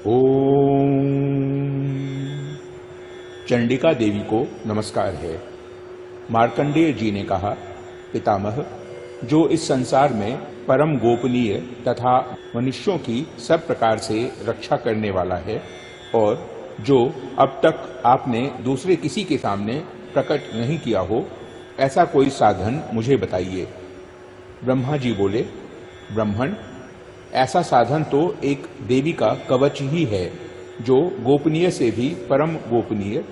ओम। चंडिका देवी को नमस्कार है। मार्कंडेय जी ने कहा, पितामह, जो इस संसार में परम गोपनीय तथा मनुष्यों की सब प्रकार से रक्षा करने वाला है और जो अब तक आपने दूसरे किसी के सामने प्रकट नहीं किया हो, ऐसा कोई साधन मुझे बताइए। ब्रह्मा जी बोले, ब्रह्मण, ऐसा साधन तो एक देवी का कवच ही है, जो गोपनीय से भी परम गोपनीय,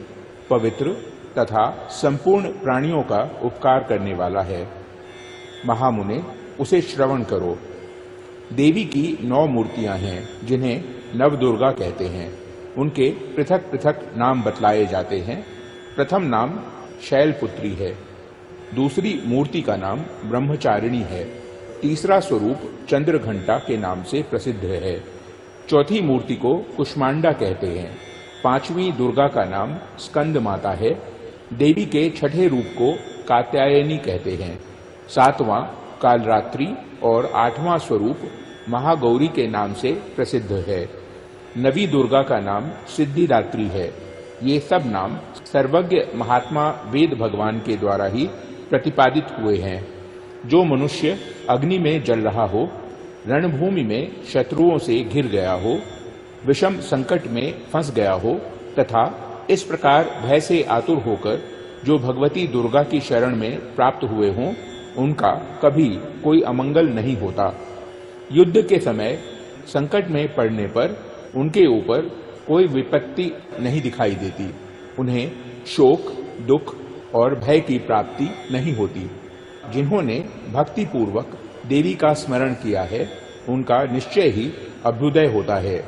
पवित्र तथा संपूर्ण प्राणियों का उपकार करने वाला है। महामुने, उसे श्रवण करो। देवी की 9 मूर्तियां हैं, जिन्हें नवदुर्गा कहते हैं। उनके पृथक पृथक नाम बतलाए जाते हैं। प्रथम नाम शैलपुत्री है, दूसरी मूर्ति का नाम ब्रह्मचारिणी है, तीसरा स्वरूप चंद्रघंटा के नाम से प्रसिद्ध है, चौथी मूर्ति को कुष्मांडा कहते हैं, पांचवी दुर्गा का नाम स्कंद माता है, देवी के छठे रूप को कात्यायनी कहते हैं, सातवां कालरात्रि और आठवां स्वरूप महागौरी के नाम से प्रसिद्ध है, नवी दुर्गा का नाम सिद्धिदात्री है। ये सब नाम सर्वज्ञ महात्मा वेद भगवान के द्वारा ही प्रतिपादित हुए हैं। जो मनुष्य अग्नि में जल रहा हो, रणभूमि में शत्रुओं से घिर गया हो, विषम संकट में फंस गया हो तथा इस प्रकार भय से आतुर होकर जो भगवती दुर्गा की शरण में प्राप्त हुए हों, उनका कभी कोई अमंगल नहीं होता। युद्ध के समय संकट में पड़ने पर उनके ऊपर कोई विपत्ति नहीं दिखाई देती। उन्हें शोक, दुख और भय की प्राप्ति नहीं होती। जिन्होंने भक्ति पूर्वक देवी का स्मरण किया है, उनका निश्चय ही अभ्युदय होता है।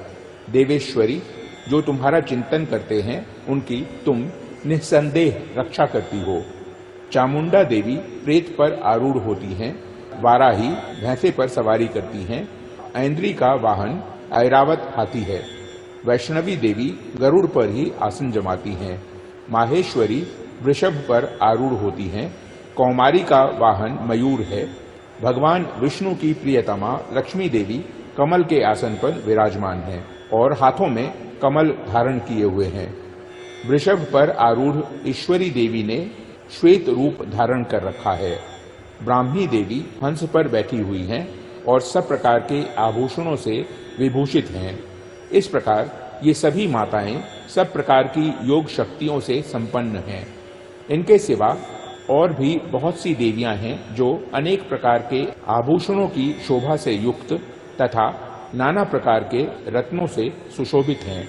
देवेश्वरी, जो तुम्हारा चिंतन करते हैं, उनकी तुम निस्संदेह रक्षा करती हो। चामुंडा देवी प्रेत पर आरूढ़ होती हैं, वाराही भैंसे पर सवारी करती हैं, ऐन्द्री का वाहन ऐरावत हाथी है, वैष्णवी देवी गरुड़ पर ही आसन जमाती हैं, माहेश्वरी वृषभ पर आरूढ़ होती हैं, कौमारी का वाहन मयूर है, भगवान विष्णु की प्रियतमा लक्ष्मी देवी कमल के आसन पर विराजमान है और हाथों में कमल धारण किए हुए हैं। वृषभ पर आरूढ़ ईश्वरी देवी ने श्वेत रूप धारण कर रखा है। ब्राह्मी देवी हंस पर बैठी हुई हैं और सब प्रकार के आभूषणों से विभूषित हैं। इस प्रकार ये सभी माताएं सब प्रकार की योग शक्तियों से संपन्न हैं। इनके सिवा और भी बहुत सी देवियां हैं, जो अनेक प्रकार के आभूषणों की शोभा से युक्त तथा नाना प्रकार के रत्नों से सुशोभित हैं।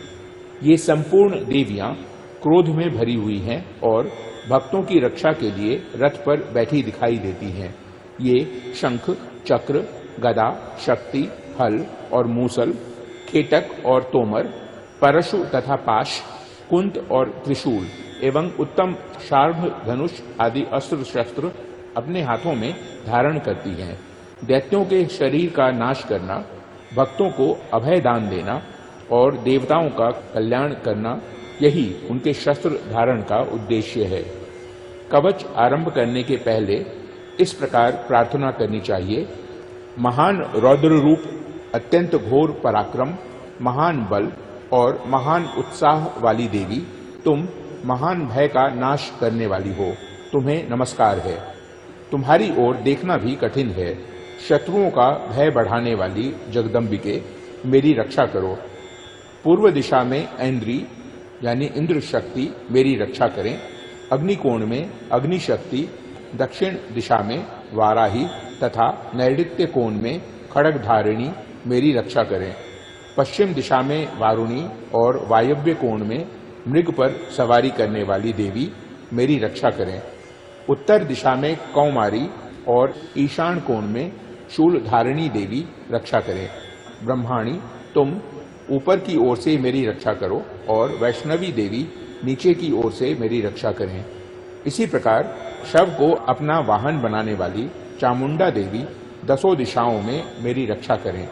ये संपूर्ण देवियां क्रोध में भरी हुई हैं और भक्तों की रक्षा के लिए रथ पर बैठी दिखाई देती हैं। ये शंख, चक्र, गदा, शक्ति, हल और मूसल, खेटक और तोमर, परशु तथा पाश, कुंत और त्रिशूल एवं उत्तम शार्भ, धनुष आदि अस्त्र शस्त्र अपने हाथों में धारण करती हैं। दैत्यों के शरीर का नाश करना, भक्तों को अभय दान देना और देवताओं का कल्याण करना, यही उनके शस्त्र धारण का उद्देश्य है। कवच आरंभ करने के पहले इस प्रकार प्रार्थना करनी चाहिए। महान रौद्र रूप, अत्यंत घोर पराक्रम, महान बल और महान उत्साह वाली देवी, तुम महान भय का नाश करने वाली हो। तुम्हें नमस्कार है। तुम्हारी ओर देखना भी कठिन है। शत्रुओं का भय बढ़ाने वाली जगदम्बिके, मेरी रक्षा करो। पूर्व दिशा में ऐन्द्री यानी इंद्र शक्ति मेरी रक्षा करें। अग्निकोण में अग्नि शक्ति, दक्षिण दिशा में वाराही तथा नैऋत्य कोण में खड्गधारिणी मेरी रक्षा करें। पश्चिम दिशा में वारुणी और वायव्य कोण में मृग पर सवारी करने वाली देवी मेरी रक्षा करें। उत्तर दिशा में कौमारी और ईशान कोण में शूलधारिणी देवी रक्षा करें। ब्रह्माणी, तुम ऊपर की ओर से मेरी रक्षा करो और वैष्णवी देवी नीचे की ओर से मेरी रक्षा करें। इसी प्रकार शव को अपना वाहन बनाने वाली चामुंडा देवी 10 दिशाओं में मेरी रक्षा करें।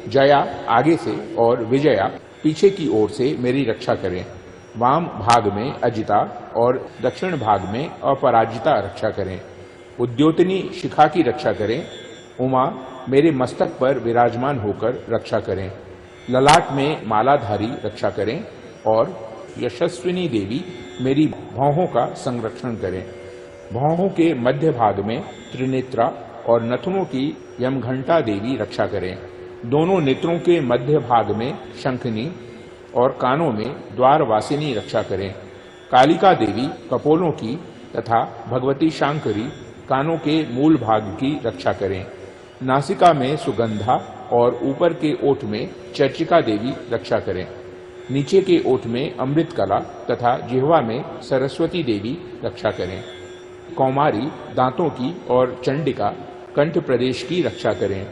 जया आगे से और विजया पीछे की ओर से मेरी रक्षा करें। वाम भाग में अजिता और दक्षिण भाग में अपराजिता रक्षा करें। उद्योतनी शिखा की रक्षा करें। उमा मेरे मस्तक पर विराजमान होकर रक्षा करें। ललाट में मालाधारी रक्षा करें और यशस्विनी देवी मेरी भौहों का संरक्षण करें। भौहों के मध्य भाग में त्रिनेत्रा और नथुनों की यमघंटा देवी रक्षा करें। दोनों नेत्रों के मध्य भाग में शंखनी और कानों में द्वारवासिनी रक्षा करें। कालिका देवी कपोलों की तथा भगवती शांकरी कानों के मूल भाग की रक्षा करें। नासिका में सुगंधा और ऊपर के ओठ में चर्चिका देवी रक्षा करें। नीचे के ओठ में अमृत कला तथा जिह्वा में सरस्वती देवी रक्षा करें। कौमारी दांतों की और चंडिका कंठ प्रदेश की रक्षा करें।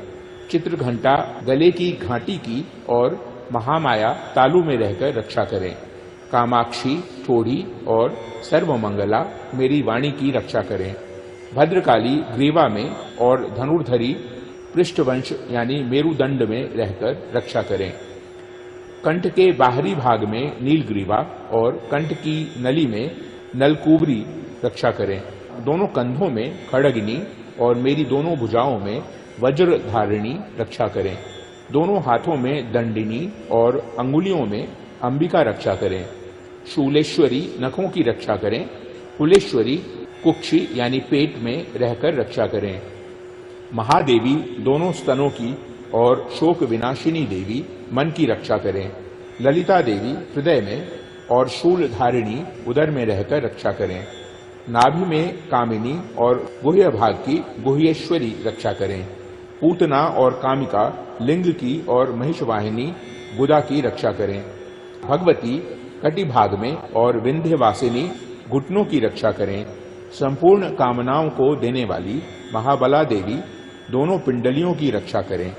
चित्रघंटा गले की घाटी की और महामाया तालु में रहकर रक्षा करें। कामाक्षी ठोड़ी और सर्वमंगला मेरी वाणी की रक्षा करें। भद्रकाली ग्रीवा में और धनुर्धरी पृष्ठवंश यानी मेरुदंड में रहकर रक्षा करें। कंठ के बाहरी भाग में नीलग्रीवा और कंठ की नली में नलकुबरी रक्षा करें। दोनों कंधों में खड़गनी और मेरी दोनों भुजाओं में वज्रधारिणी रक्षा करें। दोनों हाथों में दंडिनी और अंगुलियों में अंबिका रक्षा करें। शूलेश्वरी नखों की रक्षा करें। कुलेश्वरी कुक्षी यानी पेट में रहकर रक्षा करें। महादेवी दोनों स्तनों की और शोक विनाशिनी देवी मन की रक्षा करें। ललिता देवी हृदय में और शूल धारिणी उदर में रहकर रक्षा करें। नाभि में कामिनी और गुह्य भाग की गुह्येश्वरी रक्षा करें। पूतना और कामिका लिंग की और महिषवाहिनी गुदा की रक्षा करें। भगवती कटि भाग में और विंध्यवासिनी घुटनों की रक्षा करें। संपूर्ण कामनाओं को देने वाली महाबला देवी दोनों पिंडलियों की रक्षा करें।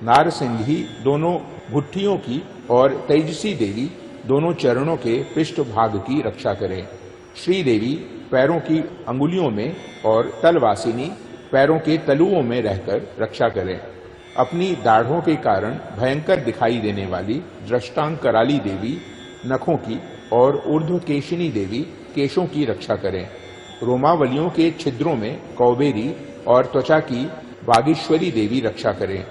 नारसिंही दोनों भुट्ठियों की और तेजसी देवी दोनों चरणों के पृष्ठ भाग की रक्षा करें। श्री देवी पैरों की अंगुलियों में और तलवासिनी पैरों के तलुओं में रहकर रक्षा करें। अपनी दाढ़ों के कारण भयंकर दिखाई देने वाली दृष्टांग कराली देवी नखों की और ऊर्ध्वकेशिनी देवी केशों की रक्षा करें। रोमावलियों के छिद्रों में कौबेरी और त्वचा की वागीश्वरी देवी रक्षा करें।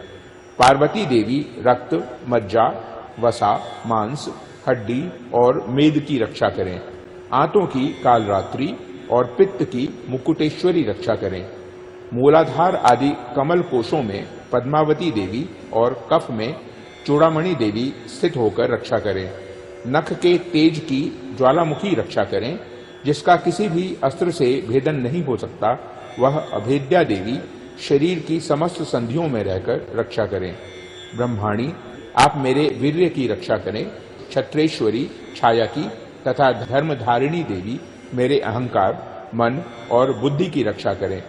पार्वती देवी रक्त, मज्जा, वसा, मांस, हड्डी और मेद की रक्षा करें। आंतों की कालरात्रि और पित्त की मुकुटेश्वरी रक्षा करें। मूलाधार आदि कमल कोशों में पद्मावती देवी और कफ में चूड़ामणि देवी स्थित होकर रक्षा करें। नख के तेज की ज्वालामुखी रक्षा करें। जिसका किसी भी अस्त्र से भेदन नहीं हो सकता, वह अभेद्या देवी शरीर की समस्त संधियों में रहकर रक्षा करें। ब्रह्माणी आप मेरे वीर्य की रक्षा करें। क्षत्रेश्वरी छाया की तथा धर्मधारिणी देवी मेरे अहंकार, मन और बुद्धि की रक्षा करें।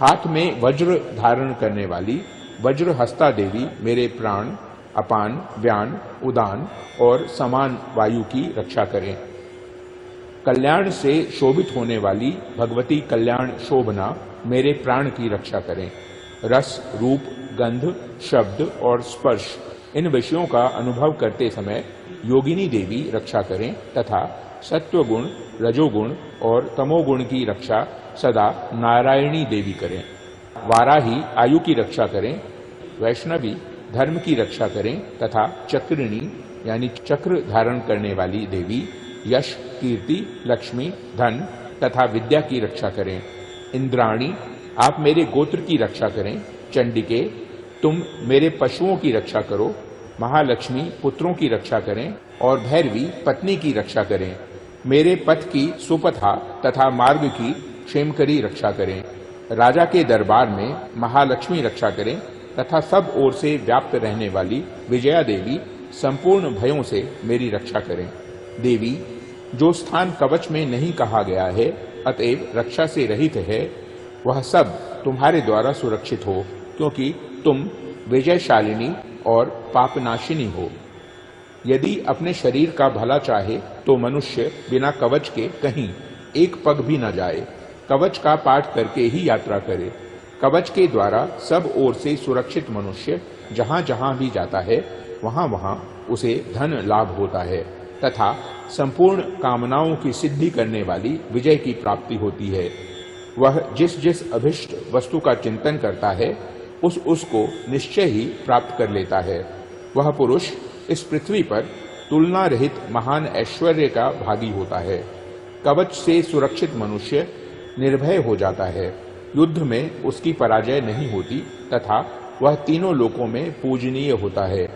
हाथ में वज्र धारण करने वाली वज्रहस्ता देवी मेरे प्राण, अपान, व्यान, उदान और समान वायु की रक्षा करें। कल्याण से शोभित होने वाली भगवती कल्याण शोभना मेरे प्राण की रक्षा करें। रस, रूप, गंध, शब्द और स्पर्श इन विषयों का अनुभव करते समय योगिनी देवी रक्षा करें तथा सत्वगुण, रजोगुण और तमोगुण की रक्षा सदा नारायणी देवी करें। वाराही आयु की रक्षा करें। वैष्णवी धर्म की रक्षा करें तथा चक्रिणी यानी चक्र धारण करने वाली देवी यश, कीर्ति, लक्ष्मी, धन तथा विद्या की रक्षा करें। इंद्राणी आप मेरे गोत्र की रक्षा करें। चंडिके तुम मेरे पशुओं की रक्षा करो। महालक्ष्मी पुत्रों की रक्षा करें और भैरवी पत्नी की रक्षा करें। मेरे पथ की सुपथा तथा मार्ग की क्षेमकरी रक्षा करें। राजा के दरबार में महालक्ष्मी रक्षा करें तथा सब ओर से व्याप्त रहने वाली विजया देवी संपूर्ण भयों से मेरी रक्षा करें। देवी जो स्थान कवच में नहीं कहा गया है अतएव रक्षा से रहित है, वह सब तुम्हारे द्वारा सुरक्षित हो, क्योंकि तुम विजयशालिनी और पापनाशिनी हो। यदि अपने शरीर का भला चाहे तो मनुष्य बिना कवच के कहीं एक पग भी न जाए, कवच का पाठ करके ही यात्रा करे। कवच के द्वारा सब ओर से सुरक्षित मनुष्य जहां जहां भी जाता है वहां वहां उसे धन लाभ होता है तथा संपूर्ण कामनाओं की सिद्धि करने वाली विजय की प्राप्ति होती है। वह जिस जिस अभिष्ट वस्तु का चिंतन करता है उसको निश्चय ही प्राप्त कर लेता है। वह पुरुष इस पृथ्वी पर तुलना रहित महान ऐश्वर्य का भागी होता है। कवच से सुरक्षित मनुष्य निर्भय हो जाता है, युद्ध में उसकी पराजय नहीं होती तथा वह तीनों लोकों में पूजनीय होता है।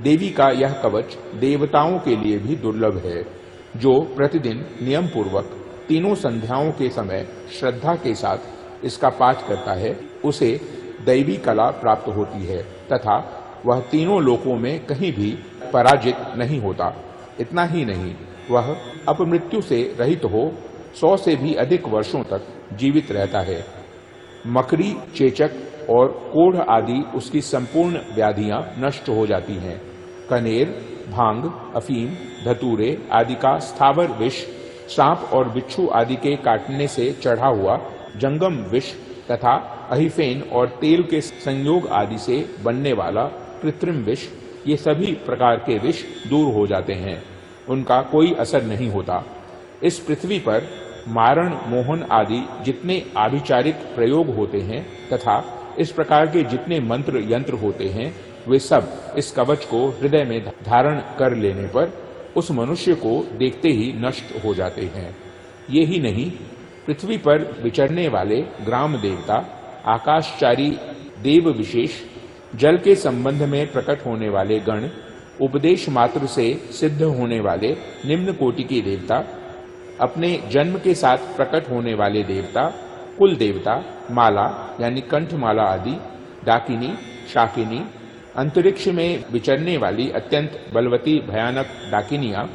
देवी का यह कवच देवताओं के लिए भी दुर्लभ है। जो प्रतिदिन नियम पूर्वक तीनों संध्याओं के समय श्रद्धा के साथ इसका पाठ करता है, उसे दैवी कला प्राप्त होती है तथा वह तीनों लोकों में कहीं भी पराजित नहीं होता। इतना ही नहीं, वह अपमृत्यु से रहित हो 100 से भी अधिक वर्षों तक जीवित रहता है। मकड़ी, चेचक और कोढ़ आदि उसकी संपूर्ण व्याधियां नष्ट हो जाती हैं। कनेर, भांग, अफीम, धतूरे आदि का स्थावर विष, सांप और बिच्छू आदि के काटने से चढ़ा हुआ जंगम विष तथा अहिफेन और तेल के संयोग आदि से बनने वाला कृत्रिम विष, ये सभी प्रकार के विष दूर हो जाते हैं, उनका कोई असर नहीं होता। इस पृथ्वी पर मारण, मोहन आदि जितने आभिचारिक प्रयोग होते हैं तथा इस प्रकार के जितने मंत्र यंत्र होते हैं, वे सब इस कवच को हृदय में धारण कर लेने पर उस मनुष्य को देखते ही नष्ट हो जाते हैं। ये ही नहीं, पृथ्वी पर विचरने वाले ग्राम देवता, आकाशचारी देव विशेष, जल के संबंध में प्रकट होने वाले गण, उपदेश मात्र से सिद्ध होने वाले निम्न कोटि के देवता, अपने जन्म के साथ प्रकट होने वाले देवता, कुल देवता, माला यानी कंठमाला आदि, डाकिनी, शाकिनी, अंतरिक्ष में विचरने वाली अत्यंत बलवती भयानक डाकिनियां,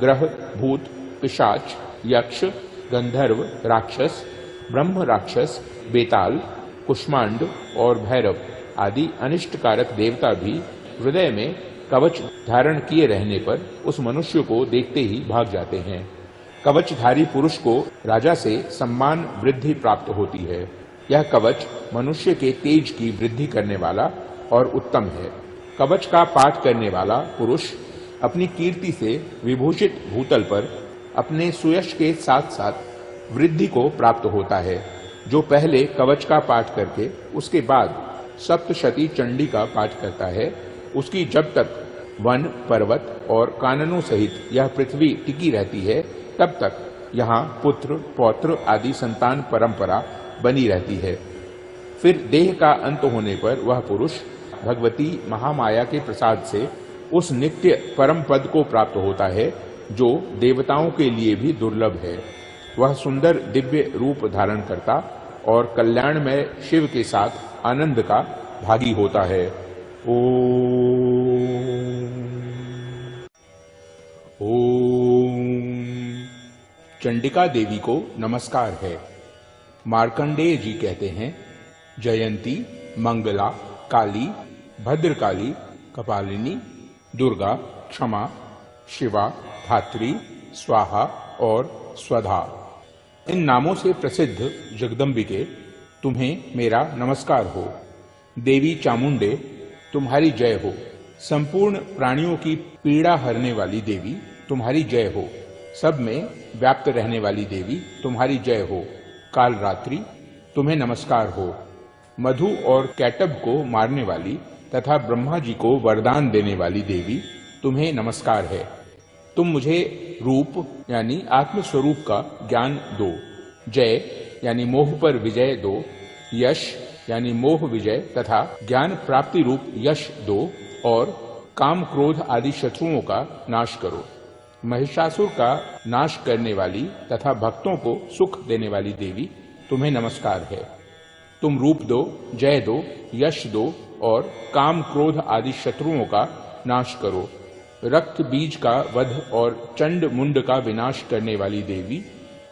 ग्रह, भूत, पिशाच, यक्ष, गंधर्व, राक्षस, ब्रह्म राक्षस, बेताल, कुष्मांड और भैरव आदि अनिष्टकारक देवता भी हृदय में कवच धारण किए रहने पर उस मनुष्य को देखते ही भाग जाते हैं। कवचधारी पुरुष को राजा से सम्मान वृद्धि प्राप्त होती है। यह कवच मनुष्य के तेज की वृद्धि करने वाला और उत्तम है। कवच का पाठ करने वाला पुरुष अपनी कीर्ति से विभूषित भूतल पर अपने सुयश के साथ साथ वृद्धि को प्राप्त होता है। जो पहले कवच का पाठ करके उसके बाद सप्तशती चंडी का पाठ करता है, उसकी जब तक वन, पर्वत और काननों सहित यह पृथ्वी टिकी रहती है, तब तक यहाँ पुत्र, पौत्र आदि संतान परंपरा बनी रहती है। फिर देह का अंत होने पर वह पुरुष भगवती महामाया के प्रसाद से उस नित्य परम पद को प्राप्त होता है, जो देवताओं के लिए भी दुर्लभ है। वह सुंदर दिव्य रूप धारण करता और कल्याण में शिव के साथ आनंद का भागी होता है। ओम चंडिका देवी को नमस्कार है। मार्कंडेय जी कहते हैं, जयंती, मंगला, काली, भद्रकाली, कपालिनी, दुर्गा, क्षमा, शिवा, धात्री, स्वाहा और स्वधा, इन नामों से प्रसिद्ध जगदम्बिके, तुम्हें मेरा नमस्कार हो। देवी चामुंडे, तुम्हारी जय हो। संपूर्ण प्राणियों की पीड़ा हरने वाली देवी, तुम्हारी जय हो। सब में व्याप्त रहने वाली देवी, तुम्हारी जय हो। काल रात्रि, तुम्हें नमस्कार हो। मधु और कैटब को मारने वाली तथा ब्रह्मा जी को वरदान देने वाली देवी, तुम्हें नमस्कार है। तुम मुझे रूप यानी आत्मस्वरूप का ज्ञान दो। जय यानी मोह पर विजय दो। यश यानी मोह विजय तथा ज्ञान प्राप्ति रूप यश दो। और काम, क्रोध आदि शत्रुओं का नाश करो। महिषासुर का नाश करने वाली तथा भक्तों को सुख देने वाली देवी, तुम्हें नमस्कार है। तुम रूप दो, जय दो, यश दो और काम, क्रोध आदि शत्रुओं का नाश करो। रक्त बीज का वध और चंड मुंड का विनाश करने वाली देवी,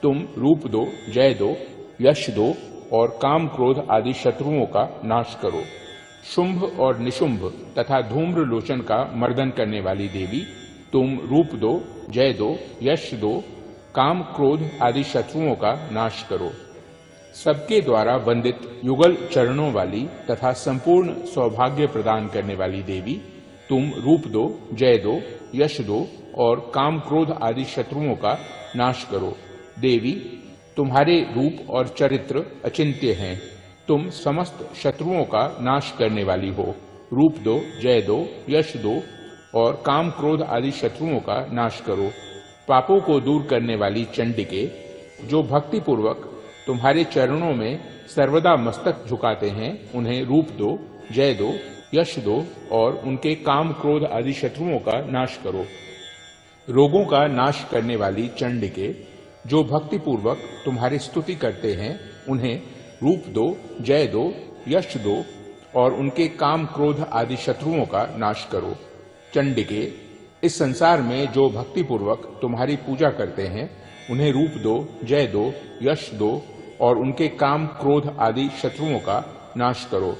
तुम रूप दो, जय दो, यश दो और काम, क्रोध आदि शत्रुओं का नाश करो। शुंभ और निशुंभ तथा धूम्र लोचन का मर्दन करने वाली देवी, तुम रूप दो, जय दो, यश दो, काम, क्रोध आदि शत्रुओं का नाश करो। सबके द्वारा वंदित युगल चरणों वाली तथा संपूर्ण सौभाग्य प्रदान करने वाली देवी, तुम रूप दो, जय दो, यश दो और काम, क्रोध आदि शत्रुओं का नाश करो। देवी, तुम्हारे रूप और चरित्र अचिंत्य हैं। तुम समस्त शत्रुओं का नाश करने वाली हो। रूप दो, जय दो, यश दो और काम क्रोध आदि शत्रुओं का नाश करो। पापों को दूर करने वाली चंडिके, जो भक्ति पूर्वक तुम्हारे चरणों में सर्वदा मस्तक झुकाते हैं, उन्हें रूप दो, जय दो, यश दो और उनके काम क्रोध आदि शत्रुओं का नाश करो। रोगों का नाश करने वाली चंडिके, जो भक्ति पूर्वक तुम्हारी स्तुति करते हैं, उन्हें रूप दो, जय दो, यश दो और उनके काम क्रोध आदि शत्रुओं का नाश करो। चंडिके, इस संसार में जो भक्ति पूर्वक तुम्हारी पूजा करते हैं, उन्हें रूप दो, जय दो, यश दो और उनके काम क्रोध आदि शत्रुओं का नाश करो।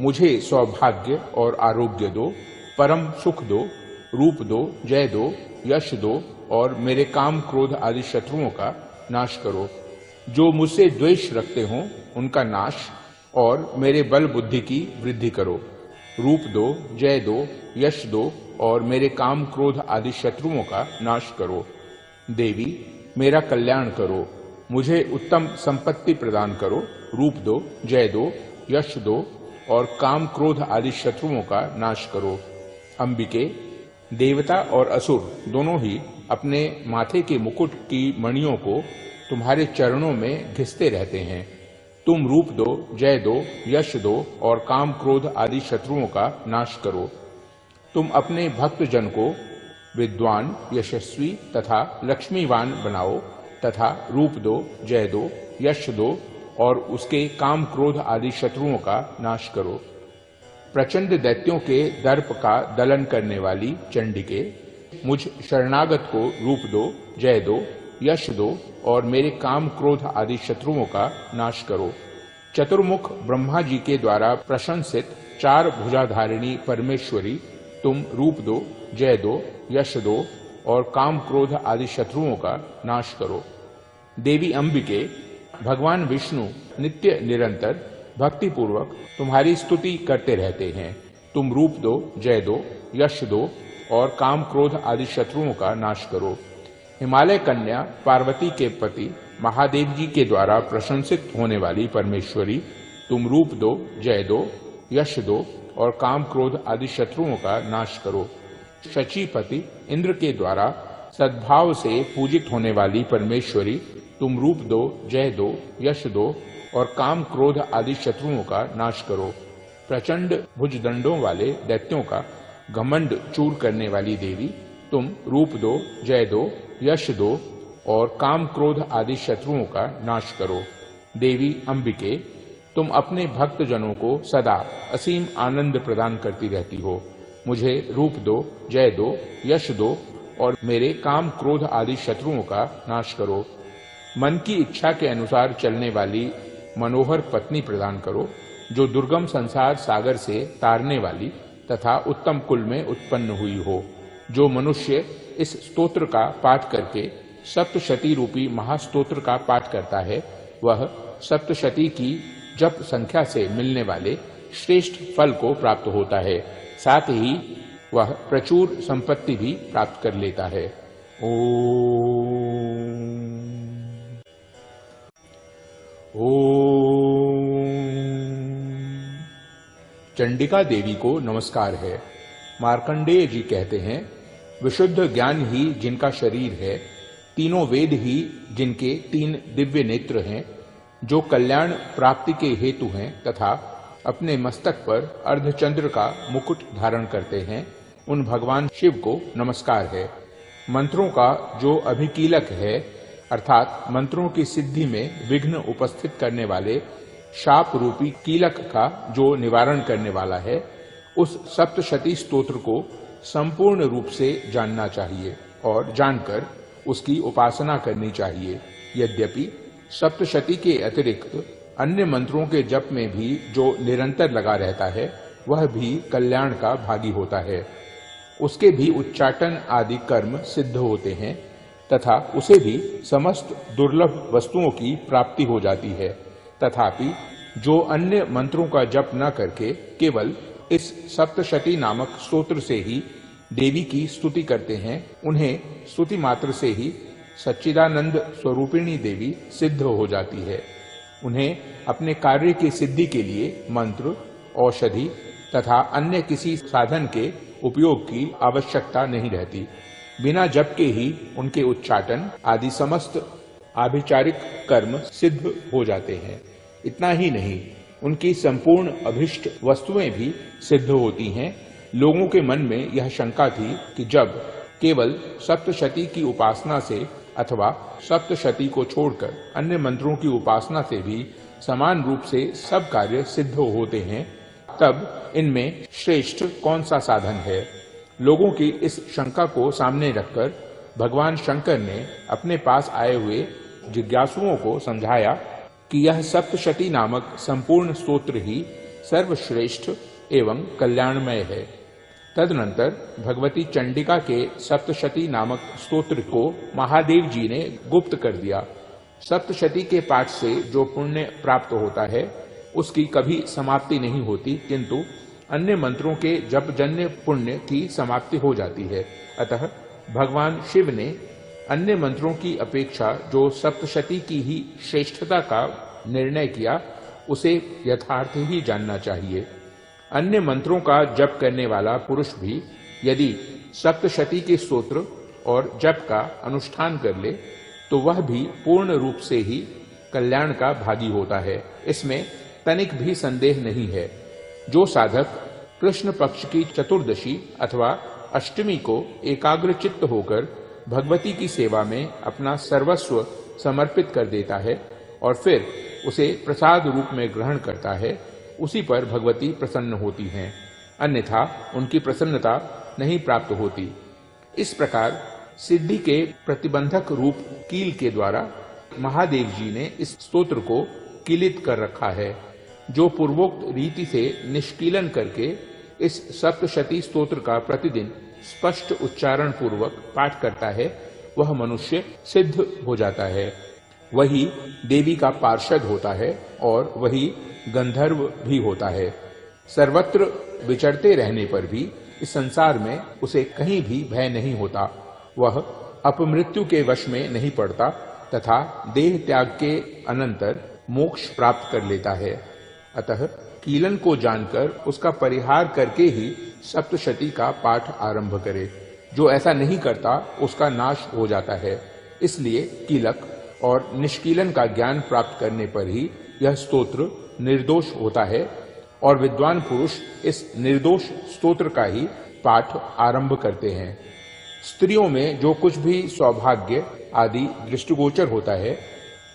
मुझे सौभाग्य और आरोग्य दो, परम सुख दो, रूप दो, जय दो, यश दो और मेरे काम क्रोध आदि शत्रुओं का नाश करो। जो मुझसे द्वेष रखते हों, उनका नाश और मेरे बल बुद्धि की वृद्धि करो। रूप दो, जय दो, यश दो और मेरे काम क्रोध आदि शत्रुओं का नाश करो। देवी, मेरा कल्याण करो, मुझे उत्तम संपत्ति प्रदान करो। रूप दो, जय दो, यश दो और काम क्रोध आदि शत्रुओं का नाश करो। अंबिके, देवता और असुर दोनों ही अपने माथे के मुकुट की मणियों को तुम्हारे चरणों में घिसते रहते हैं। तुम रूप दो, जय दो, यश दो और काम क्रोध आदि शत्रुओं का नाश करो। तुम अपने भक्तजन को विद्वान, यशस्वी तथा लक्ष्मीवान बनाओ तथा रूप दो, जय दो, यश दो और उसके काम क्रोध आदि शत्रुओं का नाश करो। प्रचंड दैत्यों के दर्प का दलन करने वाली चंडिके, मुझ शरणागत को रूप दो, जय दो, यश दो और मेरे काम क्रोध आदि शत्रुओं का नाश करो। चतुर्मुख ब्रह्मा जी के द्वारा प्रशंसित चार भुजाधारिणी परमेश्वरी, तुम रूप दो, जय दो, यश दो और काम क्रोध आदि शत्रुओं का नाश करो। देवी अंबिके, भगवान विष्णु नित्य निरंतर भक्ति पूर्वक तुम्हारी स्तुति करते रहते हैं। तुम रूप दो, जय दो, यश दो और काम क्रोध आदि शत्रुओं का नाश करो। हिमालय कन्या पार्वती के पति महादेव जी के द्वारा प्रशंसित होने वाली परमेश्वरी, तुम रूप दो, जय दो, यश दो और काम क्रोध आदि शत्रुओं का नाश करो। शचीपति इंद्र के द्वारा सद्भाव से पूजित होने वाली परमेश्वरी, तुम रूप दो, जय दो, यश दो और काम क्रोध आदि शत्रुओं का नाश करो। प्रचंड भुजदंडों वाले दैत्यों का घमंड चूर करने वाली देवी, तुम रूप दो, जय दो, यश दो और काम क्रोध आदि शत्रुओं का नाश करो। देवी अंबिके, तुम अपने भक्तजनों को सदा असीम आनंद प्रदान करती रहती हो। मुझे रूप दो, जय दो, यश दो और मेरे काम क्रोध आदि शत्रुओं का नाश करो। मन की इच्छा के अनुसार चलने वाली मनोहर पत्नी प्रदान करो, जो दुर्गम संसार सागर से तारने वाली तथा उत्तम कुल में उत्पन्न हुई हो। जो मनुष्य इस स्तोत्र का पाठ करके सप्तशती रूपी महास्तोत्र का पाठ करता है, वह सप्तशती की जप संख्या से मिलने वाले श्रेष्ठ फल को प्राप्त होता है। साथ ही वह प्रचुर संपत्ति भी प्राप्त कर लेता है। चंडिका देवी को नमस्कार है। मार्कंडेय जी कहते हैं, विशुद्ध ज्ञान ही जिनका शरीर है, तीनों वेद ही जिनके तीन दिव्य नेत्र हैं, जो कल्याण प्राप्ति के हेतु हैं तथा अपने मस्तक पर अर्धचंद्र का मुकुट धारण करते हैं, उन भगवान शिव को नमस्कार है। मंत्रों का जो अभिकीलक है, अर्थात मंत्रों की सिद्धि में विघ्न उपस्थित करने वाले शाप रूपी कीलक का जो निवारण करने वाला है, उस सप्तशती स्तोत्र को संपूर्ण रूप से जानना चाहिए और जानकर उसकी उपासना करनी चाहिए। यद्यपि सप्तशती के अतिरिक्त अन्य मंत्रों के जप में भी जो निरंतर लगा रहता है, वह भी कल्याण का भागी होता है। उसके भी उच्चाटन आदि कर्म सिद्ध होते हैं तथा उसे भी समस्त दुर्लभ वस्तुओं की प्राप्ति हो जाती है। तथापि जो अन्य मंत्रों का जप न करके केवल इस सप्तशती नामक स्तोत्र से ही देवी की स्तुति करते हैं, उन्हें स्तुति मात्र से ही सच्चिदानंद स्वरूपिणी देवी सिद्ध हो जाती है। उन्हें अपने कार्य की सिद्धि के लिए मंत्र, औषधि तथा अन्य किसी साधन के उपयोग की आवश्यकता नहीं रहती। बिना जप के ही उनके उच्चाटन आदि समस्त आभिचारिक कर्म सिद्ध हो जाते हैं। इतना ही नहीं, उनकी संपूर्ण अभिष्ट वस्तुएं भी सिद्ध होती हैं। लोगों के मन में यह शंका थी कि जब केवल सप्तशती की उपासना से अथवा सप्तशती को छोड़कर अन्य मंत्रों की उपासना से भी समान रूप से सब कार्य सिद्ध होते हैं, तब इनमें श्रेष्ठ कौन सा साधन है। लोगों की इस शंका को सामने रखकर भगवान शंकर ने अपने पास आए हुए जिज्ञासुओं को समझाया कि यह सप्तशती नामक संपूर्ण स्तोत्र ही सर्वश्रेष्ठ एवं कल्याणमय है। तदनंतर भगवती चंडिका के सप्तशती नामक स्तोत्र को महादेव जी ने गुप्त कर दिया। सप्तशती के पाठ से जो पुण्य प्राप्त होता है उसकी कभी समाप्ति नहीं होती, किंतु अन्य मंत्रों के जपजन्य पुण्य की समाप्ति हो जाती है। अतः भगवान शिव ने अन्य मंत्रों की अपेक्षा जो सप्तशती की ही श्रेष्ठता का निर्णय किया, उसे यथार्थ ही जानना चाहिए। अन्य मंत्रों का जप करने वाला पुरुष भी यदि सप्तशती के स्तोत्र और जप का अनुष्ठान कर ले तो वह भी पूर्ण रूप से ही कल्याण का भागी होता है। इसमें तनिक भी संदेह नहीं है। जो साधक कृष्ण पक्ष की चतुर्दशी अथवा अष्टमी को एकाग्रचित्त होकर भगवती की सेवा में अपना सर्वस्व समर्पित कर देता है और फिर उसे प्रसाद रूप में ग्रहण करता है, उसी पर भगवती प्रसन्न होती हैं, अन्यथा उनकी प्रसन्नता नहीं प्राप्त होती। इस प्रकार सिद्धि के प्रतिबंधक रूप कील के द्वारा महादेव जी ने इस स्तोत्र को कीलित कर रखा है। जो पूर्वोक्त रीति से निष्कीलन करके इस सप्तशती स्तोत्र का प्रतिदिन स्पष्ट उच्चारण पूर्वक पाठ करता है, वह मनुष्य सिद्ध हो जाता है। वही देवी का पार्षद होता है और वही गंधर्व भी होता है। सर्वत्र विचरते रहने पर भी इस संसार में उसे कहीं भी भय नहीं होता। वह अपमृत्यु के वश में नहीं पड़ता तथा देह त्याग के अनंतर मोक्ष प्राप्त कर लेता है। अतः कीलन को जानकर उसका परिहार करके ही सप्तशती का पाठ आरंभ करे। जो ऐसा नहीं करता उसका नाश हो जाता है। इसलिए कीलक और निष्कीलन का ज्ञान प्राप्त करने पर ही यह स्तोत्र निर्दोष होता है और विद्वान पुरुष इस निर्दोष स्तोत्र का ही पाठ आरंभ करते हैं। स्त्रियों में जो कुछ भी सौभाग्य आदि दृष्टिगोचर होता है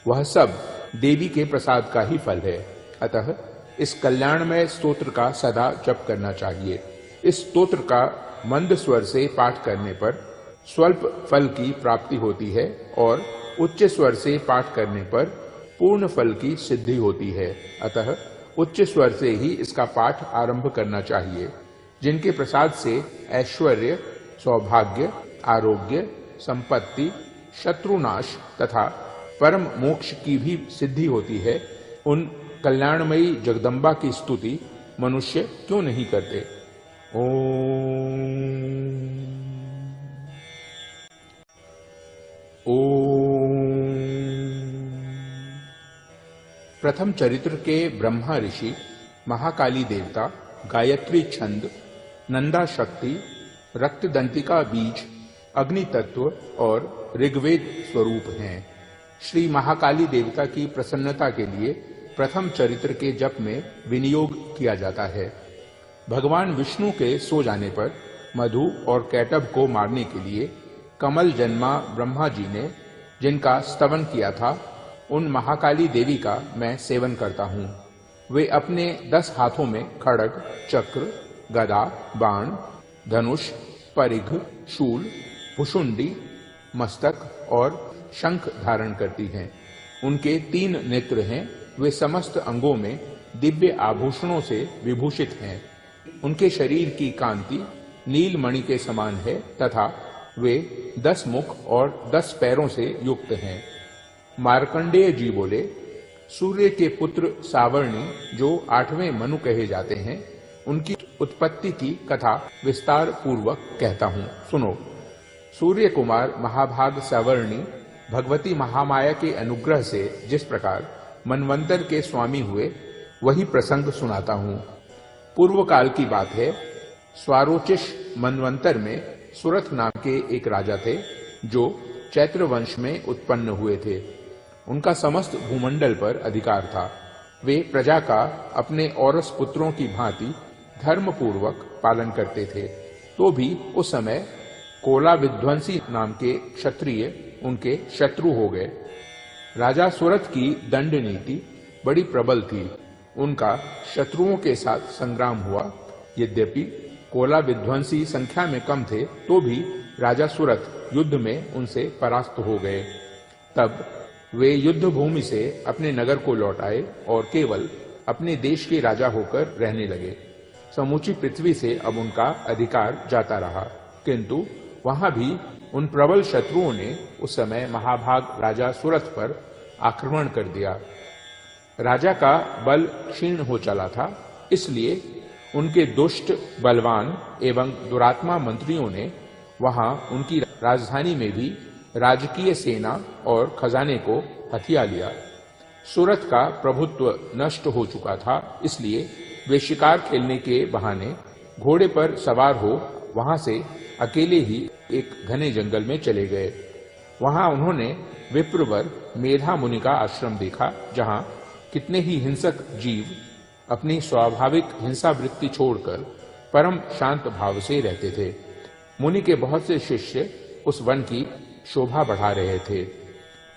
वह सब देवी के प्रसाद का ही फल है। अतः इस कल्याणमय स्तोत्र का सदा जप करना चाहिए। इस स्तोत्र का मंद स्वर से पाठ करने पर स्वल्प फल की प्राप्ति होती है और उच्च स्वर से पाठ करने पर पूर्ण फल की सिद्धि होती है। अतः उच्च स्वर से ही इसका पाठ आरंभ करना चाहिए। जिनके प्रसाद से ऐश्वर्य, सौभाग्य, आरोग्य, संपत्ति, शत्रुनाश तथा परम मोक्ष की भी सिद्धि होती है, उन कल्याणमयी जगदम्बा की स्तुति मनुष्य क्यों नहीं करते। ओम। प्रथम चरित्र के ब्रह्मा ऋषि महाकाली देवता गायत्री छंद, नंदा शक्ति, रक्तदंतिका बीज, अग्नि तत्व और ऋग्वेद स्वरूप हैं। श्री महाकाली देवता की प्रसन्नता के लिए प्रथम चरित्र के जप में विनियोग किया जाता है। भगवान विष्णु के सो जाने पर मधु और कैटभ को मारने के लिए कमल जन्मा ब्रह्मा जी ने जिनका स्तवन किया था, उन महाकाली देवी का मैं सेवन करता हूँ। वे अपने 10 हाथों में खड्ग, चक्र, गदा, बाण, धनुष, परिघ, शूल, भुषुंडी, मस्तक और शंख धारण करती हैं। उनके 3 नेत्र हैं। वे समस्त अंगों में दिव्य आभूषणों से विभूषित हैं। उनके शरीर की कांति नील मणि के समान है तथा वे 10 मुख और 10 पैरों से युक्त हैं। मार्कंडेय जी बोले, सूर्य के पुत्र सावर्णी जो 8वें मनु कहे जाते हैं, उनकी उत्पत्ति की कथा विस्तार पूर्वक कहता हूँ, सुनो। सूर्य कुमार महाभाग सावर्णी भगवती महामाया के अनुग्रह से जिस प्रकार मनवंतर के स्वामी हुए, वही प्रसंग सुनाता हूँ। पूर्व काल की बात है। स्वारोचिष मनवंतर में सुरथ नाम के एक राजा थे जो चैत्र वंश में उत्पन्न हुए थे। उनका समस्त भूमंडल पर अधिकार था। वे प्रजा का अपने औरस पुत्रों की भांति धर्म पूर्वक पालन करते थे। तो भी उस समय कोला विध्वंसी नाम के क्षत्रिय उनके शत्रु हो गए। राजा सुरथ की दंड नीति बड़ी प्रबल थी। उनका शत्रुओं के साथ संग्राम हुआ। यद्यपि कोला विध्वंसी संख्या में कम थे तो भी राजा सुरथ युद्ध में उनसे परास्त हो गए। तब वे युद्ध भूमि से अपने नगर को लौट आए और केवल अपने देश के राजा होकर रहने लगे। समूची पृथ्वी से अब उनका अधिकार जाता रहा, किंतु वहां भी उन प्रबल शत्रुओं ने उस समय महाभाग राजा सुरथ पर आक्रमण कर दिया। राजा का बल क्षीण हो चला था, इसलिए उनके दुष्ट, बलवान एवं दुरात्मा मंत्रियों ने वहां उनकी राजधानी में भी राजकीय सेना और खजाने को हथिया लिया। सुरथ का प्रभुत्व नष्ट हो चुका था, इसलिए वे शिकार खेलने के बहाने घोड़े पर सवार हो वहां से अकेले ही एक घने जंगल में चले गए। वहां उन्होंने विप्रवर मेधा मुनि का आश्रम देखा, जहां कितने ही हिंसक जीव अपनी स्वाभाविक हिंसा वृत्ति छोड़कर परम शांत भाव से रहते थे। मुनि के बहुत से शिष्य उस वन की शोभा बढ़ा रहे थे।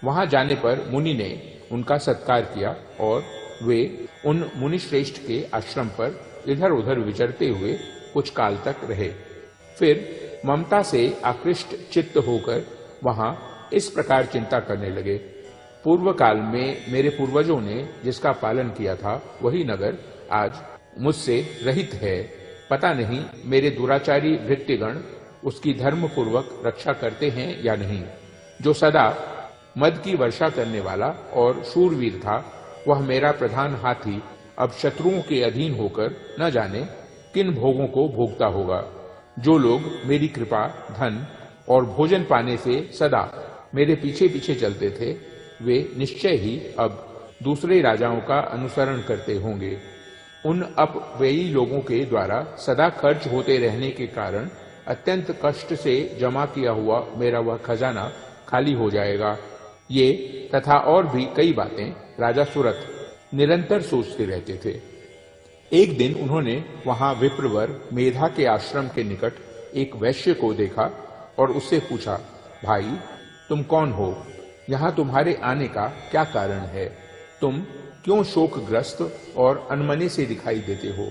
वहां जाने पर मुनि ने उनका सत्कार किया और वे उन मुनि श्रेष्ठ के आश्रम पर इधर उधर विचरते हुए कुछ काल तक रहे। फिर ममता से आकृष्ट चित्त होकर वहां इस प्रकार चिंता करने लगे, पूर्व काल में मेरे पूर्वजों ने जिसका पालन किया था वही नगर आज मुझसे रहित है। पता नहीं मेरे दुराचारी भृत्यगण उसकी धर्म पूर्वक रक्षा करते हैं या नहीं। जो सदा मद की वर्षा करने वाला और शूरवीर था, वह मेरा प्रधान हाथी अब शत्रुओं के अधीन होकर न जाने किन भोगों को भोगता होगा। जो लोग मेरी कृपा, धन और भोजन पाने से सदा मेरे पीछे पीछे चलते थे, वे निश्चय ही अब दूसरे राजाओं का अनुसरण करते होंगे। उन अपव्ययी लोगों के द्वारा सदा खर्च होते रहने के कारण अत्यंत कष्ट से जमा किया हुआ मेरा वह खजाना खाली हो जाएगा। ये तथा और भी कई बातें राजा सुरथ निरंतर सोचते रहते थे। एक दिन उन्होंने वहां विप्रवर मेधा के आश्रम के निकट एक वैश्य को देखा और उससे पूछा, भाई तुम कौन हो? यहाँ तुम्हारे आने का क्या कारण है? तुम क्यों शोकग्रस्त और अनमने से दिखाई देते हो?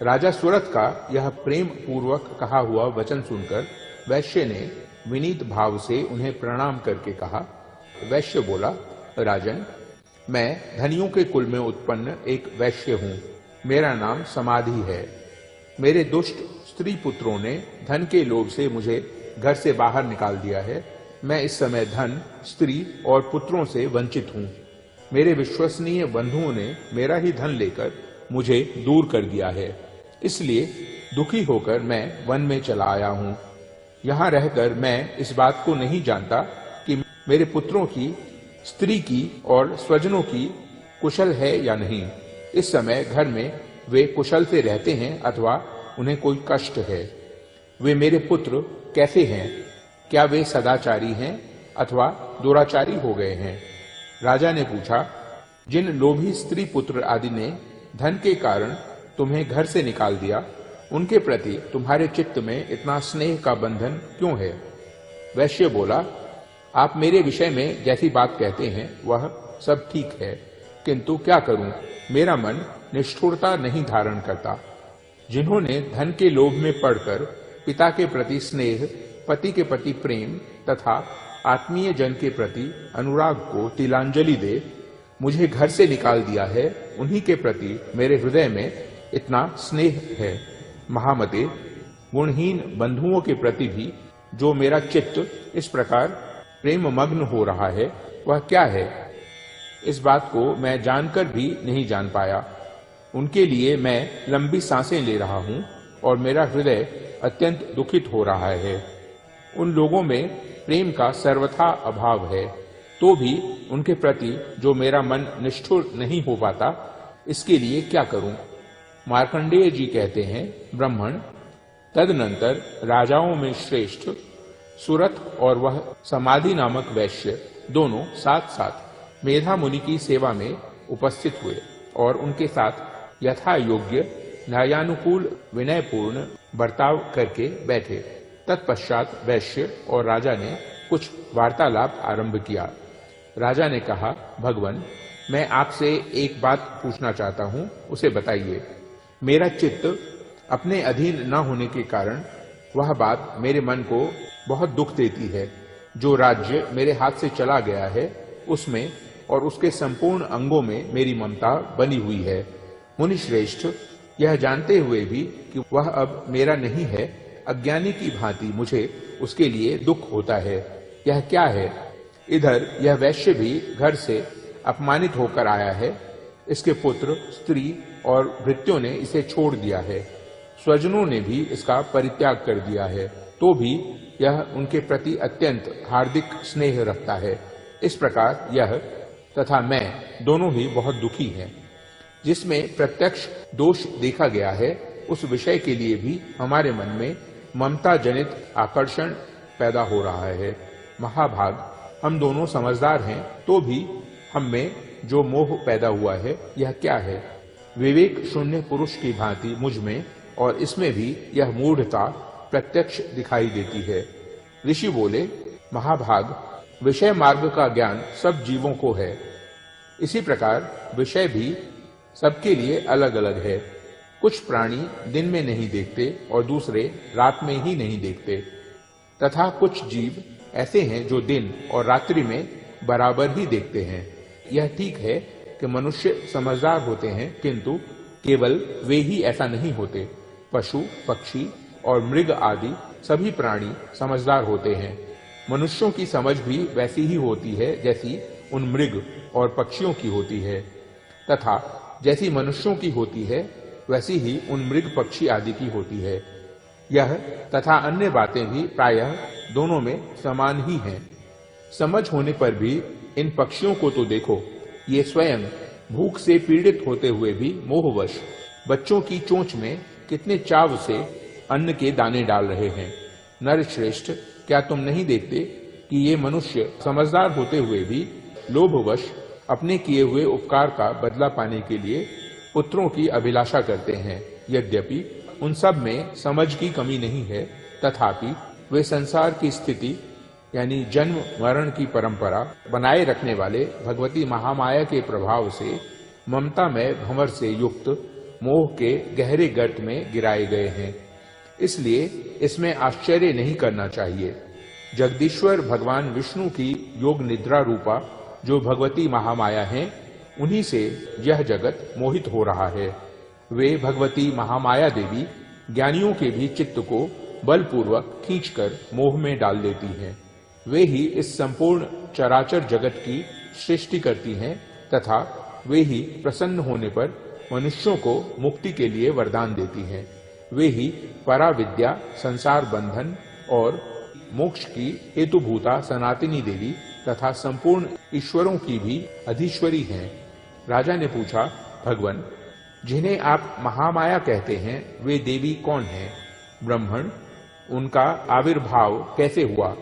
राजा सुरथ का यह प्रेम पूर्वक कहा हुआ वचन सुनकर वैश्य ने विनीत भाव से उन्हें प्रणाम करके कहा। वैश्य बोला, राजन, मैं धनियों के कुल में उत्पन्न एक वैश्य हूँ। मेरा नाम समाधि है। मेरे दुष्ट स्त्री पुत्रों ने धन के लोभ से मुझे घर से बाहर निकाल दिया है। मैं इस समय धन, स्त्री और पुत्रों से वंचित हूँ। मेरे विश्वसनीय बंधुओं ने मेरा ही धन लेकर मुझे दूर कर दिया है, इसलिए दुखी होकर मैं वन में चला आया हूँ। यहाँ रहकर मैं इस बात को नहीं जानता कि मेरे पुत्रों की, स्त्री की और स्वजनों की कुशल है या नहीं। इस समय घर में वे कुशल से रहते हैं अथवा उन्हें कोई कष्ट है। वे मेरे पुत्र कैसे हैं? क्या वे सदाचारी हैं अथवा दुराचारी हो गए हैं? राजा ने पूछा, जिन लोभी स्त्री पुत्र आदि ने धन के कारण तुम्हें घर से निकाल दिया, उनके प्रति तुम्हारे चित्त में इतना स्नेह का बंधन क्यों है? वैश्य बोला, आप मेरे विषय में जैसी बात कहते हैं वह सब ठीक है, किंतु क्या करूं, मेरा मन निष्ठुरता नहीं धारण करता। जिन्होंने धन के लोभ में पड़कर पिता के प्रति स्नेह, पति के प्रति प्रेम तथा आत्मीय जन के प्रति अनुराग को तिलांजलि दे मुझे घर से निकाल दिया है, उन्हीं के प्रति मेरे हृदय में इतना स्नेह है। महामते, गुणहीन बंधुओं के प्रति भी जो मेरा चित्त इस प्रकार प्रेम मग्न हो रहा है, वह क्या है? इस बात को मैं जानकर भी नहीं जान पाया। उनके लिए मैं लंबी सांसें ले रहा हूं और मेरा हृदय अत्यंत दुखित हो रहा है। उन लोगों में प्रेम का सर्वथा अभाव है, तो भी उनके प्रति जो मेरा मन निष्ठुर नहीं हो पाता, इसके लिए क्या करूं? मार्कंडेय जी कहते हैं, ब्राह्मण, तदनंतर राजाओं में श्रेष्ठ सुरथ और वह समाधि नामक वैश्य दोनों साथ साथ मेधा मुनि की सेवा में उपस्थित हुए और उनके साथ यथा योग्य न्यायानुकूल विनयपूर्ण बर्ताव करके बैठे। तत्पश्चात वैश्य और राजा ने कुछ वार्तालाप आरंभ किया। राजा ने कहा, भगवन, मैं आपसे एक बात पूछना चाहता हूँ, उसे बताइए। मेरा चित्त अपने अधीन न होने के कारण वह बात मेरे मन को बहुत दुख देती है। जो राज्य मेरे हाथ से चला गया है उसमें और उसके संपूर्ण अंगों में मेरी ममता बनी हुई है। मुनिश्रेष्ठ, यह जानते हुए भी कि वह अब मेरा नहीं है, अज्ञानी की भांति मुझे उसके लिए दुख होता है। यह क्या है? इधर यह वैश्य भी घर से अपमानित होकर आया है। इसके पुत्र, स्त्री और भृत्यों ने इसे छोड़ दिया है। स्वजनों ने भी इसका परित्याग कर दिया है, तो भी यह उनके प्रति अत्यंत हार्दिक स्नेह रखता है। इस प्रकार यह तथा मैं दोनों ही बहुत दुखी हैं। जिसमें प्रत्यक्ष दोष देखा गया है उस विषय के लिए भी हमारे मन में ममता जनित आकर्षण पैदा हो रहा है। महाभाग, हम दोनों समझदार हैं, तो भी हम में जो मोह पैदा हुआ है यह क्या है? विवेक शून्य पुरुष की भांति मुझ में और इसमें भी यह मूढ़ता प्रत्यक्ष दिखाई देती है। ऋषि बोले, महाभाग, विषय मार्ग का ज्ञान सब जीवों को है। इसी प्रकार विषय भी सबके लिए अलग अलग है। कुछ प्राणी दिन में नहीं देखते और दूसरे रात में ही नहीं देखते, तथा कुछ जीव ऐसे हैं जो दिन और रात्रि में बराबर ही देखते हैं। यह ठीक है कि मनुष्य समझदार होते हैं, किंतु केवल वे ही ऐसा नहीं होते। पशु, पक्षी और मृग आदि सभी प्राणी समझदार होते हैं। मनुष्यों की समझ भी वैसी ही होती है जैसी उन मृग और पक्षियों की होती है, तथा जैसी मनुष्यों की होती है वैसी ही उन मृग पक्षी आदि की होती है। यह तथा अन्य बातें भी प्रायः दोनों में समान ही हैं। समझ होने पर भी इन पक्षियों को तो देखो, ये स्वयं भूख से पीड़ित होते हुए भी मोहवश बच्चों की चोंच में कितने चाव से अन्न के दाने डाल रहे हैं। नरश्रेष्ठ, क्या तुम नहीं देखते कि ये मनुष्य समझदार होते हुए भी लोभवश अपने किए हुए उपकार का बदला पाने के लिए पुत्रों की अभिलाषा करते हैं? यद्यपि उन सब में समझ की कमी नहीं है, तथापि वे संसार की स्थिति यानी जन्म मरण की परंपरा बनाए रखने वाले भगवती महामाया के प्रभाव से ममता में भंवर से युक्त मोह के गहरे गर्त में गिराए गए हैं। इसलिए इसमें आश्चर्य नहीं करना चाहिए। जगदीश्वर भगवान विष्णु की योग निद्रा रूपा जो भगवती महामाया हैं, उन्हीं से यह जगत मोहित हो रहा है। वे भगवती महामाया देवी ज्ञानियों के भी चित्त को बलपूर्वक खींचकर मोह में डाल देती हैं। वे ही इस संपूर्ण चराचर जगत की सृष्टि करती हैं, तथा वे ही प्रसन्न होने पर मनुष्यों को मुक्ति के लिए वरदान देती हैं। वे ही पराविद्या, संसार बंधन और मोक्ष की हेतुभूता सनातनी देवी तथा संपूर्ण ईश्वरों की भी अधीश्वरी हैं। राजा ने पूछा, भगवन, जिन्हें आप महामाया कहते हैं वे देवी कौन हैं? ब्राह्मण, उनका आविर्भाव कैसे हुआ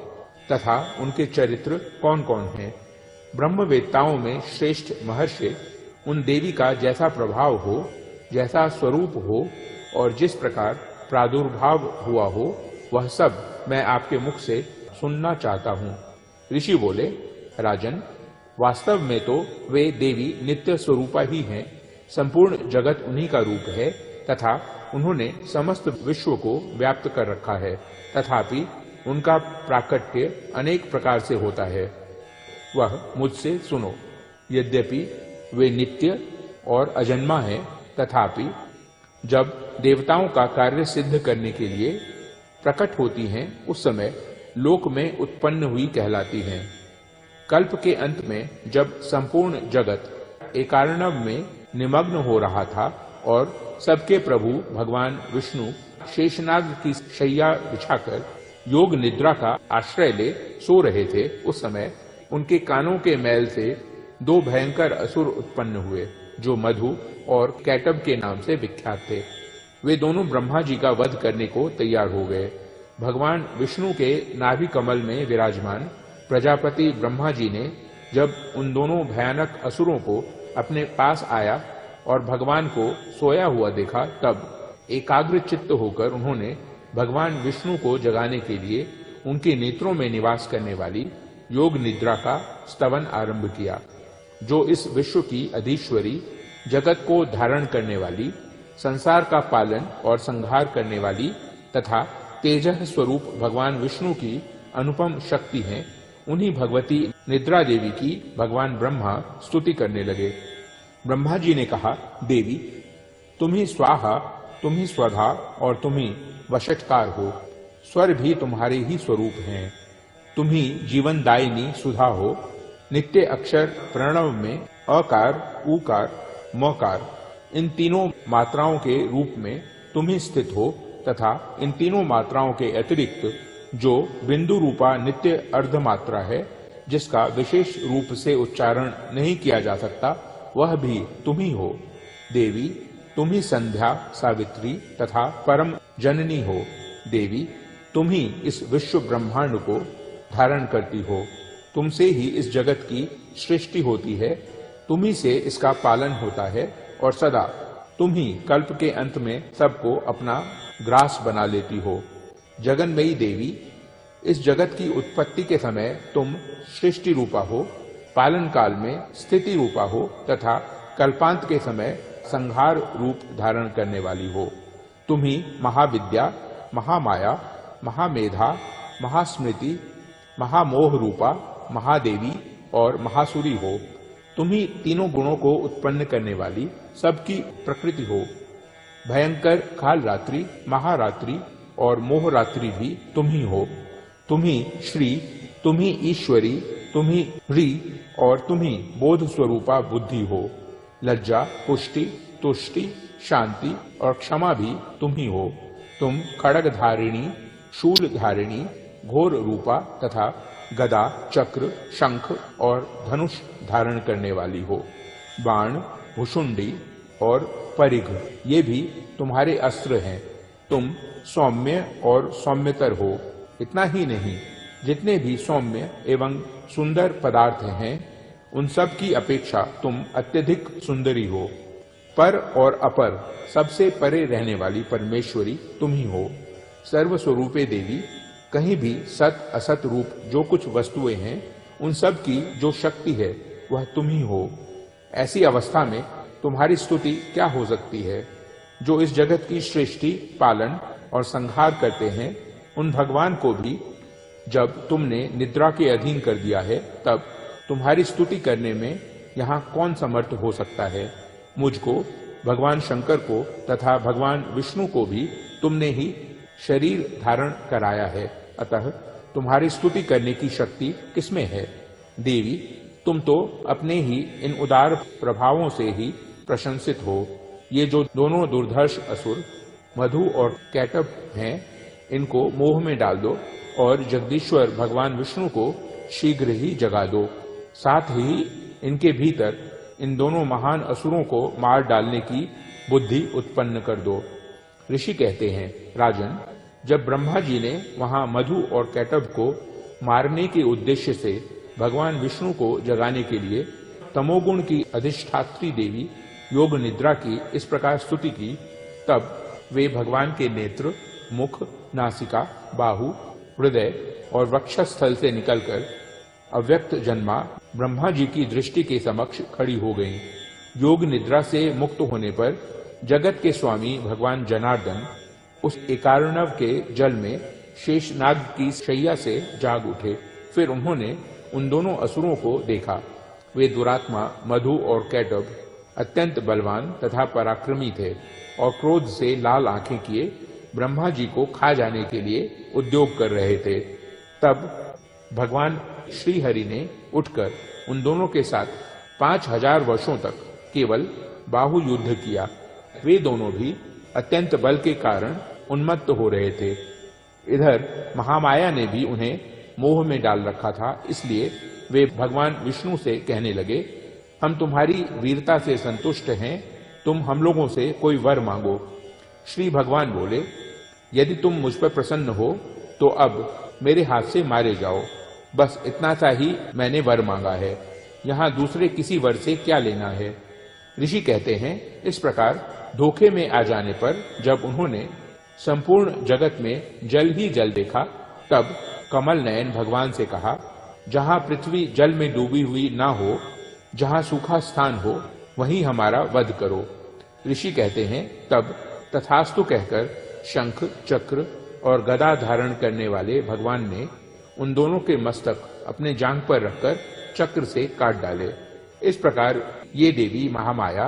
तथा उनके चरित्र कौन कौन हैं? ब्रह्मवेत्ताओं में श्रेष्ठ महर्षि उन देवी का जैसा प्रभाव हो, जैसा स्वरूप हो और जिस प्रकार प्रादुर्भाव हुआ हो, वह सब मैं आपके मुख से सुनना चाहता हूँ। ऋषि बोले, राजन, वास्तव में तो वे देवी नित्य स्वरूपा ही हैं। संपूर्ण जगत उन्हीं का रूप है तथा उन्होंने समस्त विश्व को व्याप्त कर रखा है, तथापि उनका प्राकट्य अनेक प्रकार से होता है। वह मुझसे सुनो। यद्यपि वे नित्य और अजन्मा हैं, तथापि जब देवताओं का कार्य सिद्ध करने के लिए प्रकट होती हैं, उस समय लोक में उत्पन्न हुई कहलाती हैं। कल्प के अंत में जब संपूर्ण जगत एकार्णव में निमग्न हो रहा था और सबके प्रभु भगवान विष्णु शेषनाग की शैया बिछाकर योग निद्रा का आश्रय ले सो रहे थे, उस समय उनके कानों के मैल से दो भयंकर असुर उत्पन्न हुए। जो मधु और कैटभ के नाम से विख्यात थे। वे दोनों ब्रह्मा जी का वध करने को तैयार हो गए। भगवान विष्णु के नाभि कमल में विराजमान प्रजापति ब्रह्मा जी ने जब उन दोनों भयानक असुरों को अपने पास आया और भगवान को सोया हुआ देखा, तब एकाग्र चित्त होकर उन्होंने भगवान विष्णु को जगाने के लिए उनके नेत्रों में निवास करने वाली योग निद्रा का स्तवन आरंभ किया, जो इस विश्व की अधीश्वरी, जगत को धारण करने वाली, संसार का पालन और संहार करने वाली तथा तेजः स्वरूप भगवान विष्णु की अनुपम शक्ति है। उन्हीं भगवती निद्रा देवी की भगवान ब्रह्मा स्तुति करने लगे। ब्रह्मा जी ने कहा, देवी, तुम ही स्वाहा, तुम ही स्वधा और तुम ही वशटकार हो। स्वर भी तुम्हारे ही स्वरूप हैं। तुम ही जीवनदायिनी सुधा हो। नित्य अक्षर प्रणव में अकार, उकार, मकार इन तीनों मात्राओं के रूप में तुम ही स्थित हो तथा इन तीनों मात्राओं के अतिरिक्त जो बिंदु रूपा नित्य अर्ध मात्रा है, जिसका विशेष रूप से उच्चारण नहीं किया जा सकता, वह भी तुम ही हो। देवी, तुम ही संध्या, सावित्री तथा परम जननी हो। देवी, तुम ही इस विश्व ब्रह्मांड को धारण करती हो। तुमसे ही इस जगत की सृष्टि होती है, तुम ही से इसका पालन होता है और सदा तुम ही कल्प के अंत में सबको अपना ग्रास बना लेती हो। जगन्मयी देवी, इस जगत की उत्पत्ति के समय तुम सृष्टि रूपा हो, पालन काल में स्थिति रूपा हो तथा कल्पांत के समय संहार रूप धारण करने वाली हो। तुम ही महाविद्या, महामाया, महामेधा, महास्मृति, महामोह रूपा, महादेवी और महासुरी हो। तुम ही तीनों गुणों को उत्पन्न करने वाली सबकी प्रकृति हो। भयंकर काल रात्रि, महारात्रि और मोहरात्रि भी तुम ही हो। तुम ही श्री, तुम ही ईश्वरी, तुम ही ह्री और तुम ही बोध स्वरूपा बुद्धि हो। लज्जा, पुष्टि, तुष्टि, शांति और क्षमा भी तुम ही हो। तुम खड्ग धारिणी, शूल धारिणी, घोर रूपा तथा गदा, चक्र, शंख और धनुष धारण करने वाली हो। बाण, भुषुंडी और परिघ ये भी तुम्हारे अस्त्र हैं। तुम सौम्य और सौम्यतर हो। इतना ही नहीं, जितने भी सौम्य एवं सुंदर पदार्थ हैं, उन सब की अपेक्षा तुम अत्यधिक सुंदरी हो। पर और अपर सबसे परे रहने वाली परमेश्वरी तुम ही हो। सर्वस्वरूपे देवी, कहीं भी सत असत रूप जो कुछ वस्तुएं हैं, उन सब की जो शक्ति है वह तुम ही हो। ऐसी अवस्था में तुम्हारी स्तुति क्या हो सकती है? जो इस जगत की सृष्टि, पालन और संहार करते हैं, उन भगवान को भी जब तुमने निद्रा के अधीन कर दिया है, तब तुम्हारी स्तुति करने में यहाँ कौन समर्थ हो सकता है? मुझको, भगवान शंकर को तथा भगवान विष्णु को भी तुमने ही शरीर धारण कराया है, अतः तुम्हारी स्तुति करने की शक्ति किसमें है? देवी, तुम तो अपने ही इन उदार प्रभावों से ही प्रशंसित हो। ये जो दोनों दुर्धर्ष असुर मधु और कैटभ हैं, इनको मोह में डाल दो और जगदीश्वर भगवान विष्णु को शीघ्र ही जगा दो। साथ ही इनके भीतर इन दोनों महान असुरों को मार डालने की बुद्धि उत्पन्न कर दो। ऋषि कहते हैं, राजन, जब ब्रह्मा जी ने वहां मधु और कैटभ को मारने के उद्देश्य से भगवान विष्णु को जगाने के लिए तमोगुण की अधिष्ठात्री देवी योग निद्रा की इस प्रकार स्तुति की, तब वे भगवान के नेत्र, मुख, नासिका, बाहु, हृदय और वक्षस्थल से निकलकर अव्यक्त जन्मा ब्रह्मा जी की दृष्टि के समक्ष खड़ी हो गईं। योग निद्रा से मुक्त होने पर जगत के स्वामी भगवान जनार्दन उस एकार्णव के जल में शेषनाग की शैया से जाग उठे। फिर उन्होंने उन दोनों असुरों को देखा। वे दुरात्मा मधु और कैटभ अत्यंत बलवान तथा पराक्रमी थे और क्रोध से लाल आंखें किए ब्रह्मा जी को खा जाने के लिए उद्योग कर रहे थे। तब भगवान श्री हरि ने उठकर उन दोनों के साथ 5000 वर्षों तक केवल बाहु युद्ध किया। वे दोनों भी अत्यंत बल के कारण उन्मत्त हो रहे थे। इधर महामाया ने भी उन्हें मोह में डाल रखा था, इसलिए वे भगवान विष्णु से कहने लगे, हम तुम्हारी वीरता से संतुष्ट हैं, तुम हम लोगों से कोई वर मांगो। श्री भगवान बोले, यदि तुम मुझ पर प्रसन्न हो तो अब मेरे हाथ से मारे जाओ। बस इतना सा ही मैंने वर मांगा है, यहाँ दूसरे किसी वर से क्या लेना है। ऋषि कहते हैं, इस प्रकार धोखे में आ जाने पर जब उन्होंने संपूर्ण जगत में जल ही जल देखा, तब कमल नयन भगवान से कहा, जहाँ पृथ्वी जल में डूबी हुई ना हो, जहाँ सूखा स्थान हो, वहीं हमारा वध करो। ऋषि कहते हैं, तब तथास्तु कहकर शंख, चक्र और गदा धारण करने वाले भगवान ने उन दोनों के मस्तक अपने जांघ पर रखकर चक्र से काट डाले। इस प्रकार ये देवी महामाया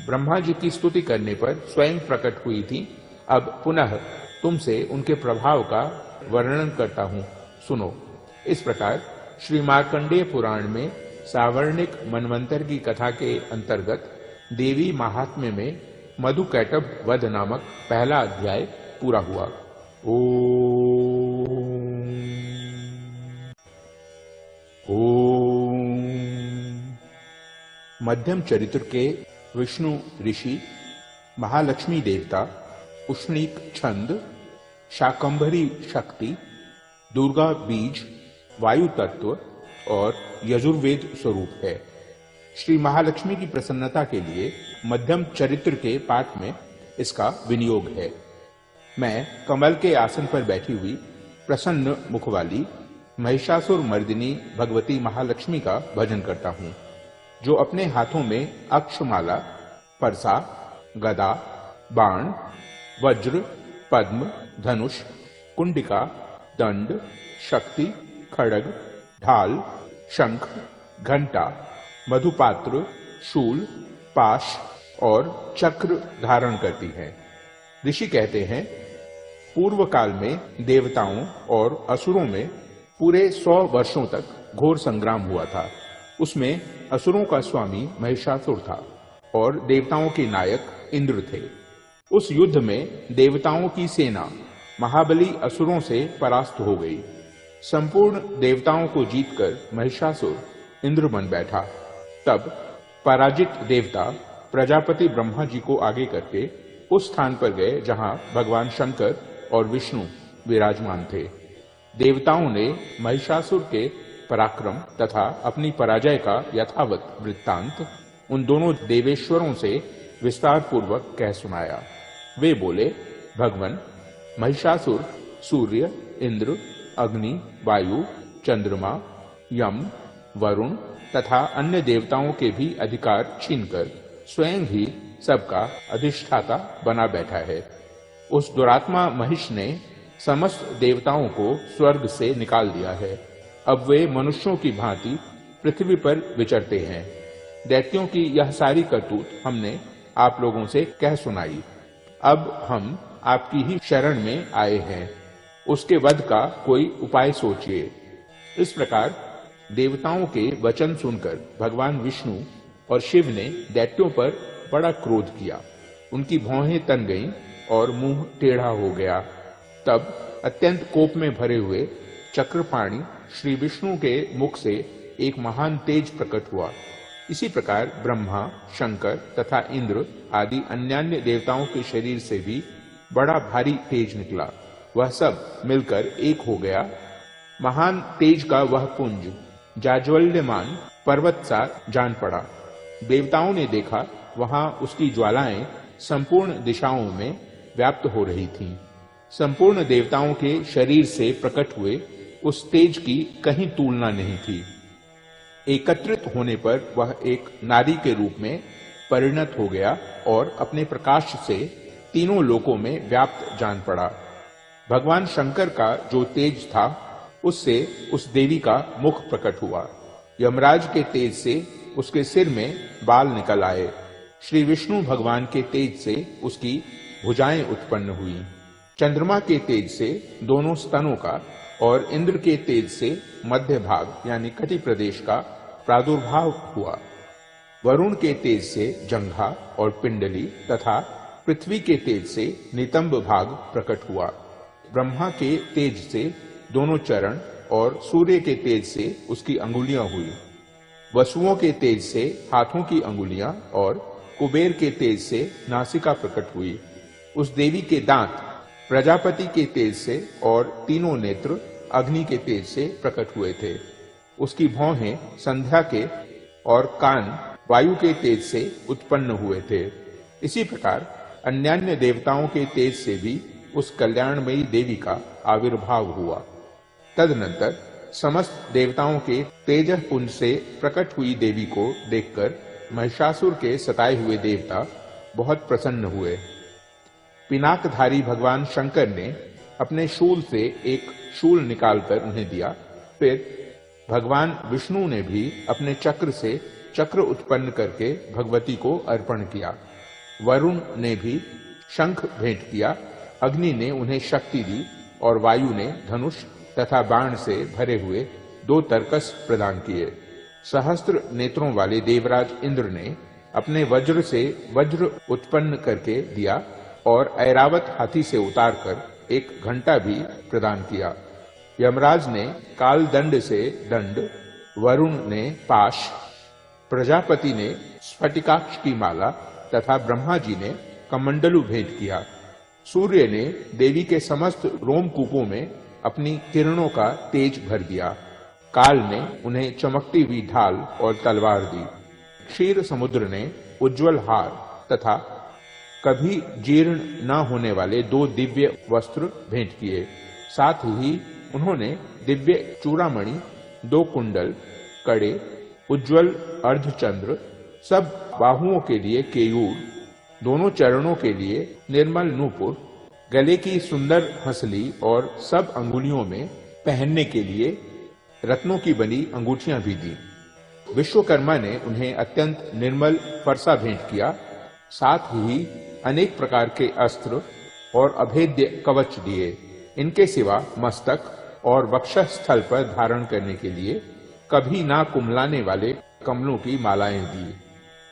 ब्रह्मा जी की स्तुति करने पर स्वयं प्रकट हुई थी। अब पुनः तुमसे उनके प्रभाव का वर्णन करता हूँ, सुनो। इस प्रकार श्री मार्कंडेय पुराण में सावर्णिक मनवंतर की कथा के अंतर्गत देवी महात्म्य में मधु कैटभ वध नामक पहला अध्याय पूरा हुआ। ओम। मध्यम चरित्र के विष्णु ऋषि, महालक्ष्मी देवता, उष्णीक छंद, शाकंभरी शक्ति, दुर्गा बीज, वायु तत्व और यजुर्वेद स्वरूप है। श्री महालक्ष्मी की प्रसन्नता के लिए मध्यम चरित्र के पाठ में इसका विनियोग है। मैं कमल के आसन पर बैठी हुई प्रसन्न मुख वाली महिषासुर मर्दिनी भगवती महालक्ष्मी का भजन करता हूँ, जो अपने हाथों में अक्षमाला, परसा, गदा, बाण, वज्र, पद्म, धनुष, कुंडिका, दंड, शक्ति, खड्ग, ढाल, शंख, घंटा, मधुपात्र, शूल, पाश और चक्र धारण करती है। ऋषि कहते हैं, पूर्व काल में देवताओं और असुरों में पूरे 100 वर्षों तक घोर संग्राम हुआ था। उसमें असुरों का स्वामी महिषासुर था और देवताओं के नायक इंद्र थे। उस युद्ध में देवताओं की सेना महाबली असुरों से परास्त हो गई। संपूर्ण देवताओं को जीतकर महिषासुर इंद्र बन बैठा। तब पराजित देवता प्रजापति ब्रह्मा जी को आगे करके उस स्थान पर गए जहां भगवान शंकर और विष्णु विराजमान थे। देवताओं ने महिषासुर के पराक्रम तथा अपनी पराजय का यथावत वृत्तांत उन दोनों देवेश्वरों से विस्तार पूर्वक कह सुनाया। वे बोले, भगवान, महिषासुर सूर्य, इंद्र, अग्नि, वायु, चंद्रमा, यम, वरुण तथा अन्य देवताओं के भी अधिकार छीनकर स्वयं ही सबका अधिष्ठाता बना बैठा है। उस दुरात्मा महिष ने समस्त देवताओं को स्वर्ग से निकाल दिया है। अब वे मनुष्यों की भांति पृथ्वी पर विचरते हैं। दैत्यों की यह सारी करतूत हमने आप लोगों से कह सुनाई। अब हम आपकी ही शरण में आए हैं, उसके वध का कोई उपाय सोचिए। इस प्रकार देवताओं के वचन सुनकर भगवान विष्णु और शिव ने दैत्यों पर बड़ा क्रोध किया। उनकी भौहें तन गईं और मुंह टेढ़ा हो गया। तब अत्यंत कोप में भरे हुए चक्रपाणि श्री विष्णु के मुख से एक महान तेज प्रकट हुआ। इसी प्रकार ब्रह्मा, शंकर तथा इंद्र आदि अन्यान्य देवताओं के शरीर से भी बड़ा भारी तेज निकला। वह सब मिलकर एक हो गया। महान तेज का वह पुंज जाज्वल्यमान पर्वत सा जान पड़ा। देवताओं ने देखा, वहां उसकी ज्वालाएं संपूर्ण दिशाओं में व्याप्त हो रही थीं। संपूर्ण देवताओं के शरीर से प्रकट हुए उस तेज की कहीं तुलना नहीं थी। एकत्रित होने पर वह एक नारी के रूप में परिणत हो गया और अपने प्रकाश से तीनों लोकों में व्याप्त जान पड़ा। भगवान शंकर का जो तेज था, उससे उस देवी का मुख प्रकट हुआ। यमराज के तेज से उसके सिर में बाल निकल आए। श्री विष्णु भगवान के तेज से उसकी भुजाएं उत्पन्न हुई। चंद्रमा के तेज से दोनों स्तनों का और इंद्र के तेज से मध्य भाग यानी कटि प्रदेश का प्रादुर्भाव हुआ। वरुण के तेज से जंघा और पिंडली तथा पृथ्वी के तेज से नितंब भाग प्रकट हुआ। ब्रह्मा के तेज से दोनों चरण और सूर्य के तेज से उसकी अंगुलियां हुई। वसुओं के तेज से हाथों की अंगुलियां और कुबेर के तेज से नासिका प्रकट हुई। उस देवी के दांत प्रजापति के तेज से और तीनों नेत्र अग्नि के तेज से प्रकट हुए थे। उसकी भौहें संध्या के और कान वायु के तेज से उत्पन्न हुए थे। इसी प्रकार अन्यान्य देवताओं के तेज से भी उस कल्याणमयी देवी का आविर्भाव हुआ। तदनंतर समस्त देवताओं के तेजः पुंज से प्रकट हुई देवी को देखकर महिषासुर के सताए हुए देवता बहुत प्रसन्न हुए। पिनाकधारी भगवान शंकर ने अपने शूल से एक शूल निकालकर उन्हें दिया। फिर भगवान विष्णु ने भी अपने चक्र से चक्र उत्पन्न करके भगवती को अर्पण किया। वरुण ने भी शंख भेंट किया। अग्नि ने उन्हें शक्ति दी और वायु ने धनुष तथा बाण से भरे हुए 2 तरकस प्रदान किए। सहस्त्र नेत्रों वाले देवराज इंद्र ने अपने वज्र से वज्र उत्पन्न करके दिया और ऐरावत हाथी से उतारकर एक घंटा भी प्रदान किया। यमराज ने काल दंड से दंड, वरुण ने पाश, प्रजापति ने स्फटिकाक्ष की माला तथा ब्रह्मा जी ने कमंडलु भेंट किया। सूर्य ने देवी के समस्त रोमकूपों में अपनी किरणों का तेज भर दिया। काल ने उन्हें चमकती हुई ढाल और तलवार दी। क्षीर समुद्र ने उज्जवल हार तथा कभी जीर्ण न होने वाले 2 दिव्य वस्त्र भेंट किए। साथ ही उन्होंने दिव्य चूड़ामणि, 2 कुंडल, कड़े, उज्जवल अर्धचंद्र, सब बाहुओं के लिए केयूर, दोनों चरणों के लिए निर्मल नूपुर, गले की सुंदर हंसली और सब अंगुलियों में पहनने के लिए रत्नों की बनी अंगूठियां भी दी। विश्वकर्मा ने उन्हें अत्यंत निर्मल फरसा भेंट किया। साथ ही अनेक प्रकार के अस्त्र और अभेद्य कवच दिए। इनके सिवा मस्तक और वक्षस्थल पर धारण करने के लिए कभी ना कुम्हलाने वाले कमलों की मालाएं दी।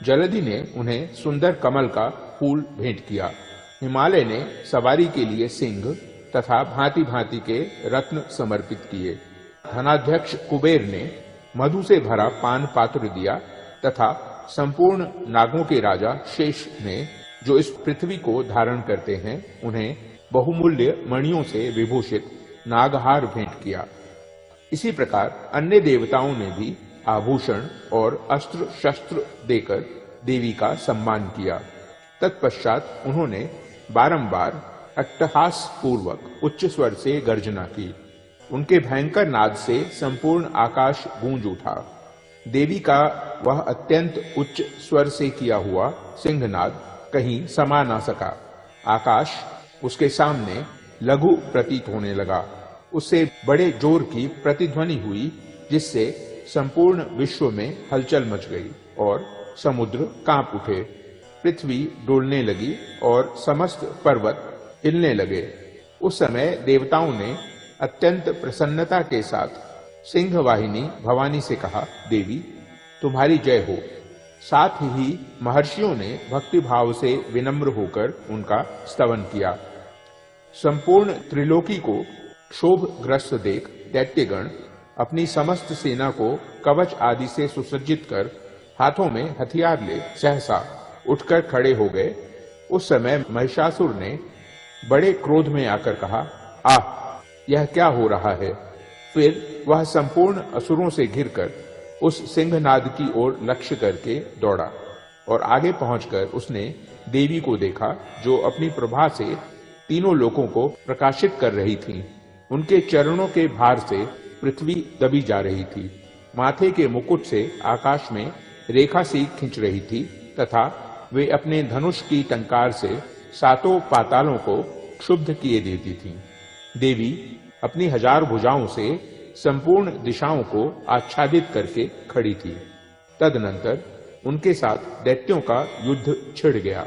जलधि ने उन्हें सुंदर कमल का फूल भेंट किया। हिमालय ने सवारी के लिए सिंह तथा भांति भांति के रत्न समर्पित किए। धनाध्यक्ष कुबेर ने मधु से भरा पान पात्र दिया तथा संपूर्ण नागों के राजा शेष ने, जो इस पृथ्वी को धारण करते हैं, उन्हें बहुमूल्य मणियों से विभूषित नागहार भेंट किया। इसी प्रकार अन्य देवताओं ने भी आभूषण और अस्त्र शस्त्र देकर देवी का सम्मान किया। तत्पश्चात उन्होंने बारंबार अट्टहास पूर्वक उच्च स्वर से गर्जना की। उनके भयंकर नाद से संपूर्ण आकाश गूंज उठा। देवी का वह अत्यंत उच्च स्वर से किया हुआ सिंहनाद कहीं समा ना सका। आकाश उसके सामने लघु प्रतीत होने लगा। उससे बड़े जोर की प्रतिध्वनि हुई, जिससे संपूर्ण विश्व में हलचल मच गई और समुद्र कांप उठे। पृथ्वी डोलने लगी और समस्त पर्वत हिलने लगे। उस समय देवताओं ने अत्यंत प्रसन्नता के साथ सिंह वाहिनी भवानी से कहा, देवी तुम्हारी जय हो। साथ ही महर्षियों ने भक्ति भाव से विनम्र होकर उनका स्तवन किया। संपूर्ण त्रिलोकी को क्षोभग्रस्त देख दैत्यगण अपनी समस्त सेना को कवच आदि से सुसज्जित कर हाथों में हथियार ले सहसा उठकर खड़े हो गए। उस समय महिषासुर ने बड़े क्रोध में आकर कहा, आह, यह क्या हो रहा है। फिर वह संपूर्ण असुरों से घिरकर उस सिंहनाद की ओर लक्ष्य करके दौड़ा और आगे पहुंचकर उसने देवी को देखा, जो अपनी प्रभा से तीनों लोकों को प्रकाशित कर रही थी। उनके चरणों के भार से पृथ्वी दबी जा रही थी। माथे के मुकुट से आकाश में रेखा सी खिंच रही थी तथा वे अपने धनुष की टंकार से 7 पातालों को क्षुब्ध किए देती थी। देवी अपनी 1000 भुजाओं से संपूर्ण दिशाओं को आच्छादित करके खड़ी थी। तदनंतर उनके साथ दैत्यों का युद्ध छिड़ गया।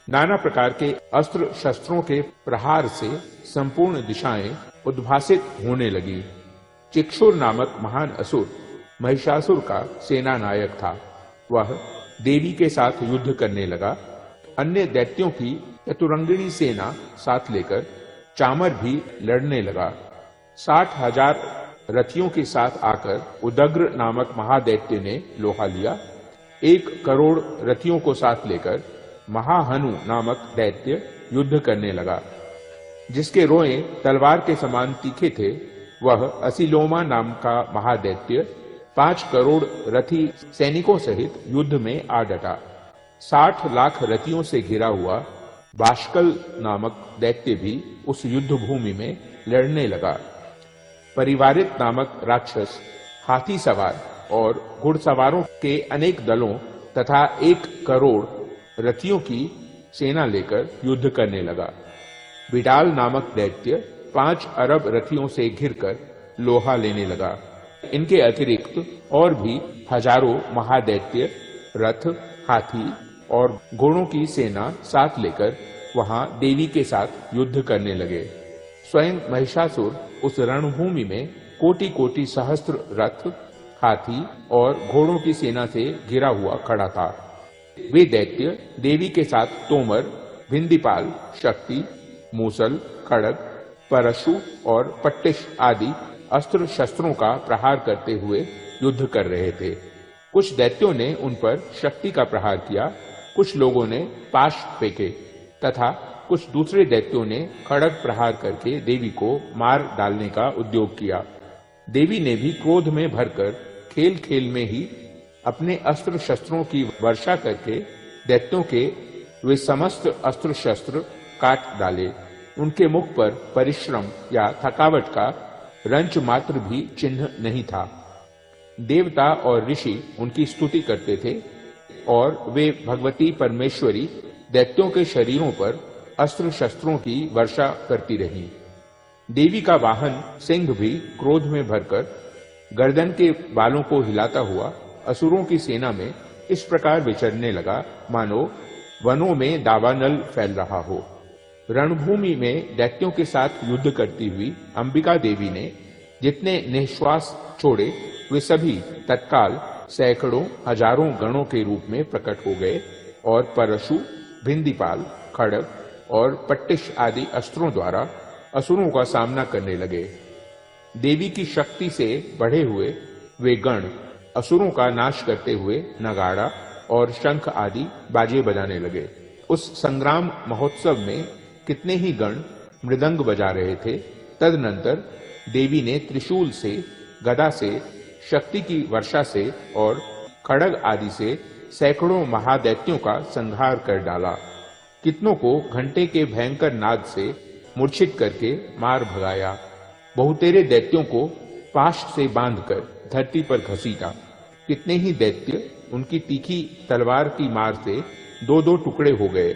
नाना प्रकार के अस्त्र शस्त्रों के प्रहार से संपूर्ण दिशाएं उद्भासित होने लगी। चिक्षुर नामक महान असुर महिषासुर का सेना नायक था। वह देवी के साथ युद्ध करने लगा। अन्य दैत्यों की चतुरंगिणी सेना साथ लेकर चामर भी लड़ने लगा। 60,000 रथियों के साथ आकर उदग्र नामक महादैत्य ने लोहा लिया। 1 करोड़ रथियों को साथ लेकर महाहनु नामक दैत्य युद्ध करने लगा। जिसके रोए तलवार के समान तीखे थे, वह असिलोमा नाम का महादैत्य 5 करोड़ रथी सैनिकों सहित युद्ध में आ डटा। 60 लाख रथियों से घिरा हुआ बाष्कल नामक दैत्य भी उस युद्ध भूमि में लड़ने लगा। परिवारित नामक राक्षस हाथी सवार और घुड़सवारों के अनेक दलों तथा 1 करोड़ रथियों की सेना लेकर युद्ध करने लगा। बिडाल नामक दैत्य 5 अरब रथियों से घिरकर लोहा लेने लगा। इनके अतिरिक्त और भी हजारों महादैत्य रथ, हाथी और घोड़ों की सेना साथ लेकर वहां देवी के साथ युद्ध करने लगे। स्वयं महिषासुर उस रणभूमि में कोटि कोटि सहस्त्र रथ, हाथी और घोड़ों की सेना से घिरा हुआ खड़ा था। वे दैत्य देवी के साथ तोमर, भिंदीपाल, शक्ति, मूसल, खड़ग, परशु और पट्टिश आदि अस्त्र शस्त्रों का प्रहार करते हुए युद्ध कर रहे थे। कुछ दैत्यों ने उन पर शक्ति का प्रहार किया, कुछ लोगों ने पाश फेंके तथा कुछ दूसरे दैत्यों ने खड़ग प्रहार करके देवी को मार डालने का उद्योग किया। देवी ने भी क्रोध में भरकर खेल खेल में ही अपने अस्त्र शस्त्रों की वर्षा करके दैत्यों के वे समस्त अस्त्र शस्त्र काट डाले। उनके मुख पर परिश्रम या थकावट का रंच मात्र भी चिन्ह नहीं था। देवता और ऋषि उनकी स्तुति करते थे और वे भगवती परमेश्वरी दैत्यों के शरीरों पर अस्त्र शस्त्रों की वर्षा करती रही। देवी का वाहन सिंह भी क्रोध में भरकर गर्दन के बालों को हिलाता हुआ असुरों की सेना में इस प्रकार विचरने लगा मानो वनों में दावानल फैल रहा हो। रणभूमि में दैत्यों के साथ युद्ध करती हुई अंबिका देवी ने जितने निश्वास छोड़े वे सभी तत्काल सैकड़ों हजारों गणों के रूप में प्रकट हो गए और परशु, भिंदीपाल, खड़ग और पट्टिश आदि अस्त्रों द्वारा असुरों का सामना करने लगे। देवी की शक्ति से बढ़े हुए वे गण असुरों का नाश करते हुए नगाड़ा और शंख आदि बाजे बजाने लगे। उस संग्राम महोत्सव में कितने ही गण मृदंग बजा रहे थे। तदनंतर देवी ने त्रिशूल से, गदा से, शक्ति की वर्षा से और खड़ग आदि से सैकड़ों महादैत्यों का संहार कर डाला। कितनों को घंटे के भयंकर नाद से मूर्छित करके मार भगाया। बहुतेरे दैत्यों को पाश से बांधकर धरती पर घसीटा। कितने ही दैत्य उनकी तीखी तलवार की मार से 2-2 टुकड़े हो गए।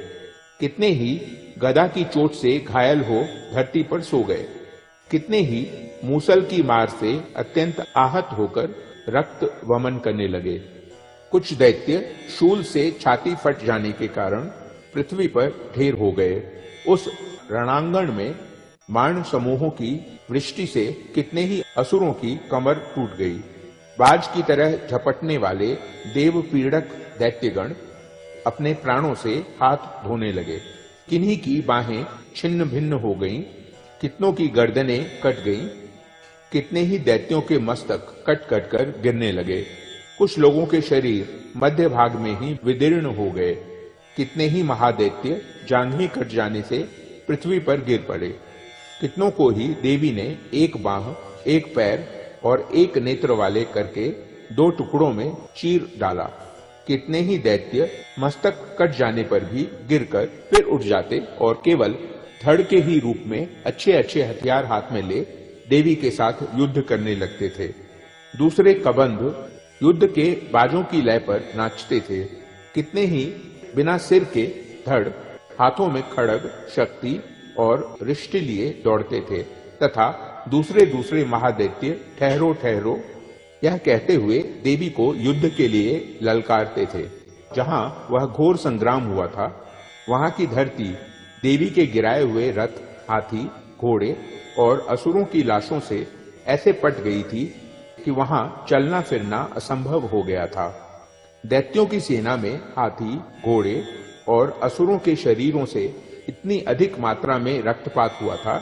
कितने ही गदा की चोट से घायल हो धरती पर सो गए। कितने ही मूसल की मार से अत्यंत आहत होकर रक्त वमन करने लगे। कुछ दैत्य शूल से छाती फट जाने के कारण पृथ्वी पर ढेर हो गए। उस रणांगण में बाण समूहों की वृष्टि से कितने ही असुरों की कमर टूट गई। बाज की तरह झपटने वाले देव पीड़क दैत्यगण अपने प्राणों से हाथ धोने लगे। किन्हीं की बाहें छिन्न भिन्न हो गईं, कितनों की गर्दनें कट गईं, कितने ही दैत्यों के मस्तक कट कट कर गिरने लगे। कुछ लोगों के शरीर मध्य भाग में ही विदीर्ण हो गए। कितने ही महादैत्य जांघें कट जाने से पृथ्वी पर गिर पड़े। कितनों को ही देवी ने 1 बांह, 1 पैर और 1 नेत्र वाले करके 2 टुकड़ों में चीर डाला। कितने ही दैत्य मस्तक कट जाने पर भी गिरकर फिर उठ जाते और केवल धड़ के ही रूप में अच्छे अच्छे हथियार हाथ में ले देवी के साथ युद्ध करने लगते थे। दूसरे कबंध युद्ध के बाजों की लय पर नाचते थे। कितने ही बिना सिर के धड़ हाथों में खड़ग, शक्ति और रिष्टि लिए दौड़ते थे तथा दूसरे दूसरे महादैत्य ठहरो ठहरो यह कहते हुए देवी को युद्ध के लिए ललकारते थे। जहां वह घोर संग्राम हुआ था वहां की धरती देवी के गिराए हुए रथ, हाथी, घोड़े और असुरों की लाशों से ऐसे पट गई थी कि वहां चलना फिरना असंभव हो गया था। दैत्यों की सेना में हाथी, घोड़े और असुरों के शरीरों से इतनी अधिक मात्रा में रक्तपात हुआ था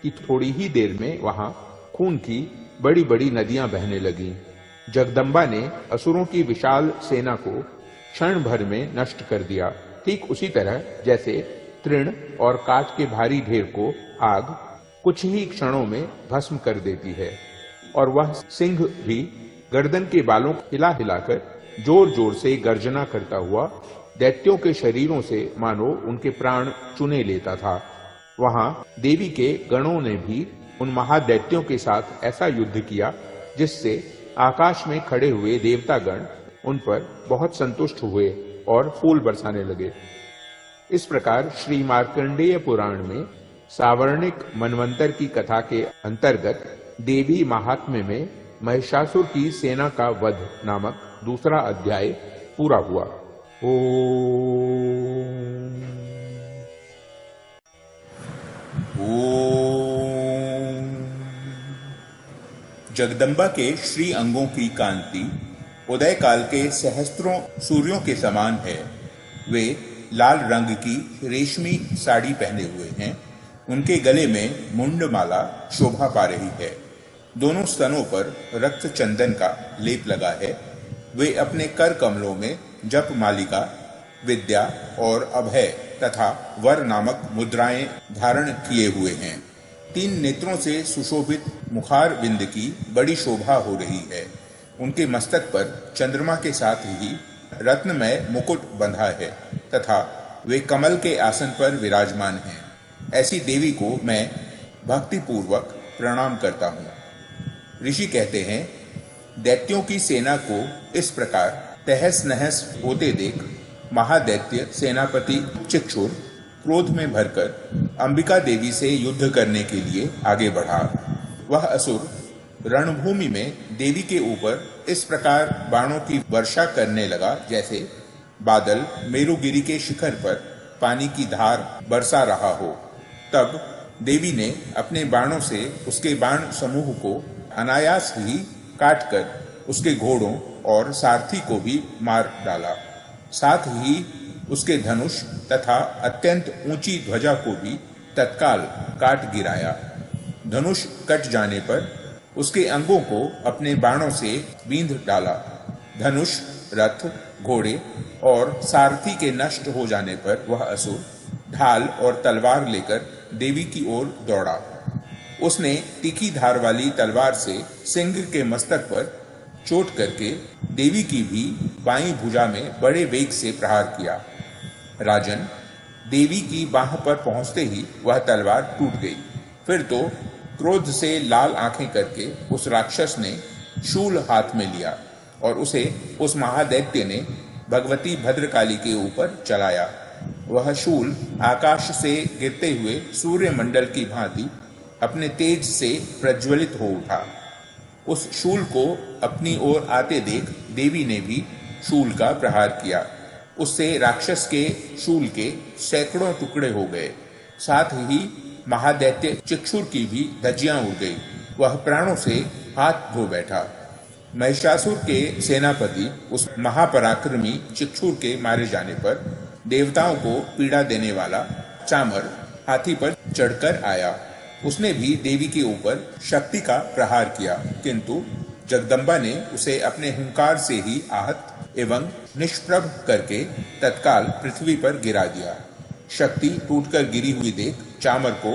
कि थोड़ी ही देर में वहां खून की बड़ी बड़ी नदियां बहने लगीं। जगदम्बा ने असुरों की विशाल सेना को क्षण भर में नष्ट कर दिया। ठीक उसी तरह जैसे तृण और काठ के भारी ढेर को आग कुछ ही क्षणों में भस्म कर देती है, और वह सिंह भी गर्दन के बालों को हिला हिलाकर जोर जोर से गर्जना करता हुआ दैत्यों के शरीरों से मानो उनके प्राण चुने लेता था। वहां देवी के गणों ने भी उन महादैत्यों के साथ ऐसा युद्ध किया जिससे आकाश में खड़े हुए देवतागण उन पर बहुत संतुष्ट हुए और फूल बरसाने लगे। इस प्रकार श्री मार्कंडेय पुराण में सावर्णिक मनवंतर की कथा के अंतर्गत देवी महात्म्य में महिषासुर की सेना का वध नामक दूसरा अध्याय पूरा हुआ। ओम। जगदम्बा के श्री अंगों की कांति उदय काल के सहस्त्रों सूर्यों के समान है। वे लाल रंग की रेशमी साड़ी पहने हुए हैं। उनके गले में मुंडमाला शोभा पा रही है। दोनों स्तनों पर रक्त चंदन का लेप लगा है। वे अपने कर कमलों में जप मालिका, विद्या और अभय तथा वर नामक मुद्राएं धारण किए हुए हैं। 3 नेत्रों से सुशोभित मुखार बिंद की बड़ी शोभा हो रही है। उनके मस्तक पर चंद्रमा के साथ ही रत्नमय मुकुट बंधा है तथा वे कमल के आसन पर विराजमान हैं। ऐसी देवी को मैं भक्ति पूर्वक प्रणाम करता हूँ। ऋषि कहते हैं, दैत्यों की सेना को इस प्रकार तहस नहस होते देख महादैत्य सेनापति चिक्षुर क्रोध में भरकर अंबिका देवी से युद्ध करने के लिए आगे बढ़ा। वह असुर रणभूमि में देवी के ऊपर इस प्रकार बाणों की वर्षा करने लगा जैसे बादल मेरुगिरी के शिखर पर पानी की धार बरसा रहा हो। तब देवी ने अपने बाणों से उसके बाण समूह को अनायास ही काटकर उसके घोड़ों और सारथी को भी मार डाला। साथ ही उसके धनुष तथा अत्यंत ऊंची ध्वजा को भी तत्काल काट गिराया। धनुष कट जाने पर उसके अंगों को अपने बाणों से बींध डाला। धनुष, रथ, घोड़े और सारथी के नष्ट हो जाने पर वह असुर ढाल और तलवार लेकर देवी की ओर दौड़ा। उसने तीखी धार वाली तलवार से सिंह के मस्तक पर चोट करके देवी की भी बाईं भुजा में बड़े वेग से प्रहार किया। राजन, देवी की बाह पर पहुंचते ही वह तलवार टूट गई। फिर तो क्रोध से लाल आंखें करके उस राक्षस ने शूल हाथ में लिया और उसे उस महादैत्य ने भगवती भद्रकाली के ऊपर चलाया। वह शूल आकाश से गिरते हुए सूर्य मंडल की भांति अपने तेज से प्रज्वलित हो उठा। उस शूल को अपनी ओर आते देख देवी ने भी शूल का प्रहार किया। उससे राक्षस के शूल के सैकड़ों टुकड़े हो गए। साथ ही महादैत्य चिक्षुर की भी धज्जियां उड़ गई। वह प्राणों से हाथ धो बैठा। महिषासुर के सेनापति उस महापराक्रमी चिक्षुर के मारे जाने पर देवताओं को पीड़ा देने वाला चामर हाथी पर चढ़कर आया। उसने भी देवी के ऊपर शक्ति का प्रहार किया, किंतु जगदम्बा ने उसे अपने हुंकार से ही आहत एवं निष्प्रभ करके तत्काल पृथ्वी पर गिरा दिया। शक्ति टूटकर गिरी हुई देख चामर को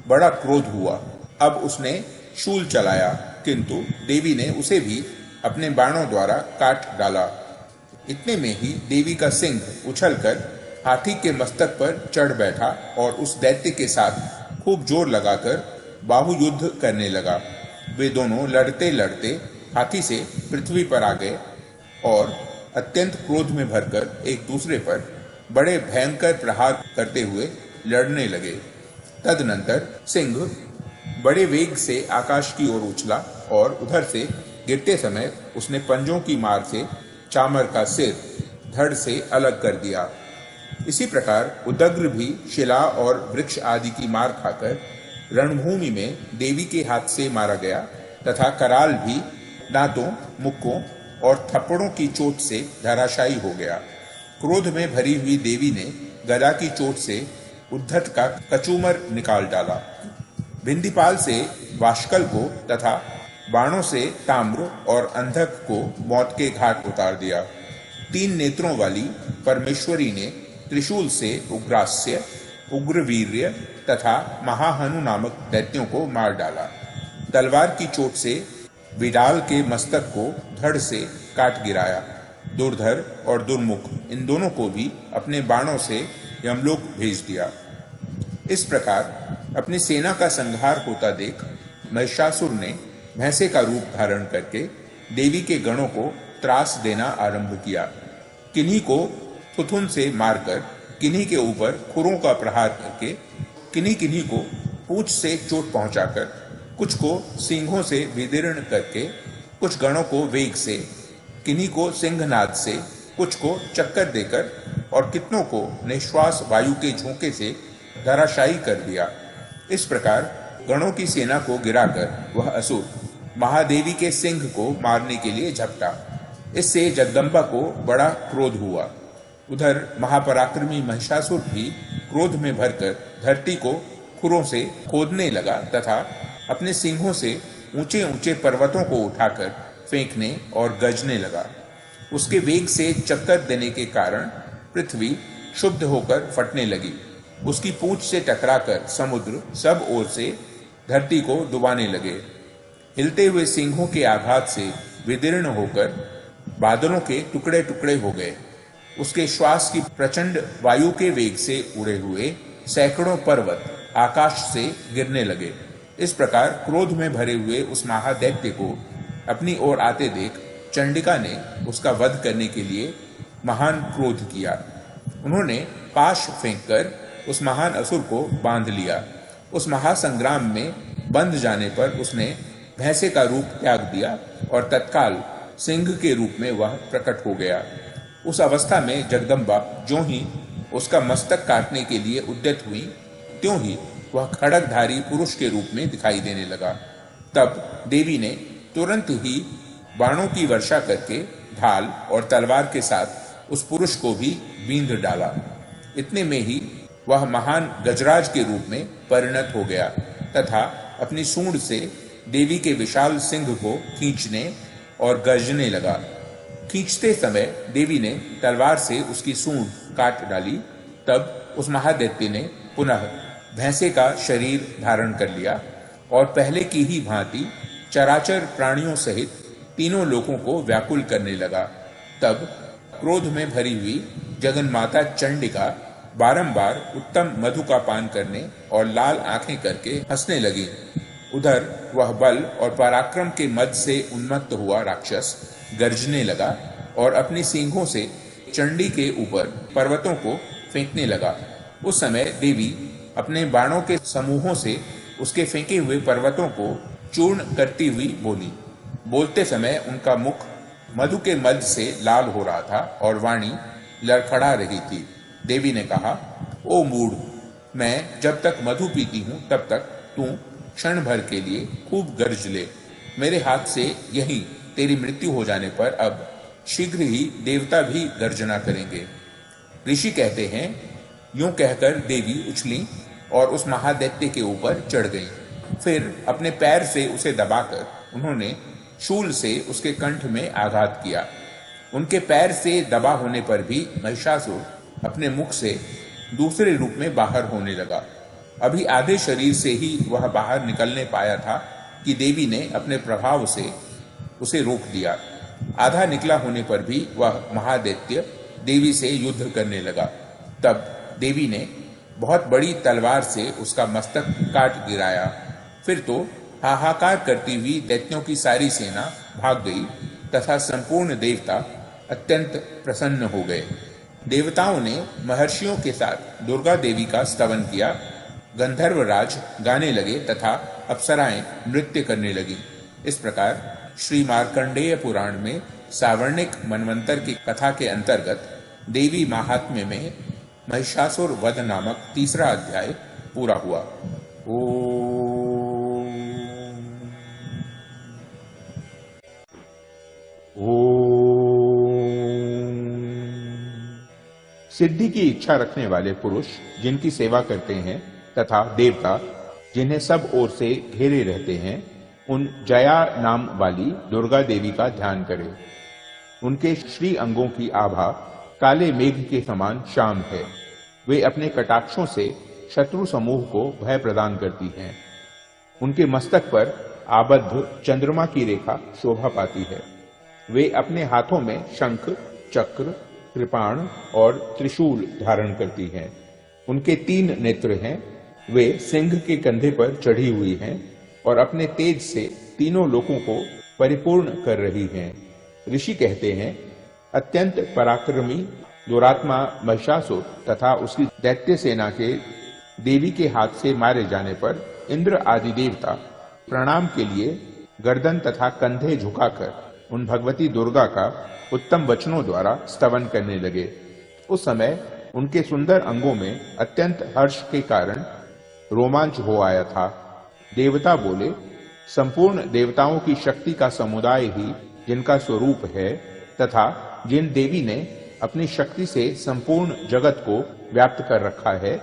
बड़ा क्रोध हुआ। अब उसने शूल चलाया, किंतु देवी ने उसे भी अपने बाणों द्वारा काट डाला। इतने में ही देवी का सिंह उछलकर हाथी के मस्तक पर चढ़ बैठा और उस दैत्य के साथ खूब जोर लगाकर बाहु युद्ध करने लगा। वे दोनों लड़ते लड़ते हाथी से पृथ्वी पर आ गए और अत्यंत क्रोध में भरकर एक दूसरे पर बड़े भयंकर प्रहार करते हुए लड़ने लगे। तदनंतर सिंह बड़े वेग से आकाश की ओर उछला और उधर से गिरते समय उसने पंजों की मार से चामर का सिर धड़ से अलग कर दिया। इसी प्रकार उदग्र भी शिला और वृक्ष आदि की मार खाकर रणभूमि में देवी के हाथ से मारा गया तथा कराल भी दांतों, मुक्कों और थप्पड़ों की चोट से धराशायी हो गया। क्रोध में भरी हुई देवी ने गदा की चोट से उद्धत का कचूमर निकाल डाला। भिंदीपाल से वाष्कल को तथा बाणों से ताम्र और अंधक को मौत के घाट उतार दिया। 3 नेत्रों वाली परमेश्वरी ने त्रिशूल से उग्रास्य, उग्रवीर्य तथा महाहनु नामक दैत्यों को मार डाला। तलवार की चोट से विडाल के मस्तक को धड़ से काट गिराया। दुर्धर और दुर्मुख इन दोनों को भी अपने बाणों से यमलोक भेज दिया। इस प्रकार अपनी सेना का संहार होता देख महिषासुर ने भैंसे का रूप धारण करके देवी के गणों को त्रास देना आरंभ किया। किन्हीं को थुथुन से मारकर, किन्हीं के ऊपर खुरों का प्रहार करके, किन्हीं किन्हीं को पूंछ से चोट पहुंचाकर, कुछ को सींगों से विदीर्ण करके, कुछ गणों को वेग से, किन्हीं को सिंहनाद से, कुछ को चक्कर देकर और कितनों को निश्वास वायु के झोंके से धराशायी कर दिया। इस प्रकार गणों की सेना को गिराकर वह असुर महादेवी के सिंह को मारने के लिए झपटा। इससे जगदम्बा को बड़ा क्रोध हुआ। उधर महापराक्रमी महिषासुर भी क्रोध में भरकर धरती को खुरों से खोदने लगा तथा अपने सिंहों से ऊंचे ऊंचे पर्वतों को उठाकर फेंकने और गरजने लगा। उसके वेग से चक्कर देने के कारण पृथ्वी क्षुब्ध होकर फटने लगी। उसकी पूंछ से टकराकर समुद्र सब ओर से धरती को डुबाने लगे। हिलते हुए सिंहों के आघात से विदीर्ण होकर बादलों के टुकड़े टुकड़े हो गए। उसके श्वास की प्रचंड वायु के वेग से उड़े हुए सैकड़ों पर्वत आकाश से गिरने लगे। इस प्रकार क्रोध में भरे हुए उस महादैत्य को अपनी ओर आते देख चंडिका ने उसका वध करने के लिए महान क्रोध किया। उन्होंने पाश फेंककर उस महान असुर को बांध लिया। उस महासंग्राम में बंध जाने पर उसने भैंसे का रूप त्याग दिया और तत्काल सिंह के रूप में वह प्रकट हो गया। उस अवस्था में जगदम्बा ज्यों ही उसका मस्तक काटने के लिए उद्यत हुई, त्यों ही वह खड़गधारी पुरुष के रूप में दिखाई देने लगा। तब देवी ने तुरंत ही बाणों की वर्षा करके ढाल और तलवार के साथ उस पुरुष को भी बींध डाला। इतने में ही वह महान गजराज के रूप में परिणत हो गया तथा अपनी सूंड से देवी के विशाल सिंह को खींचने और गर्जने लगा। खींचते समय देवी ने तलवार से उसकी सूंड काट डाली। तब उस महादैत्य ने पुनः भैंसे का शरीर धारण कर लिया और पहले की ही भांति चराचर प्राणियों सहित तीनों लोगों को व्याकुल करने लगा। तब क्रोध में भरी हुई जगन्माता चंडिका बारंबार उत्तम मधु का पान करने और लाल आंखें करके हंसने लगी। उधर वह बल और पराक्रम के मद से उन्मत्त हुआ राक्षस गर्जने लगा और अपनी सींगों से चंडी के ऊपर पर्वतों को फेंकने लगा। उस समय देवी अपने बाणों के समूहों से उसके फेंके हुए पर्वतों को चूर्ण करती हुई बोली। बोलते समय उनका मुख मधु के मद से लाल हो रहा था और वाणी लड़खड़ा रही थी। देवी ने कहा, ओ मूढ़, मैं जब तक मधु पीती हूं तब तक तू क्षण भर के लिए खूब गर्ज ले। मेरे हाथ से यहीं तेरी मृत्यु हो जाने पर अब शीघ्र ही देवता भी गर्जना करेंगे। ऋषि कहते हैं, यूं कहकर देवी उछली और उस महादैत्य के ऊपर चढ़ गई। फिर अपने पैर से उसे दबाकर उन्होंने शूल से उसके कंठ में आघात किया। उनके पैर से दबा होने पर भी महिषासुर अपने मुख से दूसरे रूप में बाहर होने लगा। अभी आधे शरीर से ही वह बाहर निकलने पाया था कि देवी ने अपने प्रभाव से उसे रोक दिया। आधा निकला होने पर भी वह महादैत्य देवी से युद्ध करने लगा। तब देवी ने बहुत बड़ी तलवार से उसका मस्तक काट गिराया। फिर तो हाहाकार करती हुई दैत्यों की सारी सेना भाग गई तथा संपूर्ण देवता अत्यंत प्रसन्न हो गए। देवताओं ने महर्षियों के साथ दुर्गा देवी का स्तवन किया। गंधर्वराज गाने लगे तथा अप्सराएं नृत्य करने लगी। इस प्रकार श्री मार्कंडेय पुराण में सावर्णिक मनवंतर की कथा के अंतर्गत देवी महात्म्य में महिषासुर वध नामक तीसरा अध्याय पूरा हुआ। सिद्धि की इच्छा रखने वाले पुरुष जिनकी सेवा करते हैं तथा देवता जिन्हें सब ओर से घेरे रहते हैं, उन जया नाम वाली दुर्गा देवी का ध्यान करें। उनके श्री अंगों की आभा काले मेघ के समान श्याम है। वे अपने कटाक्षों से शत्रु समूह को भय प्रदान करती हैं। उनके मस्तक पर आबद्ध चंद्रमा की रेखा शोभा पाती है। वे अपने हाथों में शंख, चक्र, कृपाण और त्रिशूल धारण करती हैं। उनके 3 नेत्र हैं। वे सिंह के कंधे पर चढ़ी हुई हैं और अपने तेज से तीनों लोकों को परिपूर्ण कर रही हैं। ऋषि कहते हैं, अत्यंत पराक्रमी दुरात्मा महिषासुर तथा उसकी दैत्य सेना के देवी के हाथ से मारे जाने पर इंद्र आदि देवता प्रणाम के लिए गर्दन तथा कंधे झुकाकर उन भगवती दुर्गा का उत्तम वचनों द्वारा स्तवन करने लगे। उस समय उनके सुंदर अंगों में अत्यंत हर्ष के कारण रोमांच हो आया था। देवता बोले, संपूर्ण देवताओं की शक्ति का समुदाय ही जिनका स्वरूप है तथा जिन देवी ने अपनी शक्ति से संपूर्ण जगत को व्याप्त कर रखा है,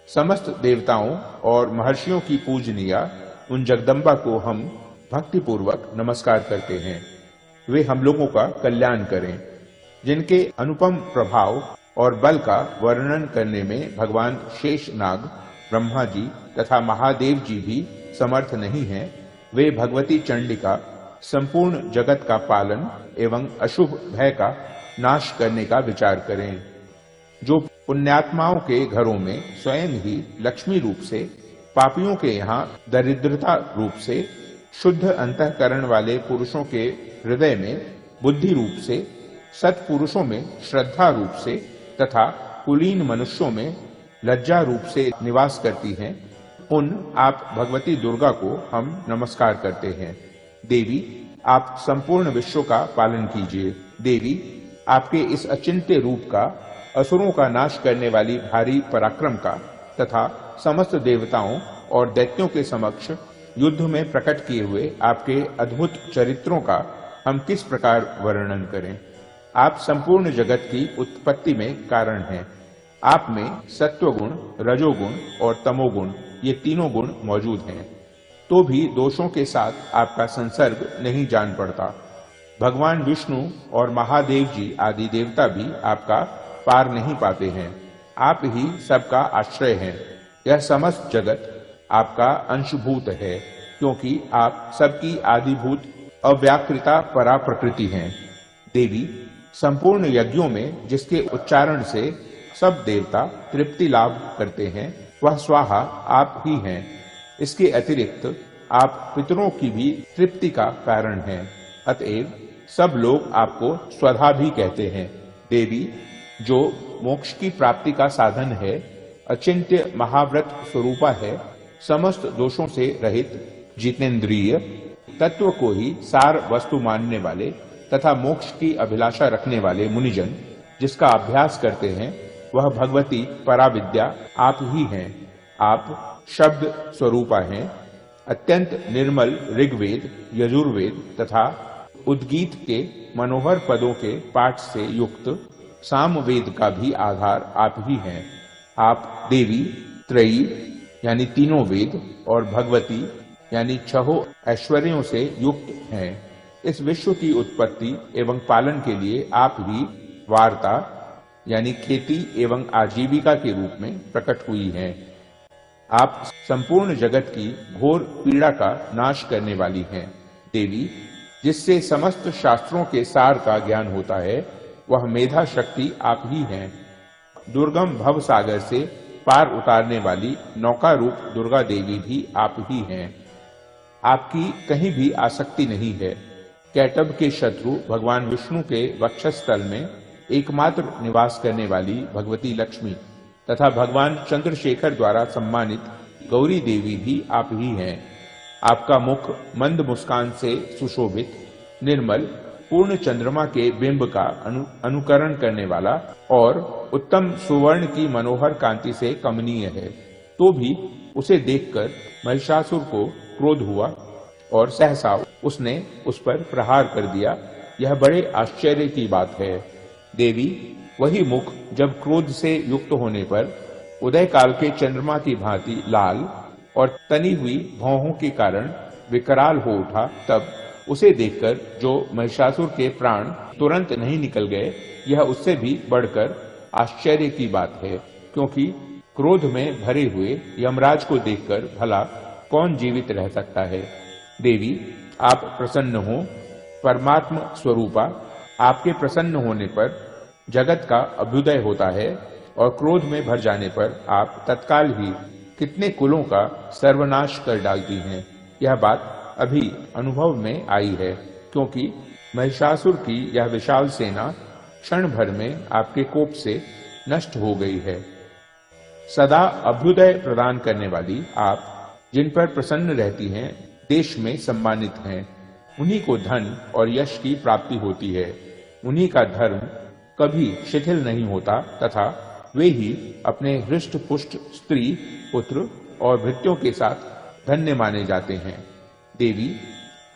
समस्त देवताओं और महर्षियों की पूजनीया उन जगदम्बा को हम भक्तिपूर्वक नमस्कार करते हैं। वे हम लोगों का कल्याण करें। जिनके अनुपम प्रभाव और बल का वर्णन करने में भगवान शेषनाग, ब्रह्मा जी तथा महादेव जी भी समर्थ नहीं हैं, वे भगवती चंडिका संपूर्ण जगत का पालन एवं अशुभ भय का नाश करने का विचार करें। जो पुण्यात्माओं के घरों में स्वयं ही लक्ष्मी रूप से, पापियों के यहाँ दरिद्रता रूप से, शुद्ध अंतःकरण वाले पुरुषों के हृदय में बुद्धि रूप से, सत्पुरुषों में श्रद्धा रूप से तथा कुलीन मनुष्यों में लज्जा रूप से निवास करती हैं, उन आप भगवती दुर्गा को हम नमस्कार करते हैं। देवी, आप संपूर्ण विश्व का पालन कीजिए। देवी, आपके इस अचिंत्य रूप का, असुरों का नाश करने वाली भारी पराक्रम का तथा समस्त देवताओं और दैत्यों के समक्ष युद्ध में प्रकट किए हुए आपके अद्भुत चरित्रों का हम किस प्रकार वर्णन करें। आप संपूर्ण जगत की उत्पत्ति में कारण हैं। आप में सत्वगुण, रजोगुण और तमोगुण, ये तीनों गुण मौजूद हैं, तो भी दोषों के साथ आपका संसर्ग नहीं जान पड़ता। भगवान विष्णु और महादेव जी आदि देवता भी आपका पार नहीं पाते हैं। आप ही सबका आश्रय हैं। यह समस्त जगत आपका अंशभूत है, क्योंकि आप सबकी आदिभूत अव्याकृता परा प्रकृति हैं। देवी, संपूर्ण यज्ञों में जिसके उच्चारण से सब देवता तृप्ति लाभ करते हैं, वह स्वाहा आप ही हैं। इसके अतिरिक्त आप पितरों की भी तृप्ति का कारण हैं। अतएव सब लोग आपको स्वधा भी कहते हैं। देवी, जो मोक्ष की प्राप्ति का साधन है, अचिंत्य महाव्रत स्वरूपा है, समस्त दोषों से रहित, जितेंद्रिय, तत्व को ही सार वस्तु मानने वाले तथा मोक्ष की अभिलाषा रखने वाले मुनिजन जिसका अभ्यास करते हैं, वह भगवती पराविद्या आप ही हैं। आप शब्द स्वरूपा हैं। अत्यंत निर्मल ऋग्वेद, यजुर्वेद तथा उद्गीत के मनोहर पदों के पाठ से युक्त सामवेद का भी आधार आप ही हैं। आप देवी त्रयी यानी तीनों वेद और भगवती यानी छहों ऐश्वर्यों से युक्त हैं। इस विश्व की उत्पत्ति एवं पालन के लिए आप ही वार्ता यानी खेती एवं आजीविका के रूप में प्रकट हुई हैं। आप संपूर्ण जगत की घोर पीड़ा का नाश करने वाली हैं। देवी, जिससे समस्त शास्त्रों के सार का ज्ञान होता है, वह मेधा शक्ति आप ही हैं। दुर्गम भव सागर से पार उतारने वाली नौका रूप दुर्गा देवी भी आप ही हैं। आपकी कहीं भी आसक्ति नहीं है। कैटभ के शत्रु भगवान विष्णु के वक्षस्थल में एकमात्र निवास करने वाली भगवती लक्ष्मी तथा भगवान चंद्रशेखर द्वारा सम्मानित गौरी देवी भी आप ही हैं। आपका मुख मंद मुस्कान से सुशोभित, निर्मल, पूर्ण चंद्रमा के बिंब का अनुकरण करने वाला और उत्तम सुवर्ण की मनोहर कांति से कमनीय है। तो भी उसे देखकर महिषासुर को क्रोध हुआ और सहसा उसने उस पर प्रहार कर दिया। यह बड़े आश्चर्य की बात है। देवी, वही मुख जब क्रोध से युक्त होने पर उदय काल के चंद्रमा की भांति लाल और तनी हुई भौहों के कारण विकराल हो उठा, तब उसे देखकर जो महिषासुर के प्राण तुरंत नहीं निकल गए, यह उससे भी बढ़कर आश्चर्य की बात है, क्योंकि क्रोध में भरे हुए यमराज को देखकर भला कौन जीवित रह सकता है। देवी, आप प्रसन्न हो। परमात्म स्वरूपा, आपके प्रसन्न होने पर जगत का अभ्युदय होता है और क्रोध में भर जाने पर आप तत्काल ही कितने कुलों का सर्वनाश कर डालती हैं। यह बात अभी अनुभव में आई है, क्योंकि महिषासुर की यह विशाल सेना क्षण भर में आपके कोप से नष्ट हो गई है। सदा अभ्युदय प्रदान करने वाली आप, जिन पर प्रसन्न रहती हैं, देश में सम्मानित हैं। उन्हीं को धन और यश की प्राप्ति होती है। उन्हीं का धर्म कभी शिथिल नहीं होता तथा वे ही अपने हृष्ट पुष्ट स्त्री, पुत्र और भृत्यों के साथ धन्य माने जाते हैं। देवी,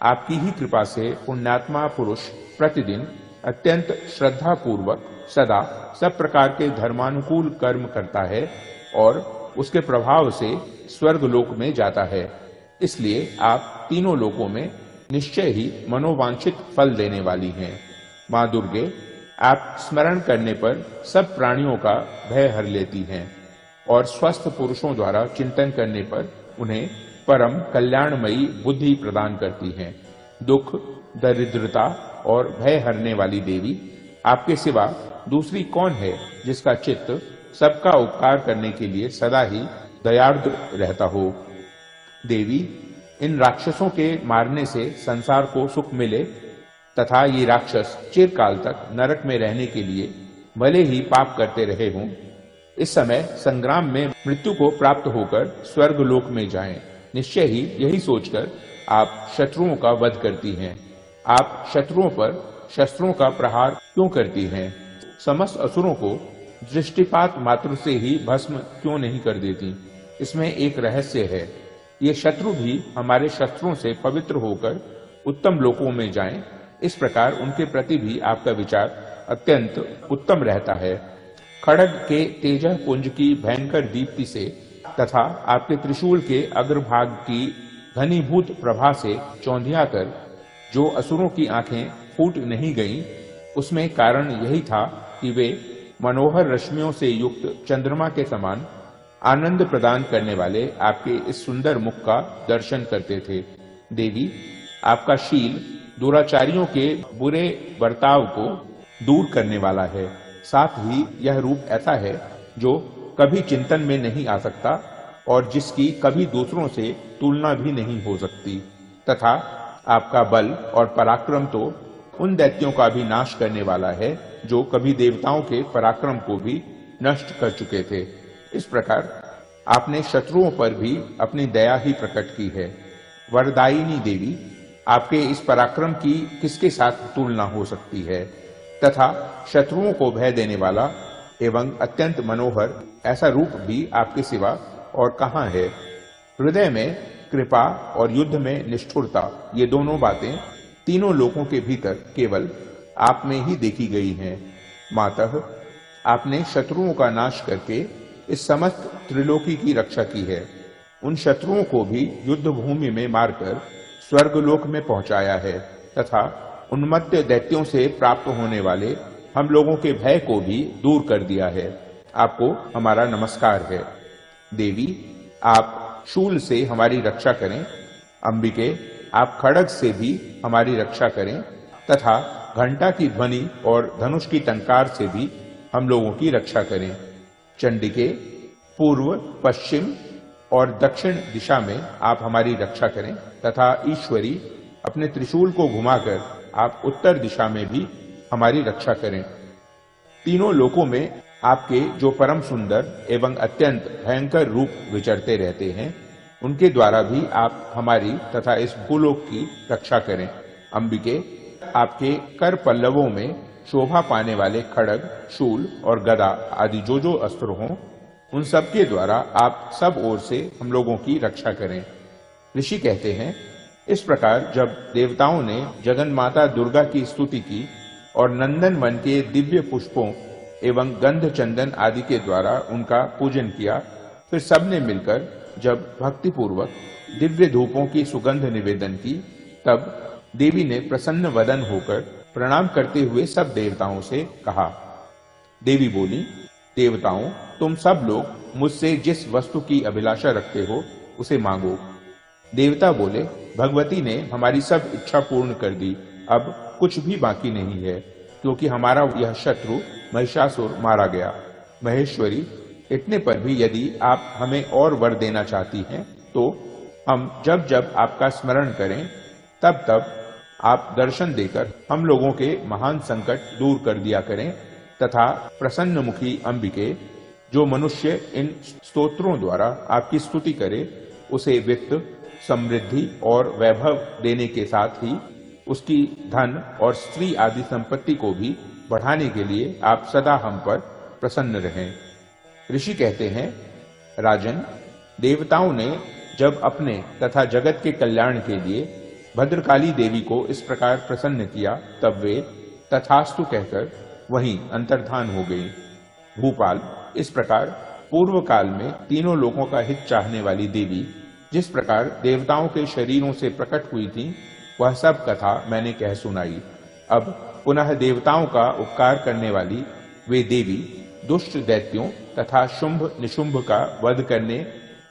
आपकी ही कृपा से पुण्यात्मा पुरुष प्रतिदिन अत्यंत श्रद्धा पूर्वक सदा सब प्रकार के धर्मानुकूल कर्म करता है और उसके प्रभाव से स्वर्ग लोक में जाता है। इसलिए आप तीनों लोकों में निश्चय ही मनोवांछित फल देने वाली हैं। मां दुर्गे, आप स्मरण करने पर सब प्राणियों का भय हर लेती हैं और स्वस्थ पुरुषों द्वारा चिंतन करने पर उन्हें परम कल्याणमयी बुद्धि प्रदान करती हैं। दुख, दरिद्रता और भय हरने वाली देवी, आपके सिवा दूसरी कौन है जिसका चित्त सबका उपकार करने के लिए सदा ही दयार्द्र रहता हो। देवी, इन राक्षसों के मारने से संसार को सुख मिले तथा ये राक्षस चिरकाल तक नरक में रहने के लिए भले ही पाप करते रहे हों, इस समय संग्राम में मृत्यु को प्राप्त होकर स्वर्ग लोक में जाएं। निश्चय ही यही सोचकर आप शत्रुओं का वध करती हैं। आप शत्रुओं पर शस्त्रों का प्रहार क्यों करती हैं? समस्त असुरों को दृष्टिपात मात्र से ही भस्म क्यों नहीं कर देती? इसमें एक रहस्य है। ये शत्रु भी हमारे शस्त्रों से पवित्र होकर उत्तम लोकों में जाएं, इस प्रकार उनके प्रति भी आपका विचार अत्यंत उत्तम रहता है। खड्ग के तेजह पुंज की भयंकर दीप्ति से तथा आपके त्रिशूल के अग्रभाग की घनीभूत प्रभा से चौंधिया कर जो असुरों की आंखें फूट नहीं गईं, उसमें कारण यही था कि वे मनोहर रश्मियों से युक्त चंद्रमा के समान आनंद प्रदान करने वाले आपके इस सुंदर मुख का दर्शन करते थे। देवी, आपका शील दुराचारियों के बुरे बर्ताव को दूर करने वाला है। साथ ही यह रूप ऐसा है जो कभी चिंतन में नहीं आ सकता और जिसकी कभी दूसरों से तुलना भी नहीं हो सकती, तथा आपका बल और पराक्रम तो उन दैत्यों का भी नाश करने वाला है जो कभी देवताओं के पराक्रम को भी नष्ट कर चुके थे। इस प्रकार आपने शत्रुओं पर भी अपनी दया ही प्रकट की है। वरदायिनी देवी, आपके इस पराक्रम की किसके साथ तुलना हो सकती है? तथा शत्रुओं को भय देने वाला एवं अत्यंत मनोहर ऐसा रूप भी आपके सिवा और कहाँ है? हृदय में कृपा और युद्ध में निष्ठुरता, ये दोनों बातें तीनों लोकों के भीतर केवल आप में ही देखी गई हैं। मातः, आपने शत्रुओं का नाश करके इस समस्त त्रिलोकी की रक्षा की है। उन शत्रुओं को भी युद्ध भूमि में मारकर स्वर्गलोक में पहुंचाया है तथा उन्मत्त दैत्यों से प्राप्त होने वाले हम लोगों के भय को भी दूर कर दिया है। आपको हमारा नमस्कार है। देवी, आप शूल से हमारी रक्षा करें। अंबिके, आप खड्ग से भी हमारी रक्षा करें तथा घंटा की ध्वनि और धनुष की टंकार से भी हम लोगों की रक्षा करें। चंडिके, पूर्व, पश्चिम और दक्षिण दिशा में आप हमारी रक्षा करें तथा ईश्वरी, अपने त्रिशूल को घुमाकर आप उत्तर दिशा में भी हमारी रक्षा करें। तीनों लोकों में आपके जो परम सुंदर एवं अत्यंत भयंकर रूप विचरते रहते हैं, उनके द्वारा भी आप हमारी तथा इस भूलोक की रक्षा करें। अंबिके, आपके कर पल्लवों में शोभा पाने वाले खड्ग, शूल और गदा आदि जो जो अस्त्र हों, उन सब के द्वारा आप सब ओर से हम लोगों की रक्षा करें। ऋषि कहते हैं, इस प्रकार जब देवताओं ने जगन माता दुर्गा की स्तुति की और नंदन वन के दिव्य पुष्पों एवं गंध चंदन आदि के द्वारा उनका पूजन किया, फिर सबने मिलकर जब भक्तिपूर्वक दिव्य धूपों की सुगंध निवेदन की, तब देवी ने प्रसन्न वदन होकर प्रणाम करते हुए सब देवताओं से कहा। देवी बोली, देवताओं, तुम सब लोग मुझसे जिस वस्तु की अभिलाषा रखते हो उसे मांगो। देवता बोले, भगवती ने हमारी सब इच्छा पूर्ण कर दी, अब कुछ भी बाकी नहीं है, क्योंकि हमारा यह शत्रु महिषासुर मारा गया। महेश्वरी, इतने पर भी यदि आप हमें और वर देना चाहती हैं, तो हम जब जब आपका स्मरण करें तब तब आप दर्शन देकर हम लोगों के महान संकट दूर कर दिया करें, तथा प्रसन्न मुखी अंबिके, जो मनुष्य इन स्तोत्रों द्वारा आपकी स्तुति करे, उसे वित्त, समृद्धि और वैभव देने के साथ ही उसकी धन और स्त्री आदि संपत्ति को भी बढ़ाने के लिए आप सदा हम पर प्रसन्न रहें। ऋषि कहते हैं, राजन, देवताओं ने जब अपने तथा जगत के कल्याण के लिए भद्रकाली देवी को इस प्रकार प्रसन्न किया, तब वे तथास्तु कहकर वहीं अंतर्धान हो गई। भूपाल, इस प्रकार पूर्व काल में तीनों लोगों का हित चाहने वाली देवी जिस प्रकार देवताओं के शरीरों से प्रकट हुई थी, वह सब कथा मैंने कह सुनाई। अब पुनः देवताओं का उपकार करने वाली वे देवी दुष्ट दैत्यों तथा शुंभ निशुंभ का वध करने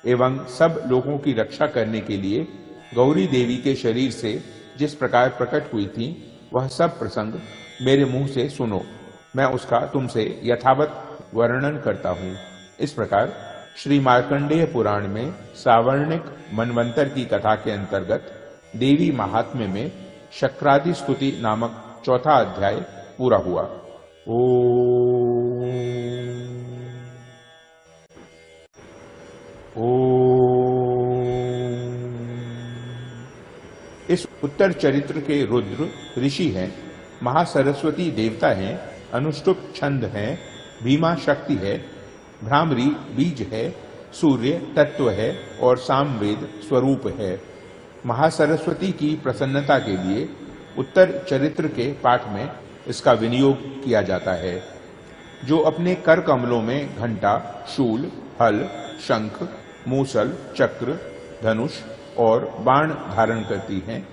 एवं सब लोगों की रक्षा करने के लिए गौरी देवी के शरीर से जिस प्रकार प्रकट हुई थी, वह सब प्रसंग मेरे मुंह से सुनो। मैं उसका तुमसे यथावत वर्णन करता हूँ। इस प्रकार श्री मार्कंडेय पुराण में सावर्णिक मनवंतर की कथा के अंतर्गत देवी महात्म्य में शक्रादि स्तुति नामक चौथा अध्याय पूरा हुआ। इस उत्तर चरित्र के रुद्र ऋषि हैं, महासरस्वती देवता हैं, अनुष्टुप छंद हैं, भीमा शक्ति है, भ्रामरी बीज है, सूर्य तत्व है और सामवेद स्वरूप है। महासरस्वती की प्रसन्नता के लिए उत्तर चरित्र के पाठ में इसका विनियोग किया जाता है। जो अपने कर कमलों में घंटा, शूल, हल, शंख, मूसल, चक्र, धनुष और बाण धारण करती हैं,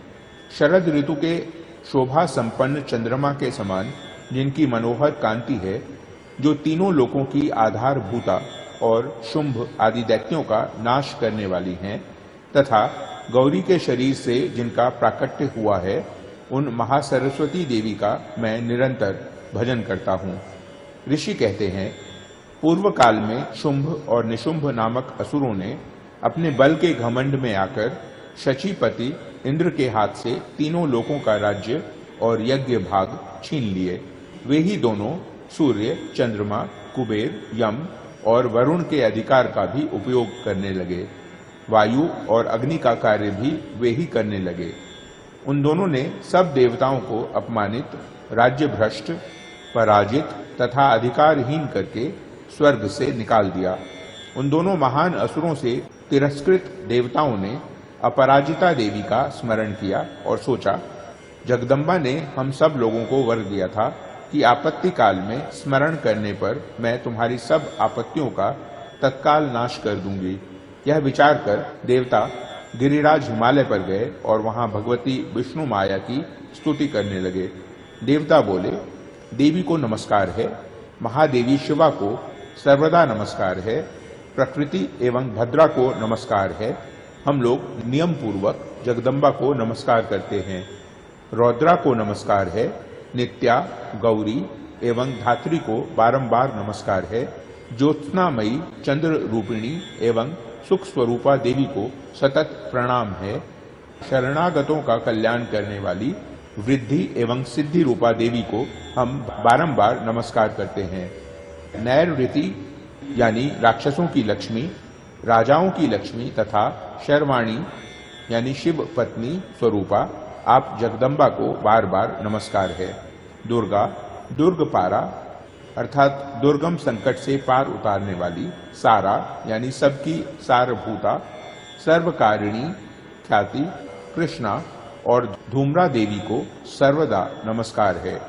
शरद ऋतु के शोभा संपन्न चंद्रमा के समान जिनकी मनोहर कांति है, जो तीनों लोकों की आधारभूता और शुंभ आदि दैत्यों का नाश करने वाली हैं, तथा गौरी के शरीर से जिनका प्राकट्य हुआ है, उन महासरस्वती देवी का मैं निरंतर भजन करता हूँ। ऋषि कहते हैं, पूर्व काल में शुंभ और निशुंभ नामक असुरों ने अपने बल के घमंड में आकर शचीपति इंद्र के हाथ से तीनों लोकों का राज्य और यज्ञ भाग छीन लिए। वे ही दोनों सूर्य, चंद्रमा, कुबेर, यम और वरुण के अधिकार का भी उपयोग करने लगे। वायु और अग्नि का कार्य भी वे ही करने लगे। उन दोनों ने सब देवताओं को अपमानित, राज्य भ्रष्ट, पराजित तथा अधिकारहीन करके स्वर्ग से निकाल दिया। उन दोनों महान असुरों से तिरस्कृत देवताओं ने अपराजिता देवी का स्मरण किया और सोचा, जगदम्बा ने हम सब लोगों को वर दिया था कि आपत्ति काल में स्मरण करने पर मैं तुम्हारी सब आपत्तियों का तत्काल नाश कर दूंगी। यह विचार कर देवता गिरिराज हिमालय पर गए और वहां भगवती विष्णु माया की स्तुति करने लगे। देवता बोले, देवी को नमस्कार है, महादेवी शिवा को सर्वदा नमस्कार है, प्रकृति एवं भद्रा को नमस्कार है। हम लोग नियम पूर्वक जगदम्बा को नमस्कार करते हैं। रौद्रा को नमस्कार है, नित्या, गौरी एवं धात्री को बारंबार नमस्कार है। ज्योत्सनामयी चंद्र रूपिणी एवं सुख स्वरूपा देवी को सतत प्रणाम है। शरणागतों का कल्याण करने वाली वृद्धि एवं सिद्धि रूपा देवी को हम बारंबार नमस्कार करते हैं। नैऋति यानी राक्षसों की लक्ष्मी, राजाओं की लक्ष्मी तथा शर्वाणी यानी शिव पत्नी स्वरूपा आप जगदम्बा को बार बार नमस्कार है। दुर्गा, दुर्गपारा अर्थात दुर्गम संकट से पार उतारने वाली, सारा यानी सबकी सारभूता, सर्वकारिणी ख्याति, कृष्णा और धूम्रा देवी को सर्वदा नमस्कार है।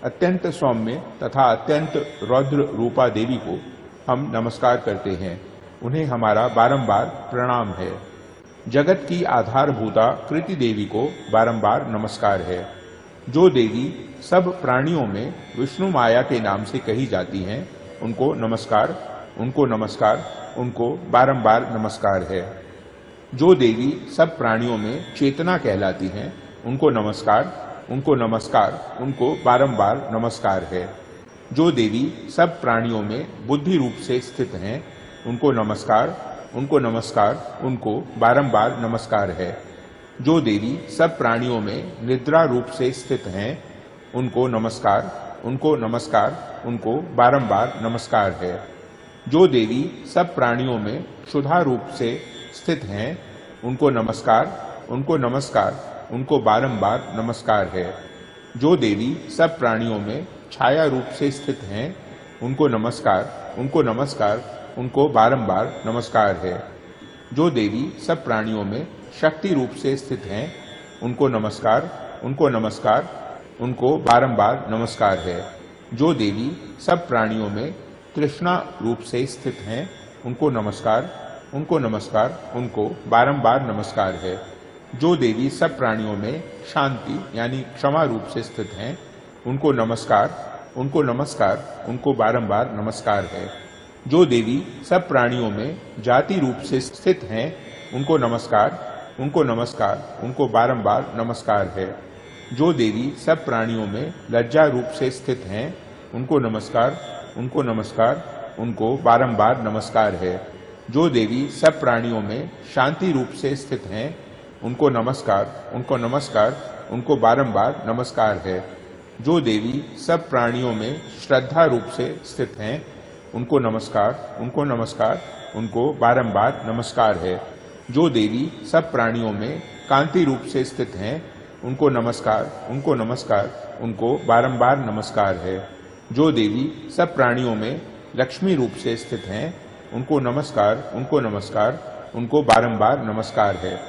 अत्यंत सौम्य तथा अत्यंत रौद्र रूपा देवी को हम नमस्कार करते हैं। उन्हें हमारा बारंबार प्रणाम है। जगत की आधारभूता कृति देवी को बारंबार नमस्कार है। जो देवी सब प्राणियों में विष्णु माया के नाम से कही जाती हैं, उनको नमस्कार, उनको नमस्कार, उनको बारंबार नमस्कार है। जो देवी सब प्राणियों में चेतना कहलाती हैं, उनको नमस्कार, उनको नमस्कार, उनको बारंबार नमस्कार है। जो देवी सब प्राणियों में बुद्धि रूप से स्थित हैं, उनको नमस्कार, उनको नमस्कार, उनको बारंबार नमस्कार है। जो देवी सब प्राणियों में निद्रा रूप से स्थित हैं, उनको नमस्कार, उनको नमस्कार, उनको बारंबार नमस्कार है। जो देवी सब प्राणियों में क्षुधा रूप से स्थित हैं, उनको नमस्कार, उनको नमस्कार, उनको बारंबार नमस्कार है। जो देवी सब प्राणियों में छाया रूप से स्थित हैं, उनको नमस्कार, उनको नमस्कार, उनको बारंबार नमस्कार है। जो देवी सब प्राणियों में शक्ति रूप से स्थित हैं, उनको नमस्कार, उनको नमस्कार, उनको बारंबार नमस्कार है। जो देवी सब प्राणियों में तृष्णा रूप से स्थित हैं, उनको नमस्कार, उनको नमस्कार, उनको बारंबार नमस्कार है। जो देवी सब प्राणियों में शांति यानी क्षमा रूप से स्थित हैं, उनको नमस्कार, उनको नमस्कार, उनको बारंबार नमस्कार है। जो देवी सब प्राणियों में जाति रूप से स्थित हैं, उनको नमस्कार, उनको नमस्कार, उनको बारंबार नमस्कार है। जो देवी सब प्राणियों में लज्जा रूप से स्थित हैं, उनको नमस्कार, उनको नमस्कार, उनको बारंबार नमस्कार है। जो देवी सब प्राणियों में शांति रूप से स्थित हैं, उनको नमस्कार, उनको नमस्कार, उनको बारंबार नमस्कार है। जो देवी सब प्राणियों में श्रद्धा रूप से स्थित हैं, उनको नमस्कार, उनको नमस्कार, उनको बारंबार नमस्कार है। जो देवी सब प्राणियों में कांति रूप से स्थित हैं, उनको नमस्कार, उनको नमस्कार, उनको बारंबार नमस्कार है। जो देवी सब प्राणियों में लक्ष्मी रूप से स्थित हैं, उनको नमस्कार, उनको नमस्कार, उनको बारंबार नमस्कार है।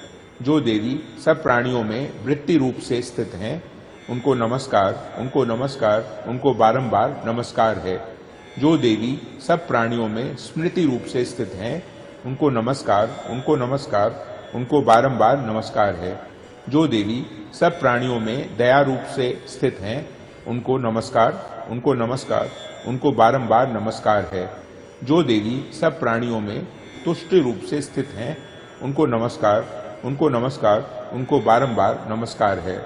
जो देवी सब प्राणियों में वृत्ति रूप से स्थित हैं, उनको नमस्कार, उनको नमस्कार, उनको बारंबार नमस्कार है। जो देवी सब प्राणियों में स्मृति रूप से स्थित हैं, उनको नमस्कार, उनको नमस्कार, उनको बारंबार नमस्कार है। जो देवी सब प्राणियों में दया रूप से स्थित हैं, उनको नमस्कार, उनको नमस्कार, उनको बारंबार नमस्कार है। जो देवी सब प्राणियों में तुष्टि रूप से स्थित हैं, उनको नमस्कार, उनको नमस्कार, उनको बारंबार नमस्कार है।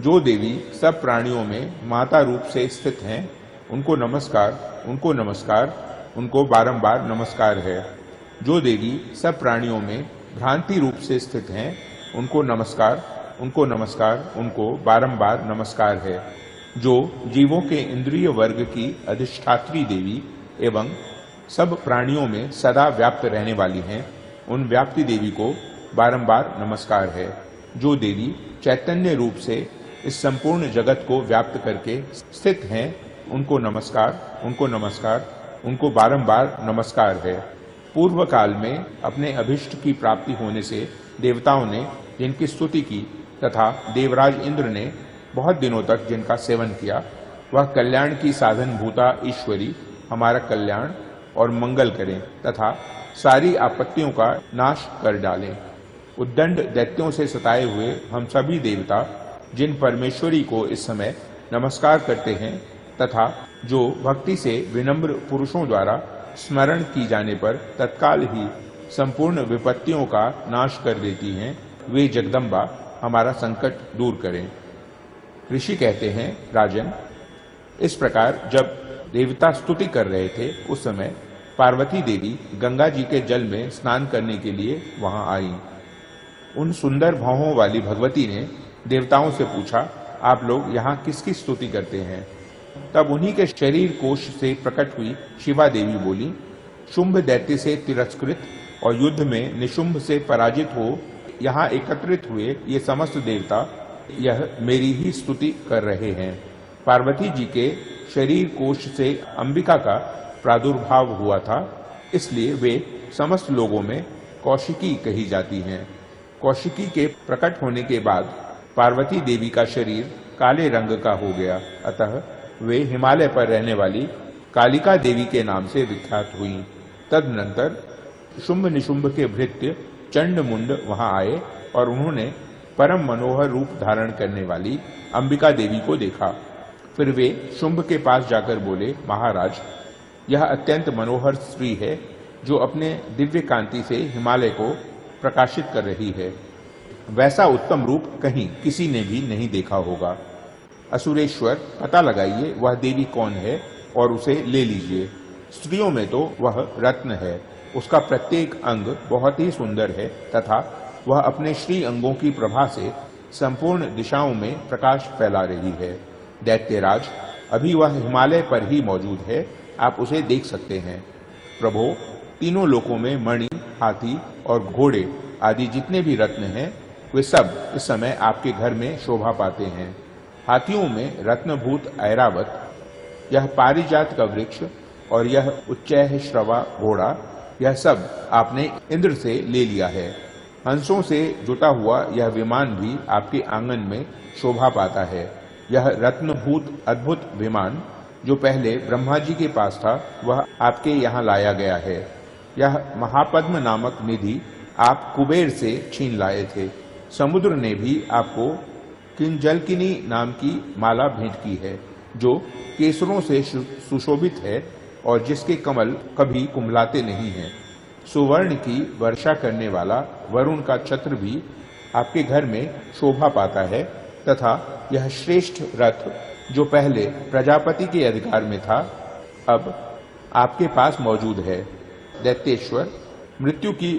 जो देवी सब प्राणियों में माता रूप से स्थित हैं, उनको नमस्कार, उनको नमस्कार, उनको बारंबार नमस्कार है। जो देवी सब प्राणियों में भ्रांति रूप से स्थित हैं, उनको नमस्कार, उनको नमस्कार, उनको बारंबार नमस्कार है। जो जीवों के इंद्रिय वर्ग की अधिष्ठात्री देवी एवं सब प्राणियों में सदा व्याप्त रहने वाली हैं, उन व्याप्ति देवी को बारंबार नमस्कार है। जो देवी चैतन्य रूप से इस संपूर्ण जगत को व्याप्त करके स्थित हैं, उनको नमस्कार, उनको नमस्कार, उनको बारंबार नमस्कार है। पूर्व काल में अपने अभिष्ट की प्राप्ति होने से देवताओं ने जिनकी स्तुति की तथा देवराज इंद्र ने बहुत दिनों तक जिनका सेवन किया, वह कल्याण की साधन भूता ईश्वरी हमारा कल्याण और मंगल करें तथा सारी आपत्तियों का नाश कर डालें। उद्दंड दैत्यों से सताए हुए हम सभी देवता जिन परमेश्वरी को इस समय नमस्कार करते हैं तथा जो भक्ति से विनम्र पुरुषों द्वारा स्मरण की जाने पर तत्काल ही संपूर्ण विपत्तियों का नाश कर देती हैं, वे जगदम्बा हमारा संकट दूर करें। ऋषि कहते हैं, राजन, इस प्रकार जब देवता स्तुति कर रहे थे उस समय पार्वती देवी गंगा जी के जल में स्नान करने के लिए वहां आई। उन सुंदर भौहों वाली भगवती ने देवताओं से पूछा, आप लोग यहाँ किसकी स्तुति करते हैं? तब उन्हीं के शरीर कोश से प्रकट हुई शिवा देवी बोली, शुंभ दैत्य से तिरस्कृत और युद्ध में निशुंभ से पराजित हो यहाँ एकत्रित हुए ये समस्त देवता यह मेरी ही स्तुति कर रहे हैं। पार्वती जी के शरीर कोश से अंबिका का प्रादुर्भाव हुआ था, इसलिए वे समस्त लोगों में कौशिकी कही जाती हैं। कौशिकी के प्रकट होने के बाद पार्वती देवी का शरीर काले रंग का हो गया, अतः वे हिमालय पर रहने वाली कालिका देवी के नाम से विख्यात हुई। तदनंतर शुंभ निशुंभ के भृत्य चंड मुंड वहां आए और उन्होंने परम मनोहर रूप धारण करने वाली अंबिका देवी को देखा। फिर वे शुंभ के पास जाकर बोले, महाराज, यह अत्यंत मनोहर स्त्री है जो अपने दिव्य कांति से हिमालय को प्रकाशित कर रही है। वैसा उत्तम रूप कहीं किसी ने भी नहीं देखा होगा। असुरेश्वर, पता लगाइए वह देवी कौन है और उसे ले लीजिए। स्त्रियों में तो वह रत्न है, उसका प्रत्येक अंग बहुत ही सुंदर है तथा वह अपने श्री अंगों की प्रभा से संपूर्ण दिशाओं में प्रकाश फैला रही है। दैत्यराज, अभी वह हिमालय पर ही मौजूद है, आप उसे देख सकते हैं। प्रभो, तीनों लोकों में मणि, हाथी और घोड़े आदि जितने भी रत्न हैं वे सब इस समय आपके घर में शोभा पाते हैं। हाथियों में रत्नभूत ऐरावत, यह पारिजात का वृक्ष और यह उच्चैः श्रवा घोड़ा, यह सब आपने इंद्र से ले लिया है। हंसों से जुटा हुआ यह विमान भी आपके आंगन में शोभा पाता है। यह रत्नभूत अद्भुत विमान जो पहले ब्रह्मा जी के पास था वह आपके यहाँ लाया गया है। यह महापद्म नामक निधि आप कुबेर से छीन लाए थे। समुद्र ने भी आपको किंजलकिनी नाम की माला भेंट की है जो केसरों से सुशोभित है और जिसके कमल कभी कुंभलाते नहीं हैं। सुवर्ण की वर्षा करने वाला वरुण का छत्र भी आपके घर में शोभा पाता है तथा यह श्रेष्ठ रथ जो पहले प्रजापति के अधिकार में था अब आपके पास मौजूद है। दैत्येश्वर, मृत्यु की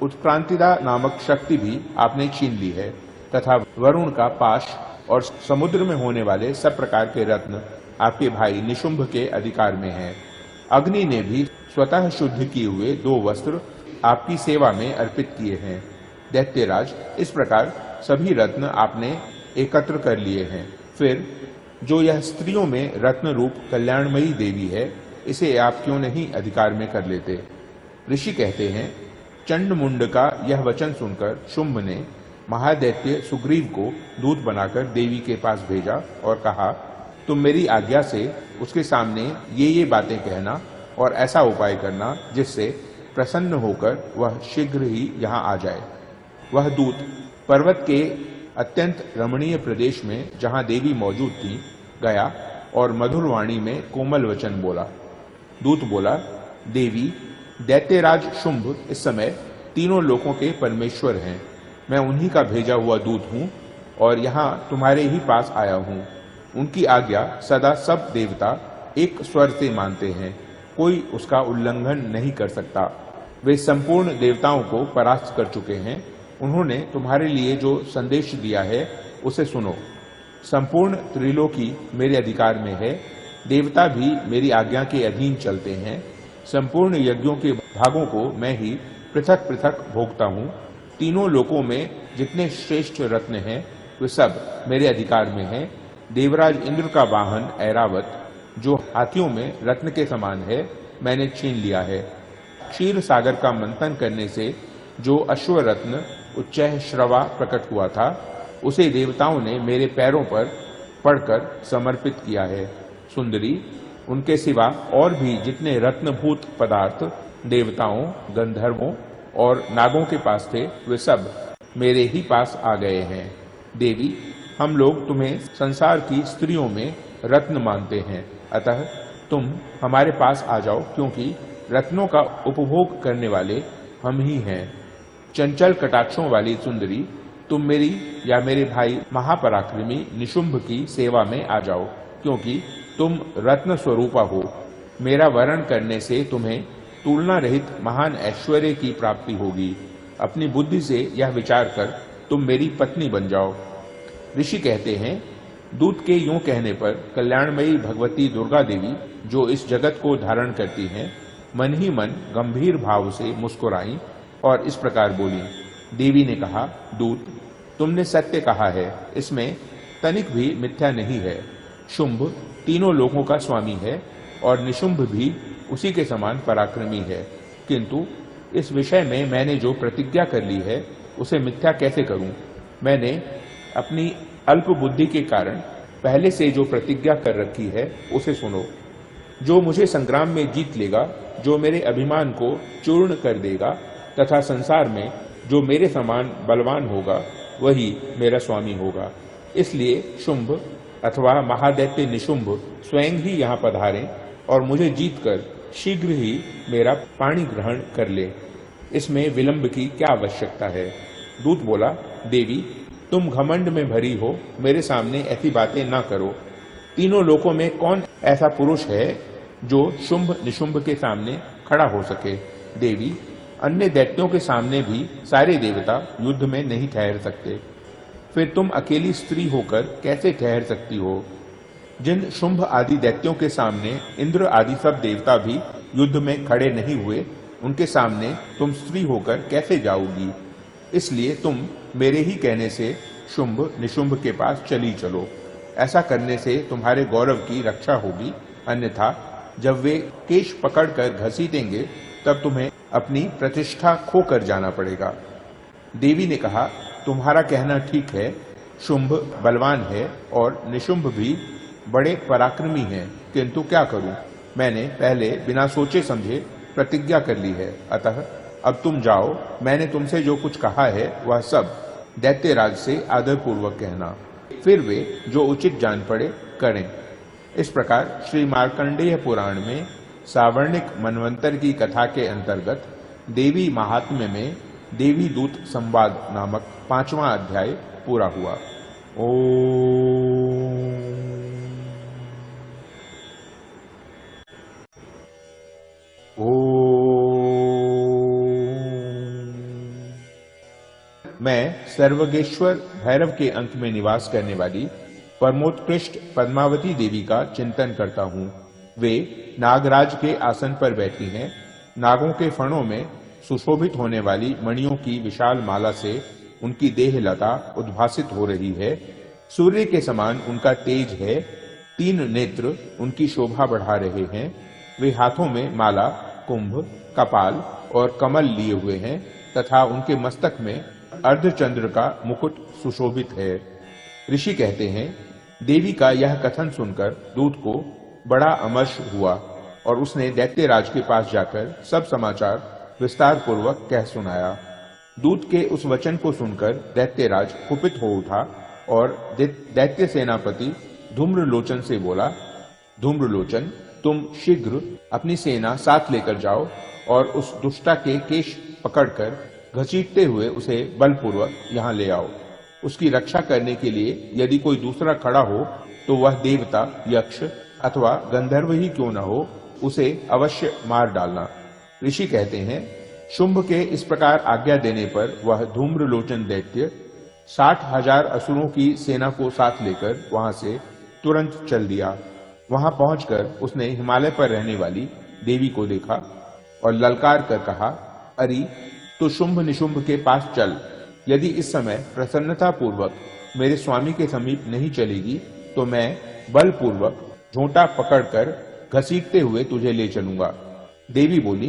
उत्क्रांतिदा नामक शक्ति भी आपने छीन ली है तथा वरुण का पाश और समुद्र में होने वाले सब प्रकार के रत्न आपके भाई निशुंभ के अधिकार में हैं। अग्नि ने भी स्वतः शुद्ध किए हुए 2 वस्त्र आपकी सेवा में अर्पित किए हैं। दैत्यराज, इस प्रकार सभी रत्न आपने एकत्र कर लिए हैं। फिर जो यह स्त्रियों में रत्न रूप कल्याणमयी देवी है, इसे आप क्यों नहीं अधिकार में कर लेते? ऋषि कहते हैं, चंड मुंड का यह वचन सुनकर शुंभ ने महादैत्य सुग्रीव को दूत बनाकर देवी के पास भेजा और कहा, तुम मेरी आज्ञा से उसके सामने ये बातें कहना और ऐसा उपाय करना जिससे प्रसन्न होकर वह शीघ्र ही यहाँ आ जाए। वह दूत पर्वत के अत्यंत रमणीय प्रदेश में जहाँ देवी मौजूद थी गया और मधुर वाणी में कोमल वचन बोला। दूत बोला, देवी, दैत्यराज शुंभ इस समय तीनों लोकों के परमेश्वर हैं। मैं उन्हीं का भेजा हुआ दूत हूँ और यहाँ तुम्हारे ही पास आया हूँ। उनकी आज्ञा सदा सब देवता एक स्वर से मानते हैं, कोई उसका उल्लंघन नहीं कर सकता। वे संपूर्ण देवताओं को परास्त कर चुके हैं। उन्होंने तुम्हारे लिए जो संदेश दिया है उसे सुनो। संपूर्ण त्रिलोकी मेरे अधिकार में है, देवता भी मेरी आज्ञा के अधीन चलते हैं। संपूर्ण यज्ञों के भागों को मैं ही पृथक पृथक भोगता हूँ। तीनों लोकों में जितने श्रेष्ठ रत्न हैं वे सब मेरे अधिकार में हैं। देवराज इंद्र का वाहन ऐरावत जो हाथियों में रत्न के समान है मैंने छीन लिया है। क्षीर सागर का मंथन करने से जो अश्व रत्न उच्चैः श्रवा प्रकट हुआ था उसे देवताओं ने मेरे पैरों पर पड़कर समर्पित किया है। सुंदरी, उनके सिवा और भी जितने रत्नभूत पदार्थ देवताओं, गंधर्वों और नागों के पास थे वे सब मेरे ही पास आ गए हैं। देवी, हम लोग तुम्हें संसार की स्त्रियों में रत्न मानते हैं, अतः तुम हमारे पास आ जाओ क्योंकि रत्नों का उपभोग करने वाले हम ही हैं। चंचल कटाक्षों वाली सुंदरी, तुम मेरी या मेरे भाई महापराक्रमी निशुंभ की सेवा में आ जाओ क्योंकि तुम रत्न स्वरूपा हो। मेरा वरण करने से तुम्हें तुलना रहित महान ऐश्वर्य की प्राप्ति होगी। अपनी बुद्धि से यह विचार कर तुम मेरी पत्नी बन जाओ। ऋषि कहते हैं, दूत के यूं कहने पर कल्याणमयी भगवती दुर्गा देवी जो इस जगत को धारण करती हैं मन ही मन गंभीर भाव से मुस्कुराई और इस प्रकार बोली। देवी ने कहा, दूत, तुमने सत्य कहा है, इसमें तनिक भी मिथ्या नहीं है। शुंभ तीनों लोगों का स्वामी है और निशुंभ भी उसी के समान पराक्रमी है, किंतु इस विषय में मैंने जो प्रतिज्ञा कर ली है उसे मिथ्या कैसे करूं? मैंने अपनी अल्प बुद्धि के कारण पहले से जो प्रतिज्ञा कर रखी है उसे सुनो। जो मुझे संग्राम में जीत लेगा, जो मेरे अभिमान को चूर्ण कर देगा तथा संसार में जो मेरे समान बलवान होगा वही मेरा स्वामी होगा। इसलिए शुंभ अथवा महादैत्य निशुंभ स्वयं ही यहाँ पधारें और मुझे जीतकर शीघ्र ही मेरा पाणी ग्रहण कर ले। इसमें विलंब की क्या आवश्यकता है? दूत बोला, देवी तुम घमंड में भरी हो, मेरे सामने ऐसी बातें ना करो। तीनों लोकों में कौन ऐसा पुरुष है जो शुंभ निशुंभ के सामने खड़ा हो सके? देवी अन्य दैत्यों के सामने भी सारे देवता युद्ध में नहीं ठहर सकते, फिर तुम अकेली स्त्री होकर कैसे ठहर सकती हो? जिन शुंभ आदि दैत्यों के सामने इंद्र आदि सब देवता भी युद्ध में खड़े नहीं हुए, उनके सामने तुम स्त्री होकर कैसे जाओगी? इसलिए तुम मेरे ही कहने से शुंभ निशुंभ के पास चली चलो। ऐसा करने से तुम्हारे गौरव की रक्षा होगी, अन्यथा जब वे केश पकड़कर घसीटेंगे तब तुम्हें अपनी प्रतिष्ठा खोकर जाना पड़ेगा। देवी ने कहा, तुम्हारा कहना ठीक है, शुंभ बलवान है और निशुंभ भी बड़े पराक्रमी हैं, किंतु क्या करूं? मैंने पहले बिना सोचे समझे प्रतिज्ञा कर ली है, अतः अब तुम जाओ। मैंने तुमसे जो कुछ कहा है वह सब दैत्यराज से आदरपूर्वक कहना, फिर वे जो उचित जान पड़े करें। इस प्रकार श्री मार्कंडेय पुराण में सावर्णिक मनवंतर की कथा के अंतर्गत देवी महात्म्य में देवी दूत संवाद नामक 5वां अध्याय पूरा हुआ। मैं सर्वगेश्वर भैरव के अंक में निवास करने वाली परमोत्कृष्ट पद्मावती देवी का चिंतन करता हूँ। वे नागराज के आसन पर बैठी हैं। नागों के फणों में सुशोभित होने वाली मणियों की विशाल माला से उनकी देह लता उद्भासित हो रही है। सूर्य के समान उनका तेज है। 3 नेत्र उनकी शोभा बढ़ा रहे हैं। वे हाथों में माला, कुंभ, कपाल और कमल लिए हुए हैं तथा उनके मस्तक में अर्धचंद्र का मुकुट सुशोभित है। ऋषि कहते हैं, देवी का यह कथन सुनकर दूत को बड़ा अमर्ष हुआ और उसने दैत्यराज के पास जाकर सब समाचार विस्तार पूर्वक कह सुनाया। दूत के उस वचन को सुनकर दैत्यराज कुपित हो उठा और दैत्य सेनापति धूम्रलोचन से बोला, धूम्रलोचन, तुम शीघ्र अपनी सेना साथ लेकर जाओ और उस दुष्टा के केश पकड़कर घसीटते हुए उसे बलपूर्वक यहाँ ले आओ। उसकी रक्षा करने के लिए यदि कोई दूसरा खड़ा हो तो वह देवता, यक्ष अथवा गंधर्व ही क्यों न हो, उसे अवश्य मार डालना। ऋषि कहते हैं, शुंभ के इस प्रकार आज्ञा देने पर वह धूम्रलोचन दैत्य 60,000 असुरों की सेना को साथ लेकर वहां से तुरंत चल दिया। वहां पहुंचकर उसने हिमालय पर रहने वाली देवी को देखा और ललकार कर कहा, अरे तो शुंभ निशुंभ के पास चल। यदि इस समय प्रसन्नता पूर्वक मेरे स्वामी के समीप नहीं चलेगी तो मैं बलपूर्वक झोंटा पकड़कर घसीटते हुए तुझे ले चलूंगा। देवी बोली,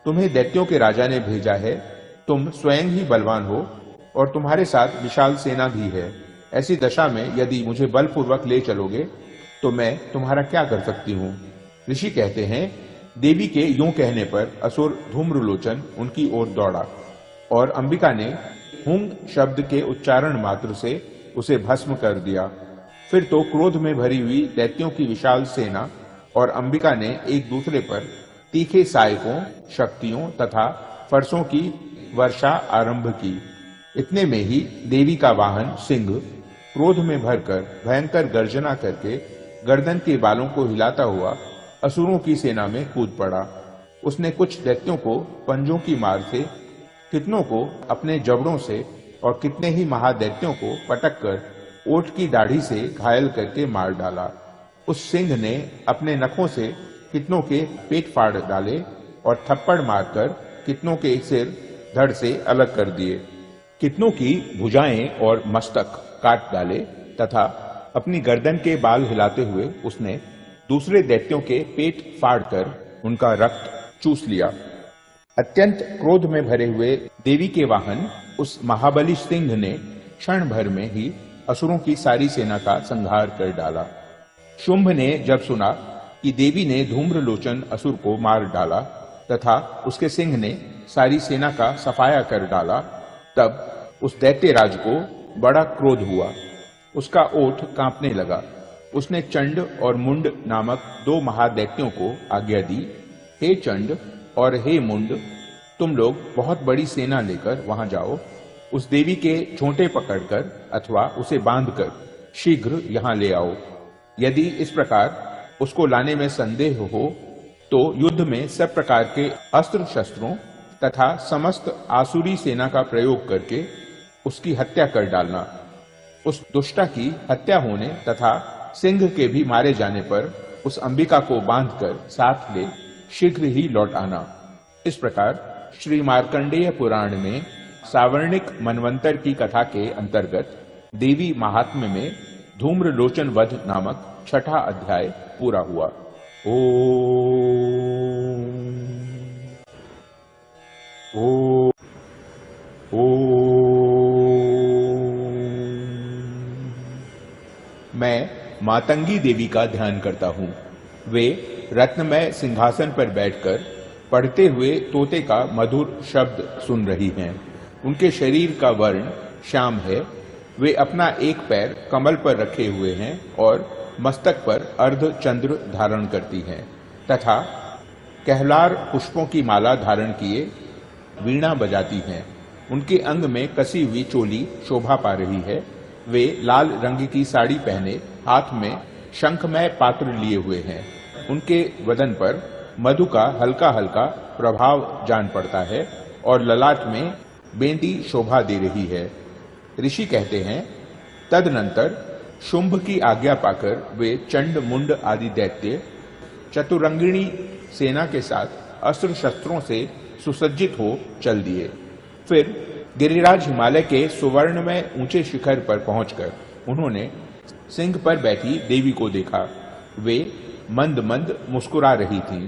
तुम्हें दैत्यों के राजा ने भेजा है, तुम स्वयं ही बलवान हो और तुम्हारे साथ विशाल सेना भी है। ऐसी दशा में यदि मुझे बलपूर्वक ले चलोगे तो मैं तुम्हारा क्या कर सकती हूँ? ऋषि कहते हैं, देवी के यूं कहने पर असुर धूम्रलोचन उनकी ओर दौड़ा और अंबिका ने हुंग शब्द के उच्चारण मात्र से उसे भस्म कर दिया। फिर तो क्रोध में भरी हुई दैत्यों की विशाल सेना और अंबिका ने एक दूसरे पर तीखे सायकों, शक्तियों तथा फरसों की वर्षा आरंभ की। इतने में ही देवी का वाहन सिंह क्रोध में भरकर भयंकर गर्जना करके गर्दन के बालों को हिलाता हुआ असुरों की सेना में कूद पड़ा। उसने कुछ दैत्यों को पंजों की मार से, कितनों को अपने जबड़ों से और कितने ही महादैत्यों को पटककर ओठ की दाढ़ी से घायल करके मार डाला। उस सिंह ने अपने नखों से कितनों के पेट फाड़ डाले और थप्पड़ मारकर कितनों के सिर धड़ से अलग कर दिए। कितनों की भुजाएं और मस्तक काट डाले तथा अपनी गर्दन के बाल हिलाते हुए उसने दूसरे दैत्यों के पेट फाड़कर उनका रक्त चूस लिया। अत्यंत क्रोध में भरे हुए देवी के वाहन उस महाबली सिंह ने क्षण भर में ही असुरों की सारी सेना का संहार कर डाला। शुंभ ने जब सुना कि देवी ने धूम्रलोचन असुर को मार डाला तथा उसके सिंह ने सारी सेना का सफाया कर डाला, तब उस दैत्यराज को बड़ा क्रोध हुआ, उसका ओठ कांपने लगा। उसने चंड और मुंड नामक 2 महादैत्यों को आज्ञा दी, हे चंड और हे मुंड, तुम लोग बहुत बड़ी सेना लेकर वहां जाओ, उस देवी के झोंटे पकड़कर अथवा उसे बांधकर शीघ्र यहां ले आओ। यदि इस प्रकार उसको लाने में संदेह हो तो युद्ध में सब प्रकार के अस्त्र शस्त्रों तथा समस्त आसुरी सेना का प्रयोग करके उसकी हत्या कर डालना। उस दुष्टा की हत्या होने तथा सिंह के भी मारे जाने पर उस अंबिका को बांधकर साथ ले शीघ्र ही लौट आना। इस प्रकार श्री मार्कंडेय पुराण में सावर्णिक मनवंतर की कथा के अंतर्गत देवी महात्म्य में धूम्रलोचन वध नामक 6ठा अध्याय पूरा हुआ। मैं मातंगी देवी का ध्यान करता हूँ। वे रत्नमय सिंहासन पर बैठकर पढ़ते हुए तोते का मधुर शब्द सुन रही हैं। उनके शरीर का वर्ण श्याम है। वे अपना एक पैर कमल पर रखे हुए हैं और मस्तक पर अर्ध चंद्र धारण करती हैं तथा कहलार पुष्पों की माला धारण किए वीणा बजाती हैं। उनके अंग में कसी हुई चोली शोभा पा रही है। वे लाल रंग की साड़ी पहने हाथ में शंखमय पात्र लिए हुए हैं। उनके वदन पर मधु का हल्का हल्का प्रभाव जान पड़ता है और ललाट में बेंदी शोभा दे रही है। ऋषि कहते हैं, तदनंतर शुंभ की आज्ञा पाकर वे चंड मुंड आदि दैत्य चतुरंगिणी सेना के साथ अस्त्र शस्त्रों से सुसज्जित हो चल दिए। फिर गिरिराज हिमालय के सुवर्ण में ऊंचे शिखर पर पहुंचकर उन्होंने सिंह पर बैठी देवी को देखा। वे मंद मंद मुस्कुरा रही थीं।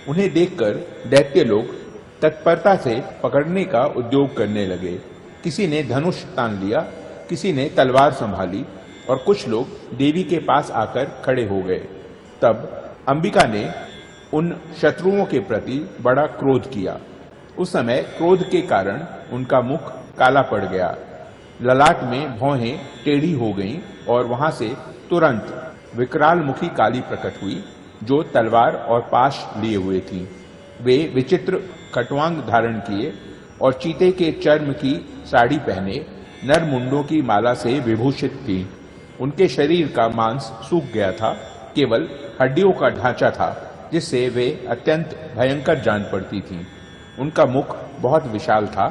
उन्हें देखकर दैत्य लोग तत्परता से पकड़ने का उद्योग करने लगे। किसी ने धनुष तान लिया, किसी ने तलवार संभाली और कुछ लोग देवी के पास आकर खड़े हो गए। तब अंबिका ने उन शत्रुओं के प्रति बड़ा क्रोध किया। उस समय क्रोध के कारण उनका मुख काला पड़ गया, ललाट में भौहें टेढ़ी हो गईं और वहां से तुरंत विकराल मुखी काली प्रकट हुई जो तलवार और पाश लिए हुए थी। वे विचित्र खटवांग धारण किए और चीते के चर्म की साड़ी पहने नर मुंडों की माला से विभूषित थी। उनके शरीर का मांस सूख गया था, केवल हड्डियों का ढांचा था जिससे वे अत्यंत भयंकर जान पड़ती थीं। उनका मुख बहुत विशाल था।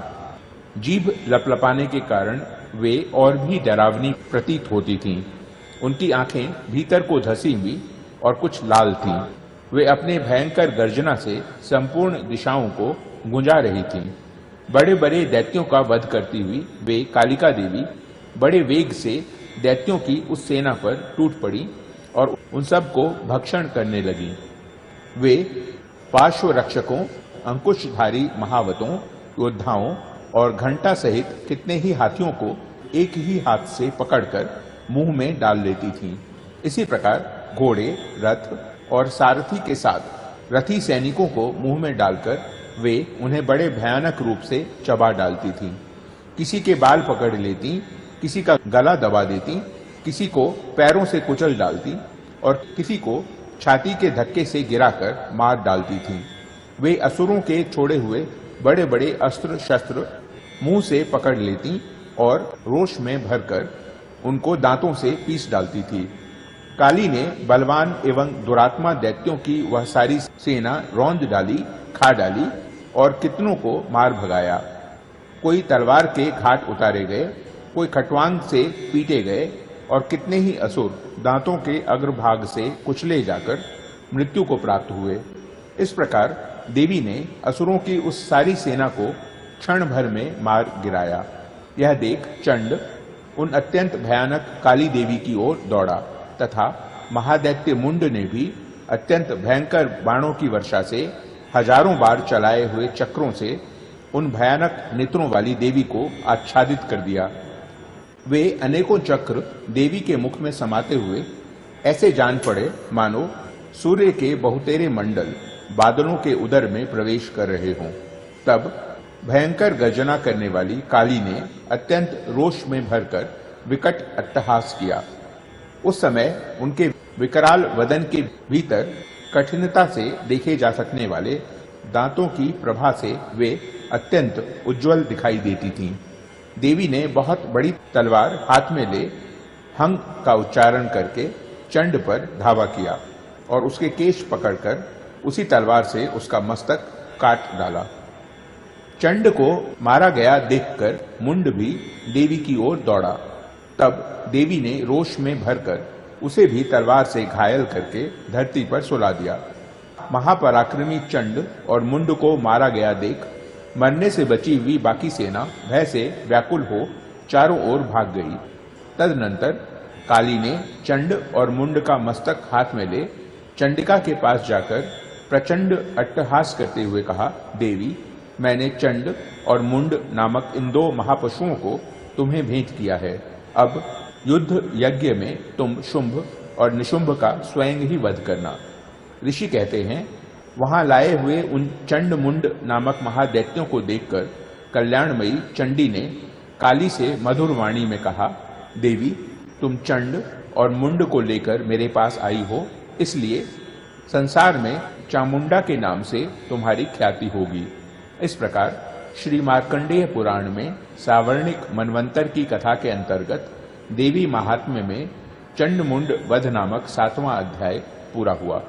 जीभ लपलपाने के कारण वे और भी डरावनी प्रतीत होती थीं। उनकी आंखें भीतर को धसी हुई और कुछ लाल थीं। वे अपने भयंकर गर्जना से संपूर्ण दिशाओं को गुंजा रही थीं। बड़े बड़े दैत्यों का वध करती हुई वे कालिका देवी बड़े वेग से दैत्यों की उस सेना पर टूट पड़ी और उन सब को भक्षण करने लगी। वे पार्श्व रक्षकों, अंकुशधारी महावतों, योद्धाओं और घंटा सहित कितने ही हाथियों को एक ही हाथ से पकड़कर मुंह में डाल लेती थीं। इसी प्रकार घोड़े, रथ और सारथी के साथ रथी सैनिकों को मुंह में डालकर वे उन्हें बड़े भयानक रूप से चबा डालती थीं। किसी के बाल पकड़ लेती, किसी का गला दबा देती, किसी को पैरों से कुचल डालती और किसी को छाती के धक्के से गिराकर मार डालती थीं। वे असुरों के छोड़े हुए बड़े बड़े अस्त्र शस्त्र मुंह से पकड़ लेती और रोष में भरकर उनको दांतों से पीस डालती थी। काली ने बलवान एवं दुरात्मा दैत्यों की वह सारी सेना रौंद डाली, खा डाली और कितनों को मार भगाया। कोई तलवार के घाट उतारे गए, कोई खटवांग से पीटे गए और कितने ही असुर दांतों के अग्रभाग से कुचले जाकर मृत्यु को प्राप्त हुए। इस प्रकार देवी ने असुरों की उस सारी सेना को क्षण भर में मार गिराया। यह देख चंड उन अत्यंत भयानक काली देवी की ओर दौड़ा तथा महादैत्य मुंड ने भी अत्यंत भयंकर बाणों की वर्षा से हजारों बार चलाए हुए चक्रों से उन भयानक नेत्रों वाली देवी को आच्छादित कर दिया। वे अनेकों चक्र देवी के मुख में समाते हुए ऐसे जान पड़े मानो सूर्य के बहुतेरे मंडल बादलों के उदर में प्रवेश कर रहे हों। तब भयंकर गर्जना करने वाली काली ने अत्यंत रोष में भरकर विकट अट्टहास किया। उस समय उनके विकराल वदन के भीतर कठिनता से देखे जा सकने वाले दांतों की प्रभा से वे अत्यंत उज्जवल दिखाई देती थीं। देवी ने बहुत बड़ी तलवार हाथ में ले हंग का उच्चारण करके चंड पर धावा किया और उसके केश पकड़कर उसी तलवार से उसका मस्तक काट डाला। चंड को मारा गया देखकर मुंड भी देवी की ओर दौड़ा। तब देवी ने रोष में भरकर उसे भी तलवार से घायल करके धरती पर सुला दिया। महापराक्रमी चंड और मुंड को मारा गया देख मरने से बची हुई बाकी सेना भय से व्याकुल हो चारों ओर भाग गई। तदनंतर काली ने चंड और मुंड का मस्तक हाथ में ले चंडिका के पास जाकर प्रचंड अट्टहास करते हुए कहा, देवी, मैंने चंड और मुंड नामक इन दो महापशुओं को तुम्हें भेंट किया है। अब युद्ध यज्ञ में तुम शुंभ और निशुंभ का स्वयं ही वध करना। ऋषि कहते हैं, वहां लाए हुए उन चंड मुंड नामक महादैत्यों को देखकर कल्याणमयी चंडी ने काली से मधुर वाणी में कहा, देवी, तुम चंड और मुंड को लेकर मेरे पास आई हो, इसलिए संसार में चामुंडा के नाम से तुम्हारी ख्याति होगी। इस प्रकार श्री मार्कंडेय पुराण में सावर्णिक मनवंतर की कथा के अंतर्गत देवी महात्म्य में चंड मुंड वध नामक 7वां अध्याय पूरा हुआ।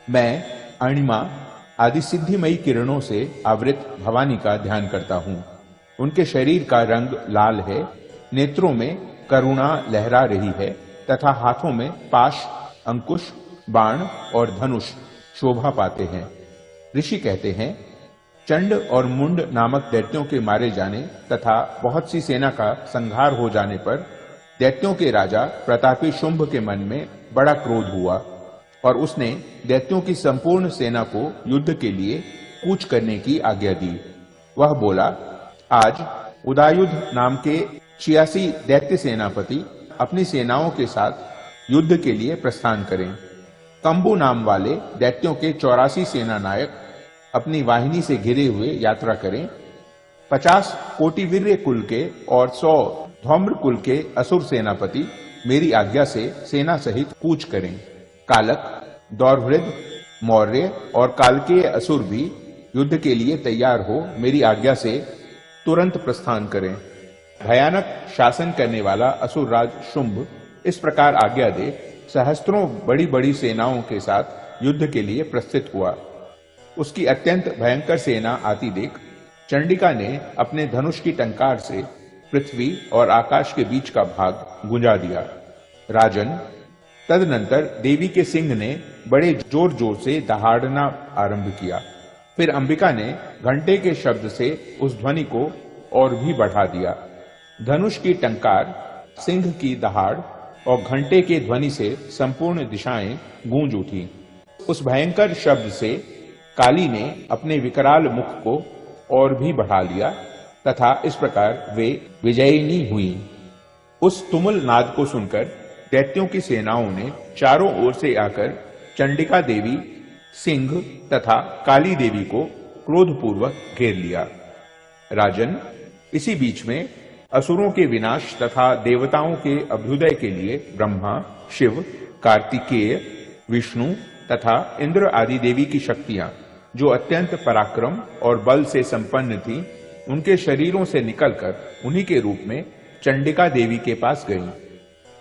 मैं अणिमा आदि सिद्धिमयी किरणों से आवृत भवानी का ध्यान करता हूँ। उनके शरीर का रंग लाल है, नेत्रों में करुणा लहरा रही है तथा हाथों में पाश, अंकुश, बाण और धनुष शोभा पाते हैं। ऋषि कहते हैं, चंड और मुंड नामक दैत्यों के मारे जाने तथा बहुत सी सेना का संहार हो जाने पर दैत्यों के राजा प्रतापी शुंभ के मन में बड़ा क्रोध हुआ और उसने दैत्यों की संपूर्ण सेना को युद्ध के लिए कूच करने की आज्ञा दी। वह बोला, आज उदायुध नाम के 86 दैत्य सेनापति अपनी सेनाओं के साथ युद्ध के लिए प्रस्थान करें। कंबु नाम वाले दैत्यों के 84 सेना नायक अपनी वाहिनी से घिरे हुए यात्रा करें। 50 कोटिवीर्य कुल के और 100 धौम्र कुल के असुर सेनापति मेरी आज्ञा से सेना सहित कूच करें। कालक, दौर्भृद, मौर्य और कालकेय असुर भी युद्ध के लिए तैयार हो मेरी आज्ञा से तुरंत प्रस्थान करें। भयानक शासन करने वाला असुरराज शुंभ इस प्रकार आज्ञा दे सहस्त्रों बड़ी बड़ी सेनाओं के साथ युद्ध के लिए प्रस्थित हुआ। उसकी अत्यंत भयंकर सेना आती देख चंडिका ने अपने धनुष की टंकार से पृथ्वी और आकाश के बीच का भाग गुंजा दिया। राजन, तदनंतर देवी के सिंह ने बड़े जोर जोर से दहाड़ना आरंभ किया। फिर अंबिका ने घंटे के शब्द से उस ध्वनि को और भी बढ़ा दिया। धनुष की टंकार, सिंह की दहाड़ और घंटे के ध्वनि से संपूर्ण दिशाएं गूंज उठी। उस भयंकर शब्द से काली ने अपने विकराल मुख को और भी बढ़ा लिया तथा इस प्रकार वे विजयिनी हुई। उस तुमुल नाद को सुनकर दैत्यों की सेनाओं ने चारों ओर से आकर चंडिका देवी, सिंह तथा काली देवी को क्रोधपूर्वक घेर लिया। राजन, इसी बीच में असुरों के विनाश तथा देवताओं के अभ्युदय के लिए ब्रह्मा, शिव, कार्तिकेय, विष्णु तथा इंद्र आदि देवी की शक्तियां, जो अत्यंत पराक्रम और बल से संपन्न थीं, उनके शरीरों से निकलकर उन्हीं के रूप में चंडिका देवी के पास गईं।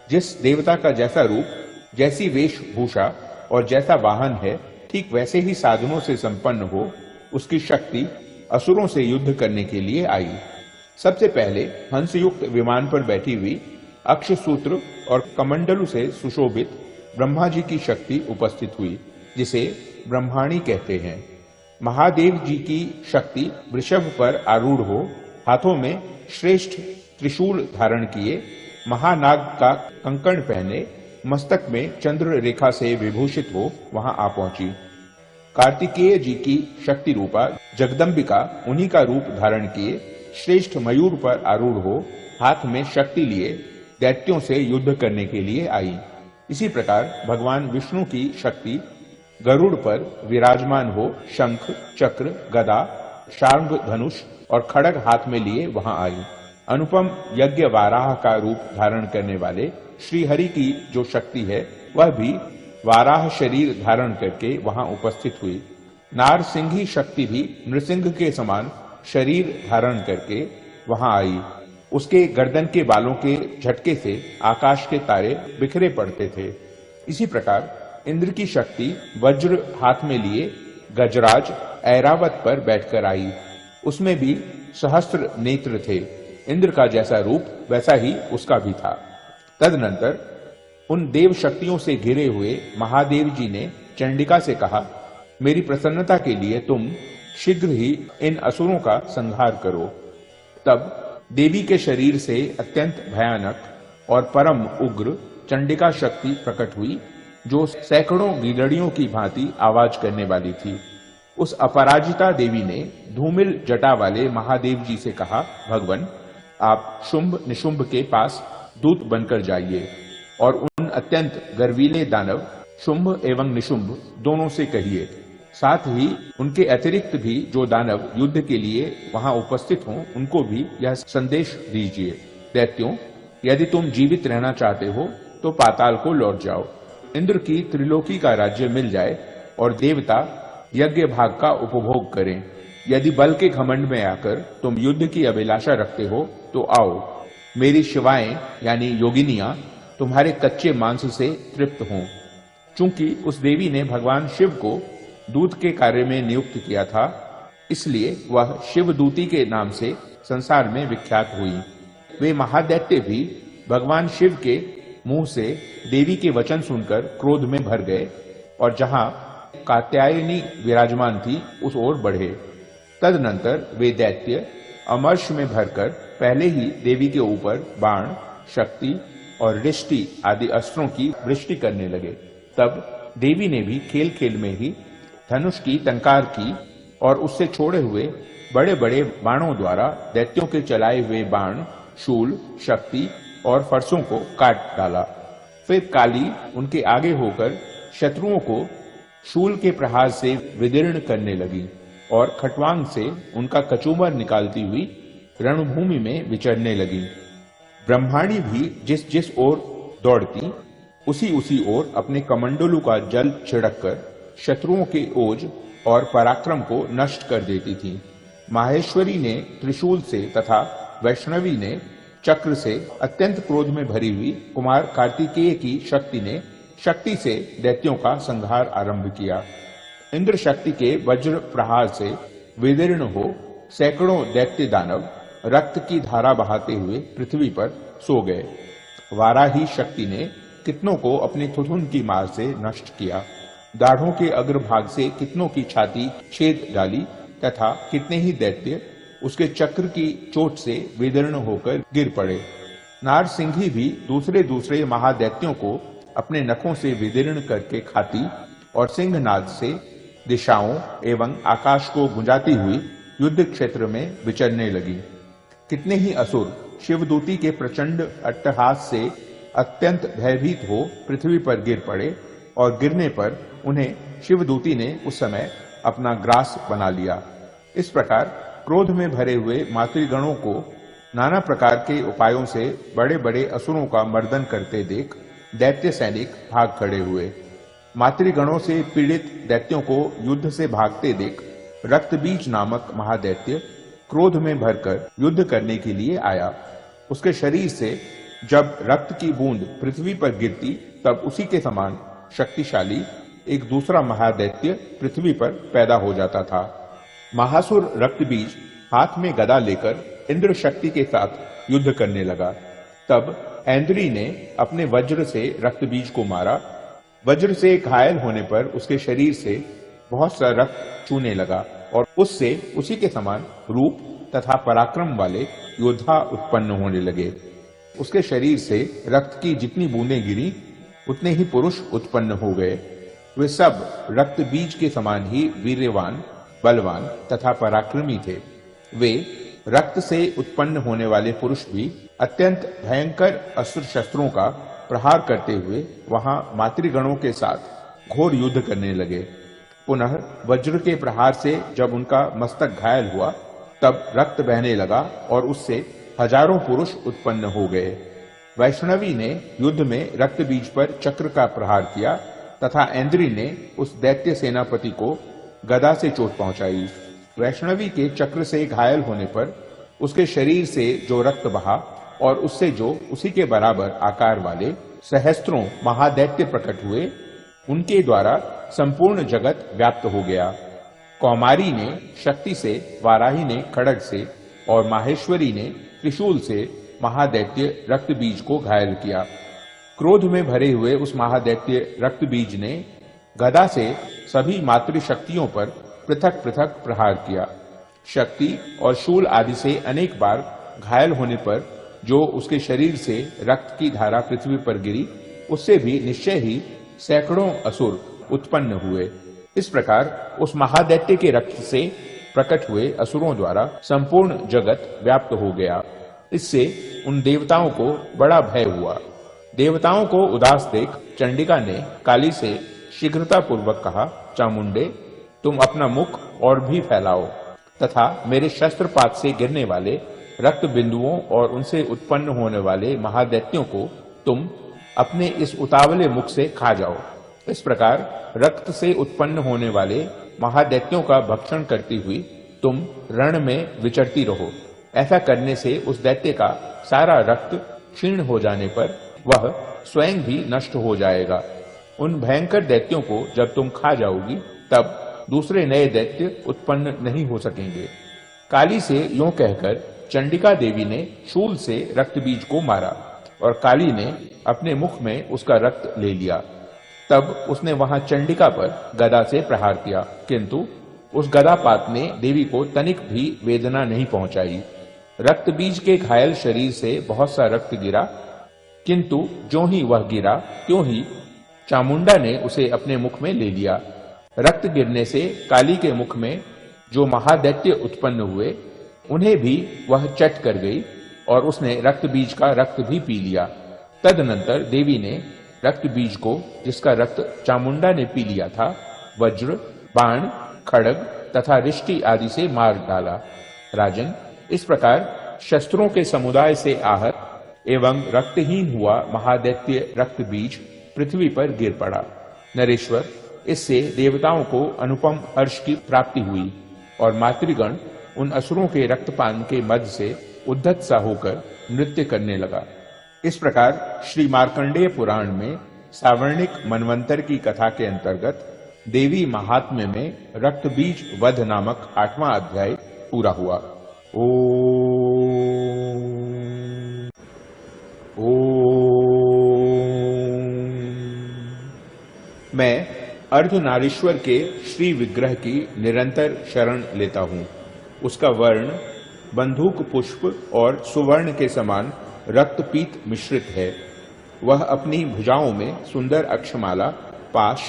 जिस देवता का जैसा रूप, जैसी वेशभूषा और जैसा वाहन है, ठीक वैसे ही साधनों से संपन्न हो उसकी शक्ति असुरों से युद्ध करने के लिए आई। सबसे पहले हंसयुक्त विमान पर बैठी हुई अक्षसूत्र और कमंडलू से सुशोभित ब्रह्मा जी की शक्ति उपस्थित हुई, जिसे ब्रह्माणी कहते हैं। महादेव जी की शक्ति वृषभ पर आरूढ़ हो, हाथों में श्रेष्ठ त्रिशूल धारण किए, महानाग का कंकण पहने, मस्तक में चंद्र रेखा से विभूषित हो वहां आ पहुंची। कार्तिकेय जी की शक्ति रूपा जगदम्बिका उन्हीं का रूप धारण किए श्रेष्ठ मयूर पर आरूढ़ हो, हाथ में शक्ति लिए दैत्यों से युद्ध करने के लिए आई। इसी प्रकार भगवान विष्णु की शक्ति गरुड़ पर विराजमान हो शंख, चक्र, गदा, शार्ंग धनुष और खड़ग हाथ में लिए वहां आई। अनुपम यज्ञ वाराह का रूप धारण करने वाले श्री हरि की जो शक्ति है वह भी वाराह शरीर धारण करके वहां उपस्थित हुई। नारसिंही शक्ति भी नृसिंह के समान शरीर धारण करके वहां आई। उसके गर्दन के बालों के झटके से आकाश के तारे बिखरे पड़ते थे। इसी प्रकार इंद्र की शक्ति वज्र हाथ में लिए गजराज ऐरावत पर बैठकर आई। उसमें भी सहस्त्र नेत्र थे। इंद्र का जैसा रूप वैसा ही उसका भी था। तदनंतर उन देव शक्तियों से घिरे हुए महादेव जी ने चंडिका से कहा, मेरी प्रसन्नता के लिए तुम शीघ्र ही इन असुरों का संहार करो। तब देवी के शरीर से अत्यंत भयानक और परम उग्र चंडिका शक्ति प्रकट हुई, जो सैकड़ों गीदड़ियों की भांति आवाज करने वाली थी। उस अपराजिता देवी ने धूमिल जटा वाले महादेव जी से कहा, भगवान, आप शुंभ निशुंभ के पास दूत बनकर जाइए और उन अत्यंत गर्वीले दानव शुंभ एवं निशुंभ दोनों से कहिए, साथ ही उनके अतिरिक्त भी जो दानव युद्ध के लिए वहां उपस्थित हों उनको भी यह संदेश दीजिए, दैत्यों, यदि तुम जीवित रहना चाहते हो तो पाताल को लौट जाओ। इंद्र की त्रिलोकी का राज्य मिल जाए और देवता यज्ञ भाग का उपभोग करें। यदि बल के घमंड में आकर तुम युद्ध की अभिलाषा रखते हो तो आओ, मेरी शिवाएं यानी योगिनियां तुम्हारे कच्चे मांस से तृप्त हों। चूंकि उस देवी ने भगवान शिव को दूत के कार्य में नियुक्त किया था, इसलिए वह शिवदूती के नाम से संसार में विख्यात हुई। वे महादैत्य भी भगवान शिव के मुंह से देवी के वचन सुनकर क्रोध में भर गए और जहां कात्यायनी विराजमान थी उस ओर बढ़े। तदनंतर वे दैत्य अमर्ष में भरकर पहले ही देवी के ऊपर बाण, शक्ति और रिष्टि आदि अस्त्रों की वृष्टि करने लगे। तब देवी ने भी खेल खेल में ही धनुष की टंकार की और उससे छोड़े हुए बड़े बड़े बाणों द्वारा दैत्यों के चलाए हुए बाण, शूल, शक्ति और फरसों को काट डाला। फिर काली उनके आगे होकर शत्रुओं को शूल के प्रहार से विदीर्ण करने लगी और खटवांग से उनका कचूमर निकालती हुई रणभूमि में विचरने लगी। ब्रह्माणी भी जिस जिस ओर दौड़ती उसी उसी ओर अपने कमंडलू का जल छिड़ककर शत्रुओं के ओज और पराक्रम को नष्ट कर देती थी। माहेश्वरी ने त्रिशूल से तथा वैष्णवी ने चक्र से अत्यंत क्रोध में भरी हुई कुमार कार्तिकेय की शक्ति से दैत्यों का संहार आरंभ किया। इंद्र शक्ति के वज्र प्रहार से विदीर्ण हो सैकड़ों दैत्य दानव रक्त की धारा बहाते हुए पृथ्वी पर सो गए। वाराही शक्ति ने कितनों को अपने थुथुन की मार से नष्ट किया, दाढ़ों के अग्रभाग से कितनों की छाती छेद डाली तथा कितने ही दैत्य उसके चक्र की चोट से विदीर्ण होकर गिर पड़े। नारसिंही भी दूसरे दूसरे महादैत्यों को अपने नखों से विदीर्ण करके खाती और सिंहनाद से दिशाओं एवं आकाश को गुंजाती हुई युद्ध क्षेत्र में विचरने लगी। कितने ही असुर शिवदूती के प्रचंड अट्टहास से अत्यंत भयभीत हो पृथ्वी पर गिर पड़े और गिरने पर उन्हें शिवदूती ने उस समय अपना ग्रास बना लिया। इस प्रकार क्रोध में भरे हुए मातृगणों को नाना प्रकार के उपायों से बड़े बड़े असुरों का मर्दन करते देख दैत्य सैनिक भाग खड़े हुए। मातृगणों से पीड़ित दैत्यों को युद्ध से भागते देख रक्तबीज नामक महादैत्य क्रोध में भरकर युद्ध करने के लिए आया। उसके शरीर से जब रक्त की बूंद पृथ्वी पर गिरती तब उसी के समान शक्तिशाली एक दूसरा महादैत्य पृथ्वी पर पैदा हो जाता था। महासुर रक्तबीज हाथ में गदा लेकर इंद्र शक्ति के साथ युद्ध करने लगा। तब ऐन्द्री ने अपने वज्र से रक्तबीज को मारा। वज्र से घायल होने पर उसके शरीर से बहुत सा रक्त चूने लगा और उससे उसी के समान रूप तथा पराक्रम वाले योद्धा उत्पन्न होने लगे। उसके शरीर से रक्त की जितनी बूंदें गिरी उतने ही पुरुष उत्पन्न हो गए। वे सब रक्त बीज के समान ही वीर्यवान, बलवान तथा पराक्रमी थे। वे रक्त से उत्पन्न होने वाले पुरुष भी अत्यंत भयंकर अस्त्र शस्त्रों का प्रहार करते हुए वहां मातृगणों के साथ घोर युद्ध करने लगे। पुनः वज्र के प्रहार से जब उनका मस्तक घायल हुआ तब रक्त बहने लगा और उससे हजारों पुरुष उत्पन्न हो गए। वैष्णवी ने युद्ध में रक्त बीज पर चक्र का प्रहार किया तथा ऐन्द्री ने उस दैत्य सेनापति को गदा से चोट पहुंचाई। वैष्णवी के चक्र से घायल होने पर उसके शरीर से जो रक्त बहा और उससे जो उसी के बराबर आकार वाले सहस्त्रों महादैत्य प्रकट हुए, उनके द्वारा संपूर्ण जगत व्याप्त हो गया। कौमारी ने शक्ति से, वाराही ने खड्ग से और माहेश्वरी ने त्रिशूल से महादैत्य रक्त बीज को घायल किया। क्रोध में भरे हुए उस महादैत्य रक्त बीज ने गदा से सभी मातृ शक्तियों पर पृथक पृथक प्रहार किया। शक्ति और शूल आदि से अनेक बार घायल होने पर जो उसके शरीर से रक्त की धारा पृथ्वी पर गिरी, उससे भी निश्चय ही सैकड़ों असुर उत्पन्न हुए। इस प्रकार उस महादैत्य के रक्त से प्रकट हुए असुरों द्वारा संपूर्ण जगत व्याप्त हो गया। इससे उन देवताओं को बड़ा भय हुआ। देवताओं को उदास देख चंडिका ने काली से शीघ्रता पूर्वक कहा, चामुंडे, तुम अपना मुख और भी फैलाओ तथा मेरे शस्त्रपात से गिरने वाले रक्त बिंदुओं और उनसे उत्पन्न होने वाले महादैत्यों को तुम अपने इस उतावले मुख से खा जाओ। इस प्रकार रक्त से उत्पन्न होने वाले महादैत्यों का भक्षण करती हुई तुम रण में विचरती रहो। ऐसा करने से उस दैत्य का सारा रक्त क्षीण हो जाने पर वह स्वयं भी नष्ट हो जाएगा। उन भयंकर दैत्यों को जब तुम खा जाओगी तब दूसरे नए दैत्य उत्पन्न नहीं हो सकेंगे। काली से यूं कहकर चंडिका देवी ने शूल से रक्त बीज को मारा और काली ने अपने मुख में उसका रक्त ले लिया। तब उसने वहां चंडिका पर गदा से प्रहार किया, किंतु उस गदापात ने देवी को तनिक भी वेदना नहीं पहुंचाई। रक्त बीज के घायल शरीर से बहुत सा रक्त गिरा, किंतु ज्यों ही वह गिरा त्यों ही चामुंडा ने उसे अपने मुख में ले लिया। रक्त गिरने से काली के मुख में जो महादैत्य उत्पन्न हुए, उन्हें भी वह चट कर गई और उसने रक्त बीज का रक्त भी पी लिया। तदनंतर देवी ने रक्त बीज को, जिसका रक्त चामुंडा ने पी लिया था, वज्र, बाण, खड्ग तथा रिष्टि आदि से मार डाला। राजन, इस प्रकार शस्त्रों के समुदाय से आहत एवं रक्तहीन हुआ महादैत्य रक्त बीज पृथ्वी पर गिर पड़ा। नरेश्वर, इससे देवताओं को अनुपम हर्ष की प्राप्ति हुई और मातृगण उन असुरों के रक्तपान के मद से उद्धत सा होकर नृत्य करने लगा। इस प्रकार श्री मार्कंडेय पुराण में सावर्णिक मनवंतर की कथा के अंतर्गत देवी महात्म्य में रक्त बीज वध नामक 8वां अध्याय पूरा हुआ। मैं अर्धनारीश्वर के श्री विग्रह की निरंतर शरण लेता हूँ। उसका वर्ण बंदूक पुष्प और सुवर्ण के समान रक्तपीत मिश्रित है। वह अपनी भुजाओं में सुंदर अक्षमाला, पाश,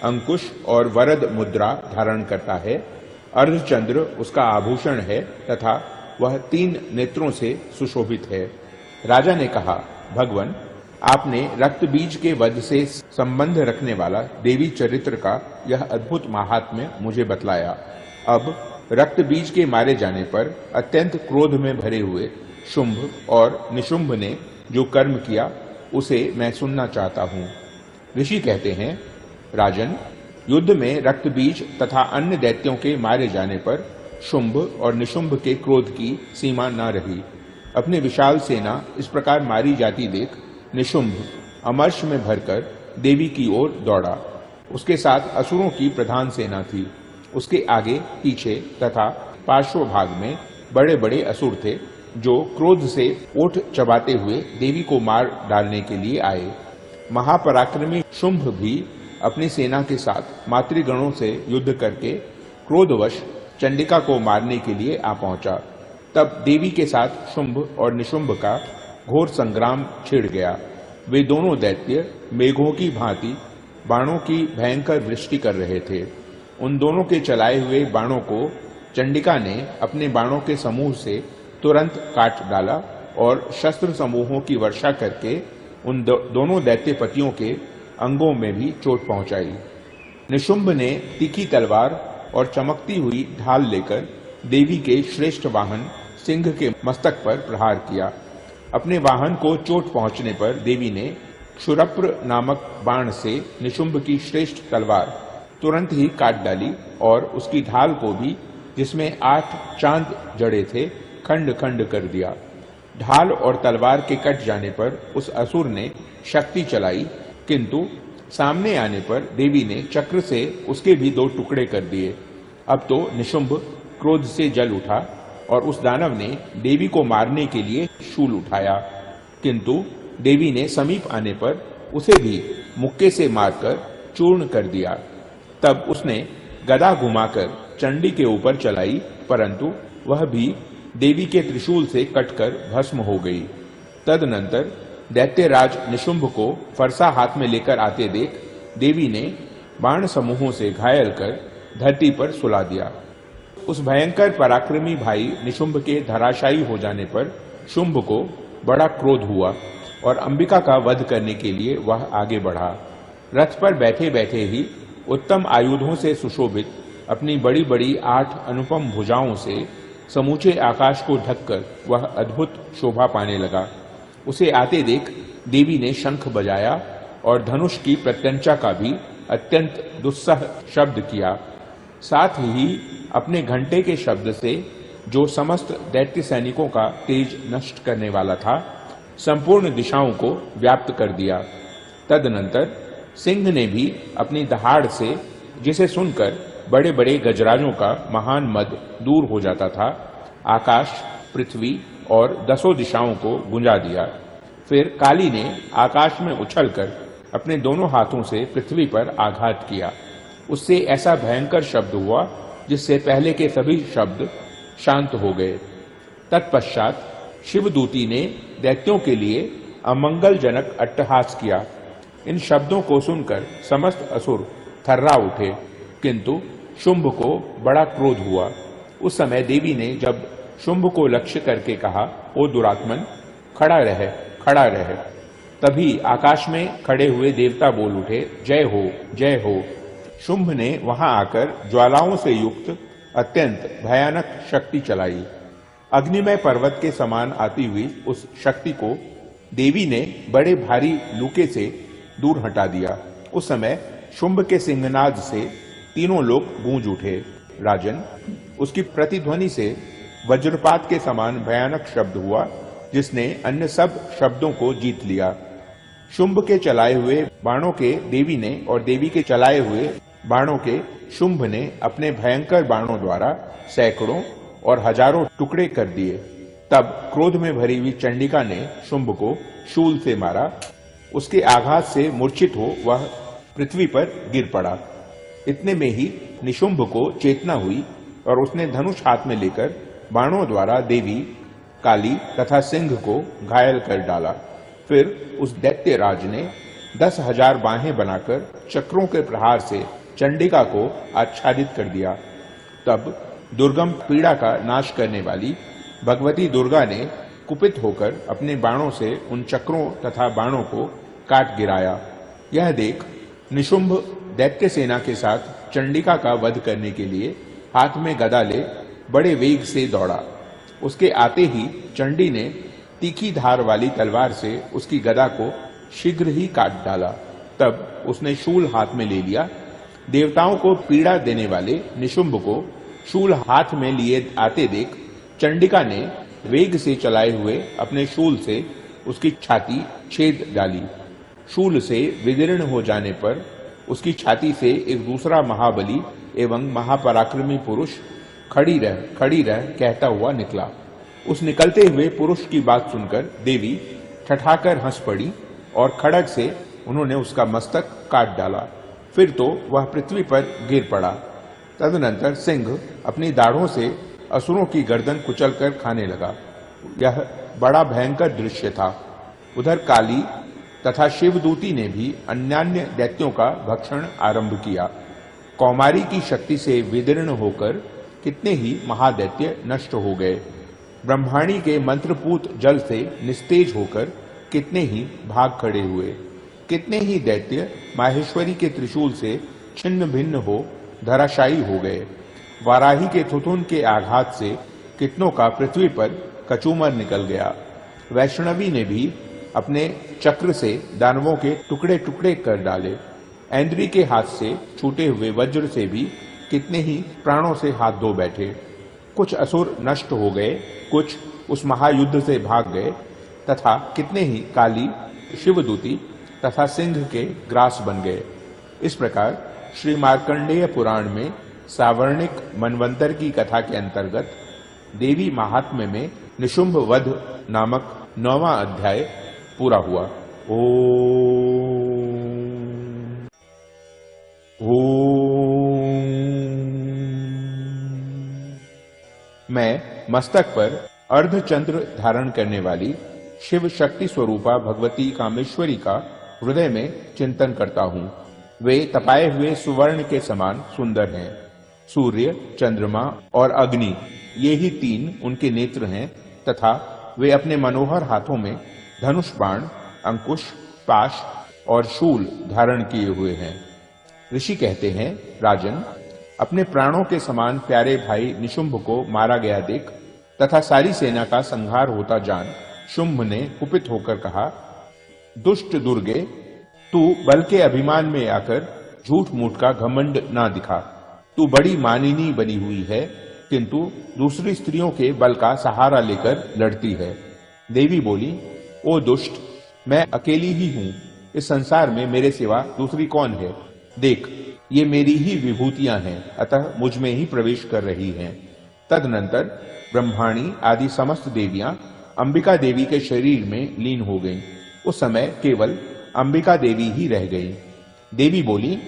अंकुश और वरद मुद्रा धारण करता है। अर्धचंद्र उसका आभूषण है तथा वह 3 नेत्रों से सुशोभित है। राजा ने कहा, भगवन, आपने रक्त बीज के वध से संबंध रखने वाला देवी चरित्र का यह अद्भुत महात्म्य मुझे बतलाया। अब रक्त बीज के मारे जाने पर अत्यंत क्रोध में भरे हुए शुंभ और निशुंभ ने जो कर्म किया उसे मैं सुनना चाहता हूँ। ऋषि कहते हैं, राजन, युद्ध में रक्त बीज तथा अन्य दैत्यों के मारे जाने पर शुंभ और निशुंभ के क्रोध की सीमा न रही। अपनी विशाल सेना इस प्रकार मारी जाती देख निशुंभ अमर्ष में भरकर देवी की ओर दौड़ा। उसके साथ असुरों की प्रधान सेना थी। उसके आगे पीछे तथा पार्श्व भाग में बड़े बड़े असुर थे, जो क्रोध से ओठ चबाते हुए देवी को मार डालने के लिए आए। महापराक्रमी शुंभ भी अपनी सेना के साथ मातृगणों से युद्ध करके क्रोधवश चंडिका को मारने के लिए आ पहुंचा। तब देवी के साथ शुंभ और निशुंभ का घोर संग्राम छिड़ गया। वे दोनों दैत्य मेघों की भांति बाणों की भयंकर वृष्टि कर रहे थे। उन दोनों के चलाए हुए बाणों को चंडिका ने अपने बाणों के समूह से तुरंत काट डाला और शस्त्र समूहों की वर्षा करके उन दोनों दैत्यपतियों के अंगों में भी चोट पहुंचाई। निशुंभ ने तीखी तलवार और चमकती हुई ढाल लेकर देवी के श्रेष्ठ वाहन सिंह के मस्तक पर प्रहार किया। अपने वाहन को चोट पहुंचने पर देवी ने क्षुरप्र नामक बाण से निशुंभ की श्रेष्ठ तलवार तुरंत ही काट डाली और उसकी ढाल को भी, जिसमें 8 चांद जड़े थे, खंड खंड कर दिया। ढाल और तलवार के कट जाने पर उस असुर ने शक्ति चलाई, किंतु सामने आने पर देवी ने चक्र से उसके भी 2 टुकड़े कर दिए। अब तो निशुंभ क्रोध से जल उठा और उस दानव ने देवी को मारने के लिए शूल उठाया, किंतु देवी ने समीप आने पर उसे भी मुक्के से मारकर चूर्ण कर दिया। तब उसने गदा घुमाकर चंडी के ऊपर चलाई, परंतु वह भी देवी के त्रिशूल से कटकर भस्म हो गई। तदनंतर दैत्यराज निशुंभ को फरसा हाथ में लेकर आते देख देवी ने बाण समूहों से घायल कर धरती पर सुला दिया। उस भयंकर पराक्रमी भाई निशुंभ के धराशायी हो जाने पर शुंभ को बड़ा क्रोध हुआ और अंबिका का वध करने के लिए वह आगे बढ़ा। रथ पर बैठे बैठे ही उत्तम आयुधों से सुशोभित अपनी बड़ी बड़ी 8 अनुपम भुजाओं से समूचे आकाश को ढककर वह अद्भुत शोभा पाने लगा। उसे आते देख देवी ने शंख बजाया और धनुष की प्रत्यंचा का भी अत्यंत दुस्सह शब्द किया। साथ ही अपने घंटे के शब्द से, जो समस्त दैत्य सैनिकों का तेज नष्ट करने वाला था, संपूर्ण दिशाओं को व्याप्त कर दिया। तदनंतर सिंह ने भी अपनी दहाड़ से, जिसे सुनकर बड़े बड़े गजराजों का महान मद दूर हो जाता था, आकाश, पृथ्वी और 10 दिशाओं को गुंजा दिया। फिर काली ने आकाश में उछलकर अपने दोनों हाथों से पृथ्वी पर आघात किया। उससे ऐसा भयंकर शब्द हुआ जिससे पहले के सभी शब्द शांत हो गए। तत्पश्चात शिवदूती ने दैत्यों के लिए अमंगलजनक अट्टहास किया। इन शब्दों को सुनकर समस्त असुर थर्रा उठे, किंतु शुंभ को बड़ा क्रोध हुआ। उस समय देवी ने जब शुंभ को लक्ष्य करके कहा, ओ दुरात्मन, खड़ा रह, खड़ा रह। तभी आकाश में खड़े हुए देवता बोल उठे, जय हो, जय हो। शुंभ ने वहां आकर ज्वालाओं से युक्त अत्यंत भयानक शक्ति चलाई। अग्निमय पर्वत के समान आती हुई उस शक्ति को देवी ने बड़े भारी लूके से दूर हटा दिया। उस समय शुंभ के सिंहनाद से तीनों लोग गूंज उठे। राजन, उसकी प्रतिध्वनि से वज्रपात के समान भयानक शब्द हुआ, जिसने अन्य सब शब्दों को जीत लिया। शुंभ के चलाए हुए बाणों के देवी ने और देवी के चलाए हुए बाणों के शुंभ ने अपने भयंकर बाणों द्वारा सैकड़ों और हजारों टुकड़े कर दिए। तब क्रोध में भरी हुई चंडिका ने शुंभ को शूल से मारा। उसके आघात से मूर्छित हो वह पृथ्वी पर गिर पड़ा। इतने में ही निशुंभ को चेतना हुई और उसने धनुष हाथ में लेकर बाणों द्वारा देवी, काली तथा सिंह को घायल कर डाला। फिर उस दैत्य राज ने 10,000 बाहें बनाकर चक्रों के प्रहार से चंडिका को आच्छादित कर दिया। तब दुर्गम पीड़ा का नाश करने वाली भगवती दुर्गा ने कुपित होकर अपने बाणों से उन चक्रों तथा बाणों को काट गिराया। यह देख निशुंभ दैत्य सेना के साथ चंडिका का वध करने के लिए हाथ में गदा ले बड़े वेग से दौड़ा। उसके आते ही चंडी ने तीखी धार वाली तलवार से उसकी गदा को शीघ्र ही काट डाला। तब उसने शूल हाथ में ले लिया। देवताओं को पीड़ा देने वाले निशुंभ को शूल हाथ में लिए आते देख चंडिका ने वेग से चलाए हुए अपने शूल से उसकी छाती छेद डाली। शूल से विदीर्ण हो जाने पर उसकी छाती से एक दूसरा महाबली एवं महापराक्रमी पुरुष खड़ी रह कहता हुआ निकला। उस निकलते हुए पुरुष की बात सुनकर देवी ठठाकर हंस पड़ी और खड्ग से उन्होंने उसका मस्तक काट डाला। फिर तो वह पृथ्वी पर गिर पड़ा। तदनंतर सिंह अपनी दाढ़ों से असुरों की गर्दन कुचलकर खाने लगा। यह बड़ा भयंकर दृश्य था। उधर काली तथा शिवदूती ने भी अन्यान्य दैत्यों का भक्षण आरंभ किया। कौमारी की शक्ति से विदीर्ण होकर कितने ही महादैत्य नष्ट हो गए। ब्रह्माणी के मंत्रपूत जल से निस्तेज होकर कितने ही भाग खड़े हुए। कितने ही दैत्य माहेश्वरी के त्रिशूल से छिन्न भिन्न हो धराशायी हो गए। वाराही के थुथुन के आघात से कितनों का पृथ्वी पर कचूमर निकल गया। वैष्णवी ने भी अपने चक्र से दानवों के टुकड़े टुकड़े कर डाले। ऐन्द्री के हाथ से छूटे हुए वज्र से भी कितने ही प्राणों से हाथ धो बैठे। कुछ असुर नष्ट हो गए, कुछ उस महायुद्ध से भाग गए, तथा कितने ही काली शिवदूती तथा सिंह के ग्रास बन गए। इस प्रकार श्री मार्कंडेय पुराण में सावर्णिक मनवंतर की कथा के अंतर्गत देवी महात्म्य में निशुंभ वध नामक 9वां अध्याय पूरा हुआ। मैं मस्तक पर अर्धचंद्र धारण करने वाली शिव शक्ति स्वरूपा भगवती कामेश्वरी का हृदय में चिंतन करता हूँ। वे तपाए हुए सुवर्ण के समान सुंदर हैं। सूर्य, चंद्रमा और अग्नि ये ही 3 उनके नेत्र हैं, तथा वे अपने मनोहर हाथों में धनुष बाण, अंकुश, पाश और शूल धारण किए हुए हैं। ऋषि कहते हैं, राजन, अपने प्राणों के समान प्यारे भाई निशुंभ को मारा गया देख तथा सारी सेना का संहार होता जान शुंभ ने कुपित होकर कहा, दुष्ट दुर्गे, तू बल के अभिमान में आकर झूठ मूठ का घमंड ना दिखा। तू बड़ी मानिनी बनी हुई है, किंतु दूसरी स्त्रियों के बल का सहारा लेकर लड़ती है। देवी बोली, ओ दुष्ट, मैं अकेली ही हूँ। इस संसार में मेरे सिवा दूसरी कौन है? देख, ये मेरी ही विभूतियां हैं, अतः मुझ में ही प्रवेश कर रही हैं। तदनंतर ब्रह्माणी आदि समस्त देवियां अंबिका देवी के शरीर में लीन हो गईं। उस समय केवल अंबिका देवी ही रह गई। देवी बोली,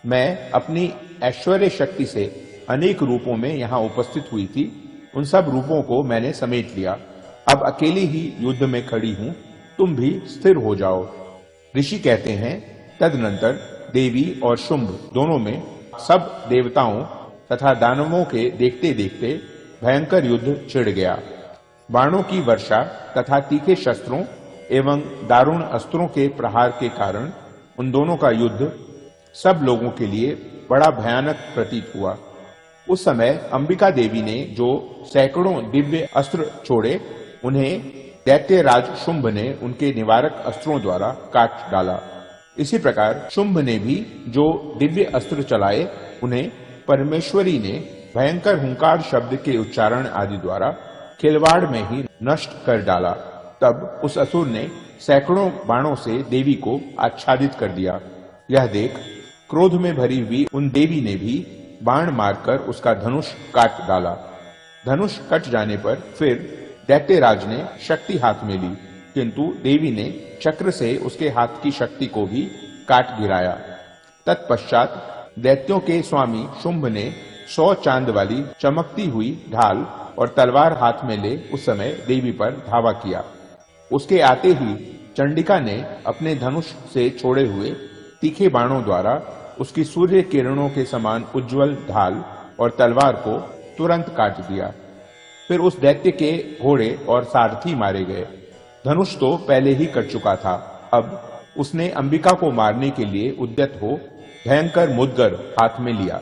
मैं अपनी ऐश्वर्य शक्ति से अनेक रूपों में यहाँ उपस्थित हुई थी। उन सब रूपों को मैंने समेट लिया। अब अकेली ही युद्ध में खड़ी हूँ, तुम भी स्थिर हो जाओ। ऋषि कहते हैं, तदनंतर देवी और शुंभ दोनों में सब देवताओं तथा दानवों के देखते देखते भयंकर युद्ध छिड़ गया। बाणों की वर्षा तथा तीखे शस्त्रों एवं दारुण अस्त्रों के प्रहार के कारण उन दोनों का युद्ध सब लोगों के लिए बड़ा भयानक प्रतीत हुआ। उस समय अंबिका देवी ने जो सैकड़ों दिव्य अस्त्र छोड़े, उन्हें दैत्यराज शुंभ ने उनके निवारक अस्त्रों द्वारा काट डाला। इसी प्रकार शुंभ ने भी जो दिव्य अस्त्र चलाए, उन्हें परमेश्वरी ने भयंकर हुंकार शब्द के उच्चारण आदि द्वारा खिलवाड़ में ही नष्ट कर डाला। तब उस असुर ने सैकड़ों बाणों से देवी को आच्छादित कर दिया। यह देख क्रोध में भरी हुई उन देवी ने भी बाण मारकर उसका धनुष काट डाला। धनुष कट जाने पर फिर दैत्यराज ने शक्ति हाथ में ली, किंतु देवी ने चक्र से उसके हाथ की शक्ति को भी काट गिराया। तत्पश्चात दैत्यों के स्वामी शुंभ ने 100 चांद वाली चमकती हुई ढाल और तलवार हाथ में ले उस समय देवी पर धावा किया। उसके आते ही चंडिका ने अपने धनुष से छोड़े हुए तीखे बाणों द्वारा उसकी सूर्य किरणों के समान उज्जवल ढाल और तलवार को तुरंत काट दिया। फिर उस दैत्य के घोड़े और सारथी मारे गए। धनुष तो पहले ही कट चुका था। अब उसने अंबिका को मारने के लिए उद्यत हो भयंकर मुद्गर हाथ में लिया।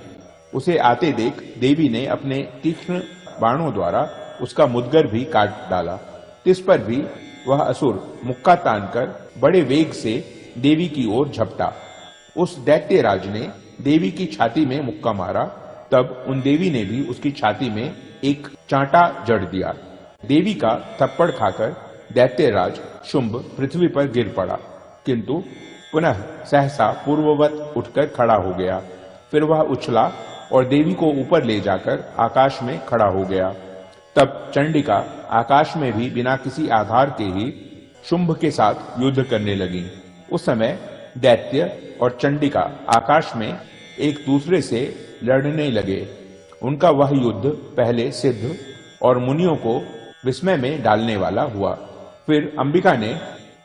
उसे आते देख देवी ने अपने तीक्ष्ण बाणों द्वारा उसका मुद्गर भी काट डाला। इस पर भी वह असुर मुक्का तानकर बड़े वेग से देवी की ओर झपटा। उस दैत्यराज ने देवी की छाती में मुक्का मारा। तब उन देवी ने भी उसकी छाती में एक चांटा जड़ दिया। देवी का थप्पड़ खाकर दैत्यराज शुंभ पृथ्वी पर गिर पड़ा, किंतु पुनः सहसा पूर्ववत उठकर खड़ा हो गया। फिर वह उछला और देवी को ऊपर ले जाकर आकाश में खड़ा हो गया। तब चंडिका आकाश में भी बिना किसी आधार के ही शुंभ के साथ युद्ध करने लगी। उस समय दैत्य और चंडिका आकाश में एक दूसरे से लड़ने लगे। उनका वह युद्ध पहले सिद्ध और मुनियों को विस्मय में डालने वाला हुआ। फिर अंबिका ने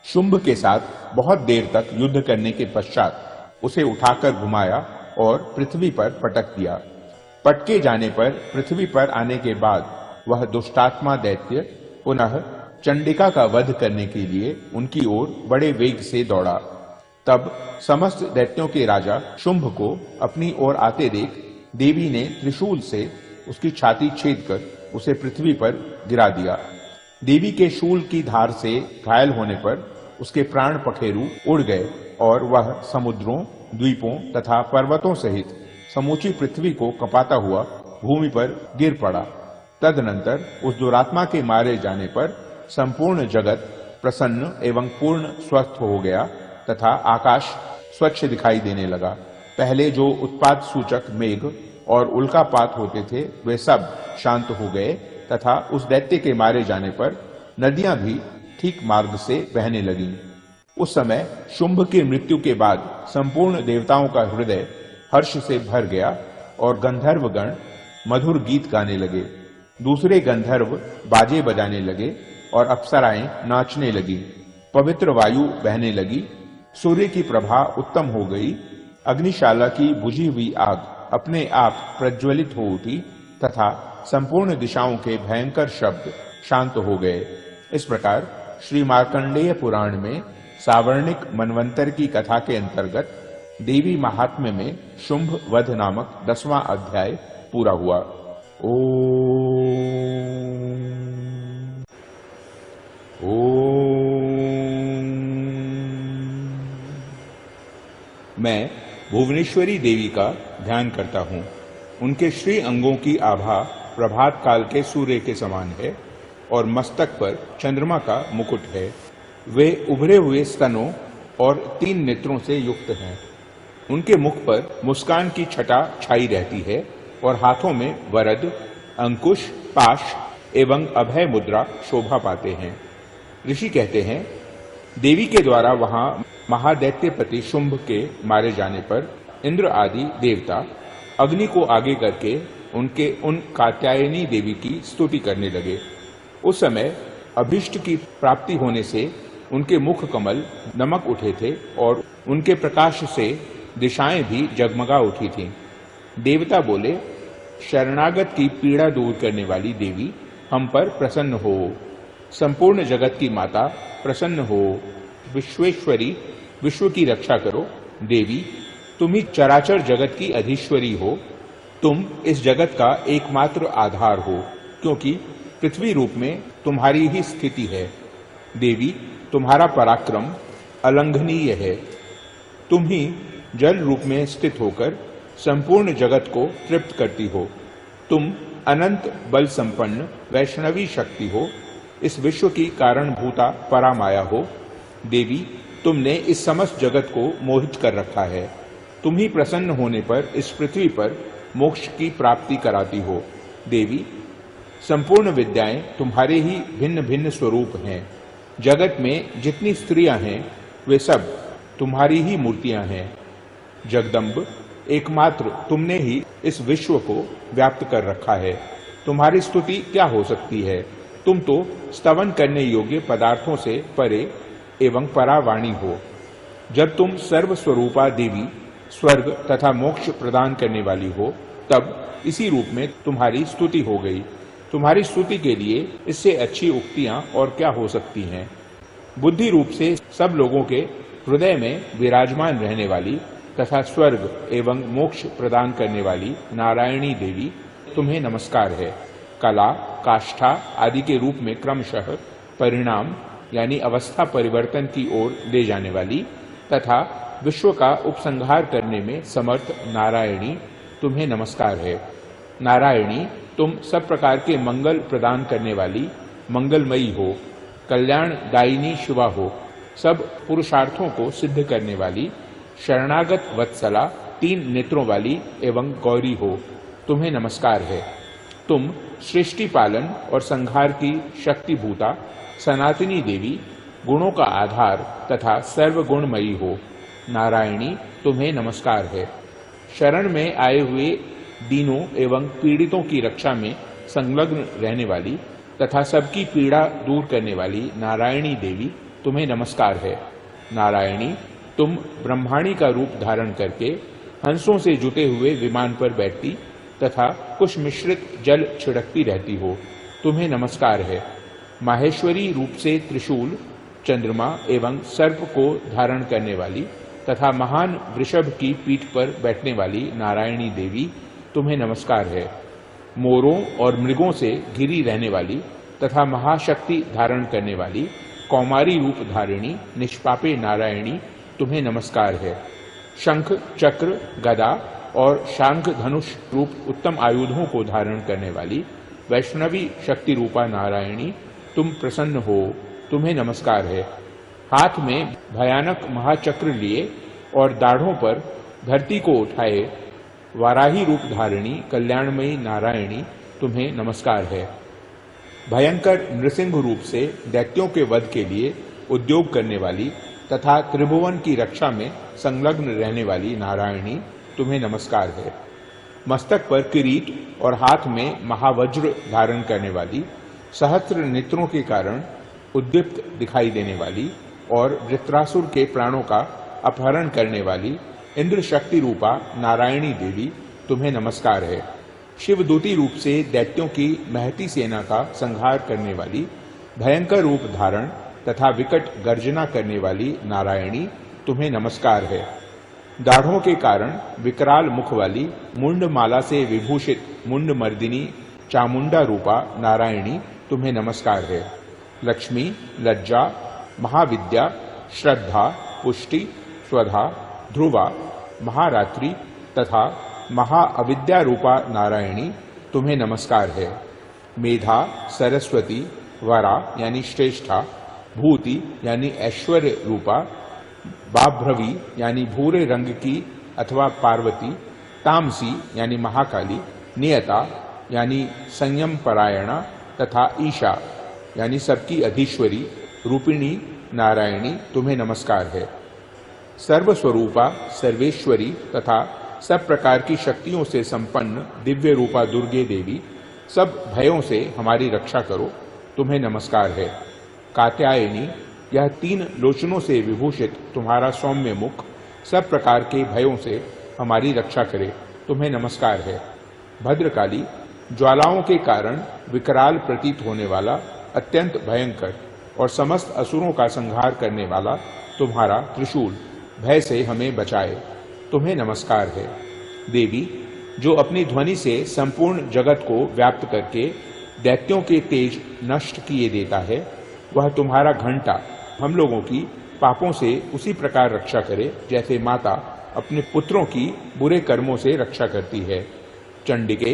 शुंभ के साथ बहुत देर तक युद्ध करने के पश्चात उसे उठाकर घुमाया और पृथ्वी पर पटक दिया। पटके जाने पर पृथ्वी पर आने के बाद वह दुष्टात्मा दैत्य पुनः चंडिका का वध करने के लिए उनकी ओर बड़े वेग से दौड़ा। तब समस्त दैत्यों के राजा शुंभ को अपनी ओर आते देख देवी ने त्रिशूल से उसकी छाती छेद कर उसे पृथ्वी पर गिरा दिया। देवी के शूल की धार से घायल होने पर उसके प्राण पखेरु उड़ गए और वह समुद्रों, द्वीपों तथा पर्वतों सहित समूची पृथ्वी को कपाता हुआ भूमि पर गिर पड़ा। तदनंतर उस दुरात्मा के मारे जाने पर संपूर्ण जगत प्रसन्न एवं पूर्ण स्वस्थ हो गया तथा आकाश स्वच्छ दिखाई देने लगा। पहले जो उत्पात सूचक मेघ और उल्कापात होते थे वे सब शांत हो गए तथा उस दैत्य के मारे जाने पर नदियां भी ठीक मार्ग से बहने लगीं। उस समय शुंभ की मृत्यु के बाद संपूर्ण देवताओं का हृदय हर्ष से भर गया और गंधर्वगण मधुर गीत गाने लगे। दूसरे गंधर्व बाजे बजाने लगे और अप्सराएं नाचने लगी। पवित्र वायु बहने लगी। सूर्य की प्रभा उत्तम हो गई। अग्निशाला की बुझी हुई आग अपने आप प्रज्वलित हो उठी तथा संपूर्ण दिशाओं के भयंकर शब्द शांत हो गए। इस प्रकार श्री मार्कंडेय पुराण में सावर्णिक मनवंतर की कथा के अंतर्गत देवी महात्म्य में शुंभ वध नामक 10वां अध्याय पूरा हुआ। मैं भुवनेश्वरी देवी का ध्यान करता हूँ। उनके श्री अंगों की आभा प्रभात काल के सूर्य के समान है और मस्तक पर चंद्रमा का मुकुट है। वे उभरे हुए स्तनों और 3 नेत्रों से युक्त हैं। उनके मुख पर मुस्कान की छटा छाई रहती है और हाथों में वरद, अंकुश, पाश एवं अभय मुद्रा शोभा पाते हैं। ऋषि कहते हैं, देवी के द्वारा वहां महादैत्यपति शुंभ के मारे जाने पर इंद्र आदि देवता अग्नि को आगे करके उनके उन कात्यायनी देवी की स्तुति करने लगे। उस समय अभीष्ट की प्राप्ति होने से उनके मुख कमल दमक उठे थे और उनके प्रकाश से दिशाएं भी जगमगा उठी थीं। देवता बोले, शरणागत की पीड़ा दूर करने वाली देवी हम पर प्रसन्न हो। संपूर्ण जगत की माता प्रसन्न हो। विश्वेश्वरी विश्व की रक्षा करो। देवी तुम ही चराचर जगत की अधीश्वरी हो। तुम इस जगत का एकमात्र आधार हो, क्योंकि पृथ्वी रूप में तुम्हारी ही स्थिति है। देवी तुम्हारा पराक्रम अलंघनीय है। तुम ही जल रूप में स्थित होकर संपूर्ण जगत को तृप्त करती हो। तुम अनंत बल संपन्न वैष्णवी शक्ति हो। इस विश्व की कारणभूता परामाया हो। देवी तुमने इस समस्त जगत को मोहित कर रखा है। तुम ही प्रसन्न होने पर इस पृथ्वी पर मोक्ष की प्राप्ति कराती हो। देवी संपूर्ण विद्याएं तुम्हारे ही भिन्न भिन्न स्वरूप हैं। जगत में जितनी स्त्रियां हैं वे सब तुम्हारी ही मूर्तियां हैं। जगदम्ब एकमात्र तुमने ही इस विश्व को व्याप्त कर रखा है। तुम्हारी स्तुति क्या हो सकती है? तुम तो स्तवन करने योग्य पदार्थों से परे एवं परावाणी हो। जब तुम सर्वस्वरूपा देवी स्वर्ग तथा मोक्ष प्रदान करने वाली हो, तब इसी रूप में तुम्हारी स्तुति हो गई। तुम्हारी स्तुति के लिए इससे अच्छी उक्तियां और क्या हो सकती हैं? बुद्धि रूप से सब लोगों के हृदय में विराजमान रहने वाली तथा स्वर्ग एवं मोक्ष प्रदान करने वाली नारायणी देवी तुम्हें नमस्कार है। कला, काष्ठा आदि के रूप में क्रमशः परिणाम यानी अवस्था परिवर्तन की ओर ले जाने वाली तथा विश्व का उपसंहार करने में समर्थ नारायणी तुम्हें नमस्कार है। नारायणी तुम सब प्रकार के मंगल प्रदान करने वाली मंगलमयी हो। कल्याण दायिनी शिवा हो। सब पुरुषार्थों को सिद्ध करने वाली शरणागत वत्सला 3 नेत्रों वाली एवं गौरी हो। तुम्हें नमस्कार है। तुम सृष्टि पालन और संहार की शक्तिभूता सनातनी देवी गुणों का आधार तथा सर्वगुणमयी हो। नारायणी तुम्हें नमस्कार है। शरण में आए हुए दीनों एवं पीड़ितों की रक्षा में संलग्न रहने वाली तथा सबकी पीड़ा दूर करने वाली नारायणी देवी तुम्हें नमस्कार है। नारायणी तुम ब्रह्माणी का रूप धारण करके हंसों से जुटे हुए विमान पर बैठती तथा कुश मिश्रित जल छिड़कती रहती हो। तुम्हें नमस्कार है। माहेश्वरी रूप से त्रिशूल, चंद्रमा एवं सर्प को धारण करने वाली तथा महान वृषभ की पीठ पर बैठने वाली नारायणी देवी, तुम्हें नमस्कार है। मोरों और मृगों से घिरी रहने वाली तथा महाशक्ति धारण करने वाली कौमारी रूप धारिणी निष्पापे नारायणी, तुम्हें नमस्कार है। शंख, चक्र, गदा और शांख धनुष रूप उत्तम आयुधों को धारण करने वाली वैष्णवी शक्ति रूपा नारायणी, तुम प्रसन्न हो, तुम्हें नमस्कार है। हाथ में भयानक महाचक्र लिए और दाढ़ों पर धरती को उठाए वाराही रूप धारिणी कल्याणमयी नारायणी, तुम्हें नमस्कार है। भयंकर नृसिंह रूप से दैत्यों के वध के लिए उद्योग करने वाली तथा त्रिभुवन की रक्षा में संलग्न रहने वाली नारायणी, तुम्हें नमस्कार है। मस्तक पर किरीट और हाथ में महावज्र धारण करने वाली, सहस्त्र नेत्रों के कारण उद्दीप्त दिखाई देने वाली और वृत्रासुर के प्राणों का अपहरण करने वाली इंद्र शक्ति रूपा नारायणी देवी, तुम्हें नमस्कार है। शिवदूती रूप से दैत्यों की महती सेना का संहार करने वाली, भयंकर रूप धारण तथा विकट गर्जना करने वाली नारायणी, तुम्हें नमस्कार है। दाढ़ों के कारण विकराल मुख वाली, मुंड माला से विभूषित मुंड मर्दिनी चामुंडा रूपा नारायणी, तुम्हें नमस्कार है। लक्ष्मी, लज्जा, महाविद्या, श्रद्धा, पुष्टि, स्वधा, ध्रुवा, महारात्रि तथा महाअविद्या रूपा नारायणी, तुम्हें नमस्कार है। मेधा, सरस्वती, वरा यानी श्रेष्ठा, भूति यानी ऐश्वर्य रूपा, बाभ्रवी यानी भूरे रंग की अथवा पार्वती, तामसी यानी महाकाली, नियता यानी संयम परायणा तथा ईशा यानी सबकी अधीश्वरी रूपिणी नारायणी, तुम्हें नमस्कार है। सर्वस्वरूपा, सर्वेश्वरी तथा सब प्रकार की शक्तियों से संपन्न दिव्य रूपा दुर्गे देवी, सब भयों से हमारी रक्षा करो, तुम्हें नमस्कार है। कात्यायनी, यह 3 लोचनों से विभूषित तुम्हारा सौम्य मुख सब प्रकार के भयों से हमारी रक्षा करे, तुम्हें नमस्कार है। भद्रकाली, ज्वालाओं के कारण विकराल प्रतीत होने वाला, अत्यंत भयंकर और समस्त असुरों का संहार करने वाला तुम्हारा त्रिशूल भय से हमें बचाए, तुम्हें नमस्कार है। देवी, जो अपनी ध्वनि से संपूर्ण जगत को व्याप्त करके दैत्यों के तेज नष्ट किए देता है, वह तुम्हारा घंटा हम लोगों की पापों से उसी प्रकार रक्षा करे जैसे माता अपने पुत्रों की बुरे कर्मों से रक्षा करती है। चंडिके,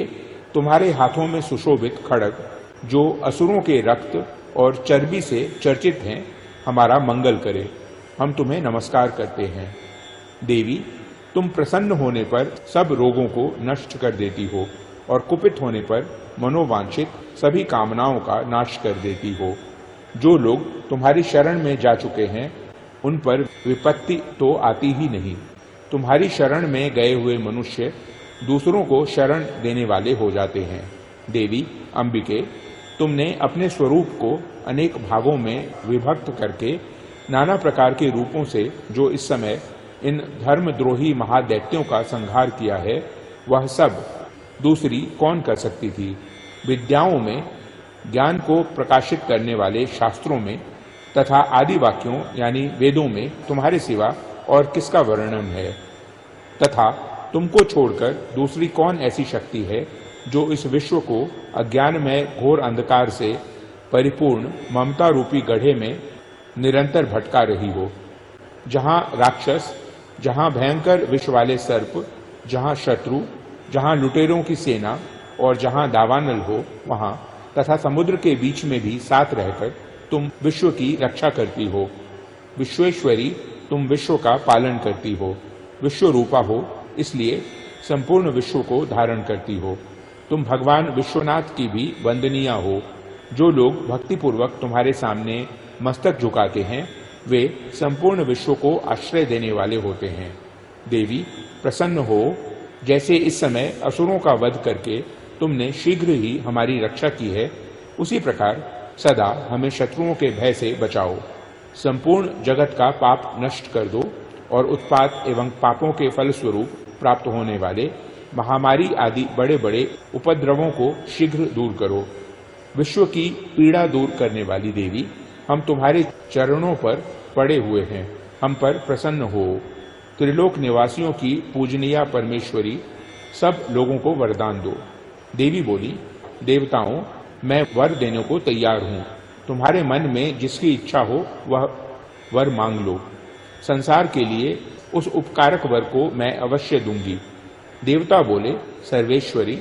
तुम्हारे हाथों में सुशोभित खड्ग जो असुरों के रक्त और चर्बी से चर्चित हैं, हमारा मंगल करे, हम तुम्हें नमस्कार करते हैं। देवी, तुम प्रसन्न होने पर सब रोगों को नष्ट कर देती हो और कुपित होने पर मनोवांछित सभी कामनाओं का नाश कर देती हो। जो लोग तुम्हारी शरण में जा चुके हैं, उन पर विपत्ति तो आती ही नहीं। तुम्हारी शरण में गए हुए मनुष्य दूसरों को शरण देने वाले हो जाते हैं। देवी अंबिके, तुमने अपने स्वरूप को अनेक भागों में विभक्त करके नाना प्रकार के रूपों से जो इस समय इन धर्मद्रोही महादैत्यों का संहार किया है, वह सब दूसरी कौन कर सकती थी। विद्याओं में, ज्ञान को प्रकाशित करने वाले शास्त्रों में तथा आदि वाक्यों यानी वेदों में तुम्हारे सिवा और किसका वर्णन है। तथा तुमको छोड़कर दूसरी कौन ऐसी शक्ति है जो इस विश्व को अज्ञान में घोर अंधकार से परिपूर्ण ममता रूपी गड्ढे में निरंतर भटका रही हो। जहां राक्षस, जहां भयंकर विष वाले सर्प, जहां शत्रु, जहां लुटेरों की सेना और जहां दावानल हो वहां तथा समुद्र के बीच में भी साथ रहकर तुम विश्व की रक्षा करती हो। विश्वेश्वरी, तुम विश्व का पालन करती हो। विश्व रूपा हो, इसलिए संपूर्ण विश्व को धारण करती हो। तुम भगवान विश्वनाथ की भी वंदनीय हो। जो लोग भक्तिपूर्वक तुम्हारे सामने मस्तक झुकाते हैं, वे संपूर्ण विश्व को आश्रय देने वाले होते हैं। देवी प्रसन्न हो, जैसे इस समय असुरों का वध करके तुमने शीघ्र ही हमारी रक्षा की है, उसी प्रकार सदा हमें शत्रुओं के भय से बचाओ। संपूर्ण जगत का पाप नष्ट कर दो और उत्पात एवं पापों के फलस्वरूप प्राप्त होने वाले महामारी आदि बड़े बड़े उपद्रवों को शीघ्र दूर करो। विश्व की पीड़ा दूर करने वाली देवी, हम तुम्हारे चरणों पर पड़े हुए हैं, हम पर प्रसन्न हो। त्रिलोक निवासियों की पूजनीय परमेश्वरी, सब लोगों को वरदान दो। देवी बोली, देवताओं, मैं वर देने को तैयार हूं। तुम्हारे मन में जिसकी इच्छा हो वह वर मांग लो। संसार के लिए उस उपकारक वर को मैं अवश्य दूंगी। देवता बोले, सर्वेश्वरी,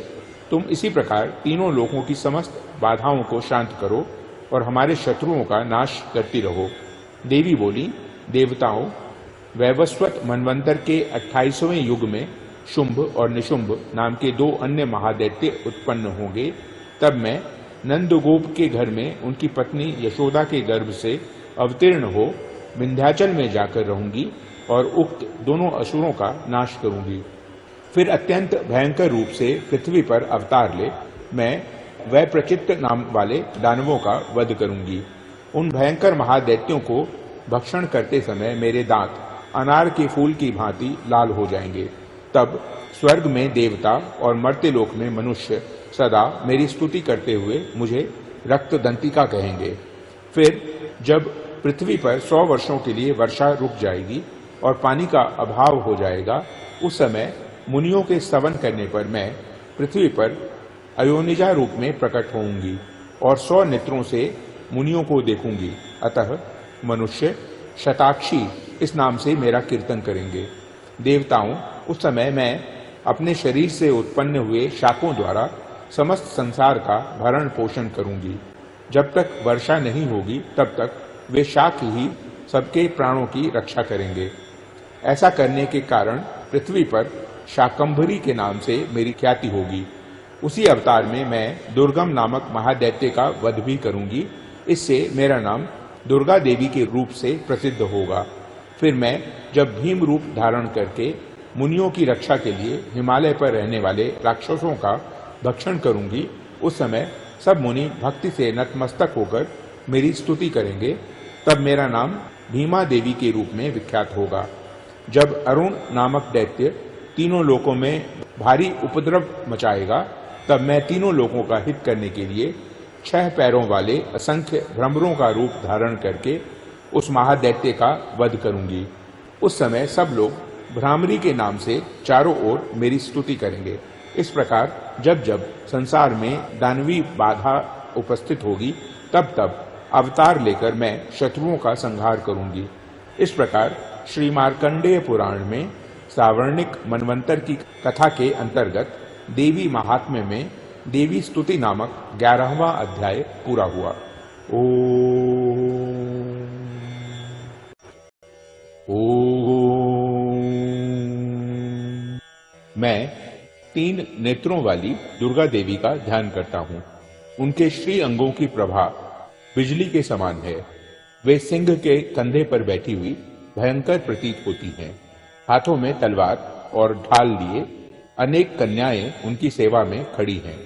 तुम इसी प्रकार तीनों लोकों की समस्त बाधाओं को शांत करो और हमारे शत्रुओं का नाश करती रहो। देवी बोली, देवताओं, वैवस्वत मनवंतर के 28वें युग में शुंभ और निशुंभ नाम के 2 अन्य महादैत्य उत्पन्न होंगे। तब मैं नंदगोप के घर में उनकी पत्नी यशोदा के गर्भ से अवतीर्ण हो विंध्याचल में जाकर रहूंगी और उक्त दोनों असुरों का नाश करूंगी। फिर अत्यंत भयंकर रूप से पृथ्वी पर अवतार ले मैं वैप्रचित्त नाम वाले दानवों का वध करूंगी। उन भयंकर महादैत्यों को भक्षण करते समय मेरे दांत अनार के फूल की भांति लाल हो जाएंगे। तब स्वर्ग में देवता और मर्त्यलोक में मनुष्य सदा मेरी स्तुति करते हुए मुझे रक्तदंतिका कहेंगे। फिर जब पृथ्वी पर 100 वर्षों के लिए वर्षा रुक जाएगी और पानी का अभाव हो जाएगा, उस समय मुनियों के स्तवन करने पर मैं पृथ्वी पर अयोनिजा रूप में प्रकट होऊंगी और 100 नेत्रों से मुनियों को देखूंगी। अतः मनुष्य शताक्षी इस नाम से मेरा कीर्तन करेंगे। देवताओं, उस समय मैं अपने शरीर से उत्पन्न हुए शाकों द्वारा समस्त संसार का भरण पोषण करूंगी। जब तक वर्षा नहीं होगी तब तक वे शाक ही सबके प्राणों की रक्षा करेंगे। ऐसा करने के कारण पृथ्वी पर शाकंभरी के नाम से मेरी ख्याति होगी। उसी अवतार में मैं दुर्गम नामक महादैत्य का वध भी करूंगी। इससे मेरा नाम दुर्गा देवी के रूप से प्रसिद्ध होगा। फिर मैं जब भीम रूप धारण करके मुनियों की रक्षा के लिए हिमालय पर रहने वाले राक्षसों का भक्षण करूंगी, उस समय सब मुनि भक्ति से नतमस्तक होकर मेरी स्तुति करेंगे। तब मेरा नाम भीमा देवी के रूप में विख्यात होगा। जब अरुण नामक दैत्य तीनों लोकों में भारी उपद्रव मचाएगा, तब मैं तीनों लोकों का हित करने के लिए 6 पैरों वाले असंख्य भ्रमरों का रूप धारण करके उस महादैत्य का वध करूंगी। उस समय सब लोग भ्रामरी के नाम से चारों ओर मेरी स्तुति करेंगे। इस प्रकार जब जब संसार में दानवी बाधा उपस्थित होगी, तब तब अवतार लेकर मैं शत्रुओं का संहार करूंगी। इस प्रकार श्री मार्कंडेय पुराण में सावर्णिक मनवंतर की कथा के अंतर्गत देवी महात्म्य में देवी स्तुति नामक 11वां अध्याय पूरा हुआ। मैं 3 नेत्रों वाली दुर्गा देवी का ध्यान करता हूँ। उनके श्री अंगों की प्रभा बिजली के समान है। वे सिंह के कंधे पर बैठी हुई भयंकर प्रतीत होती हैं। हाथों में तलवार और ढाल लिए अनेक कन्याएं उनकी सेवा में खड़ी हैं।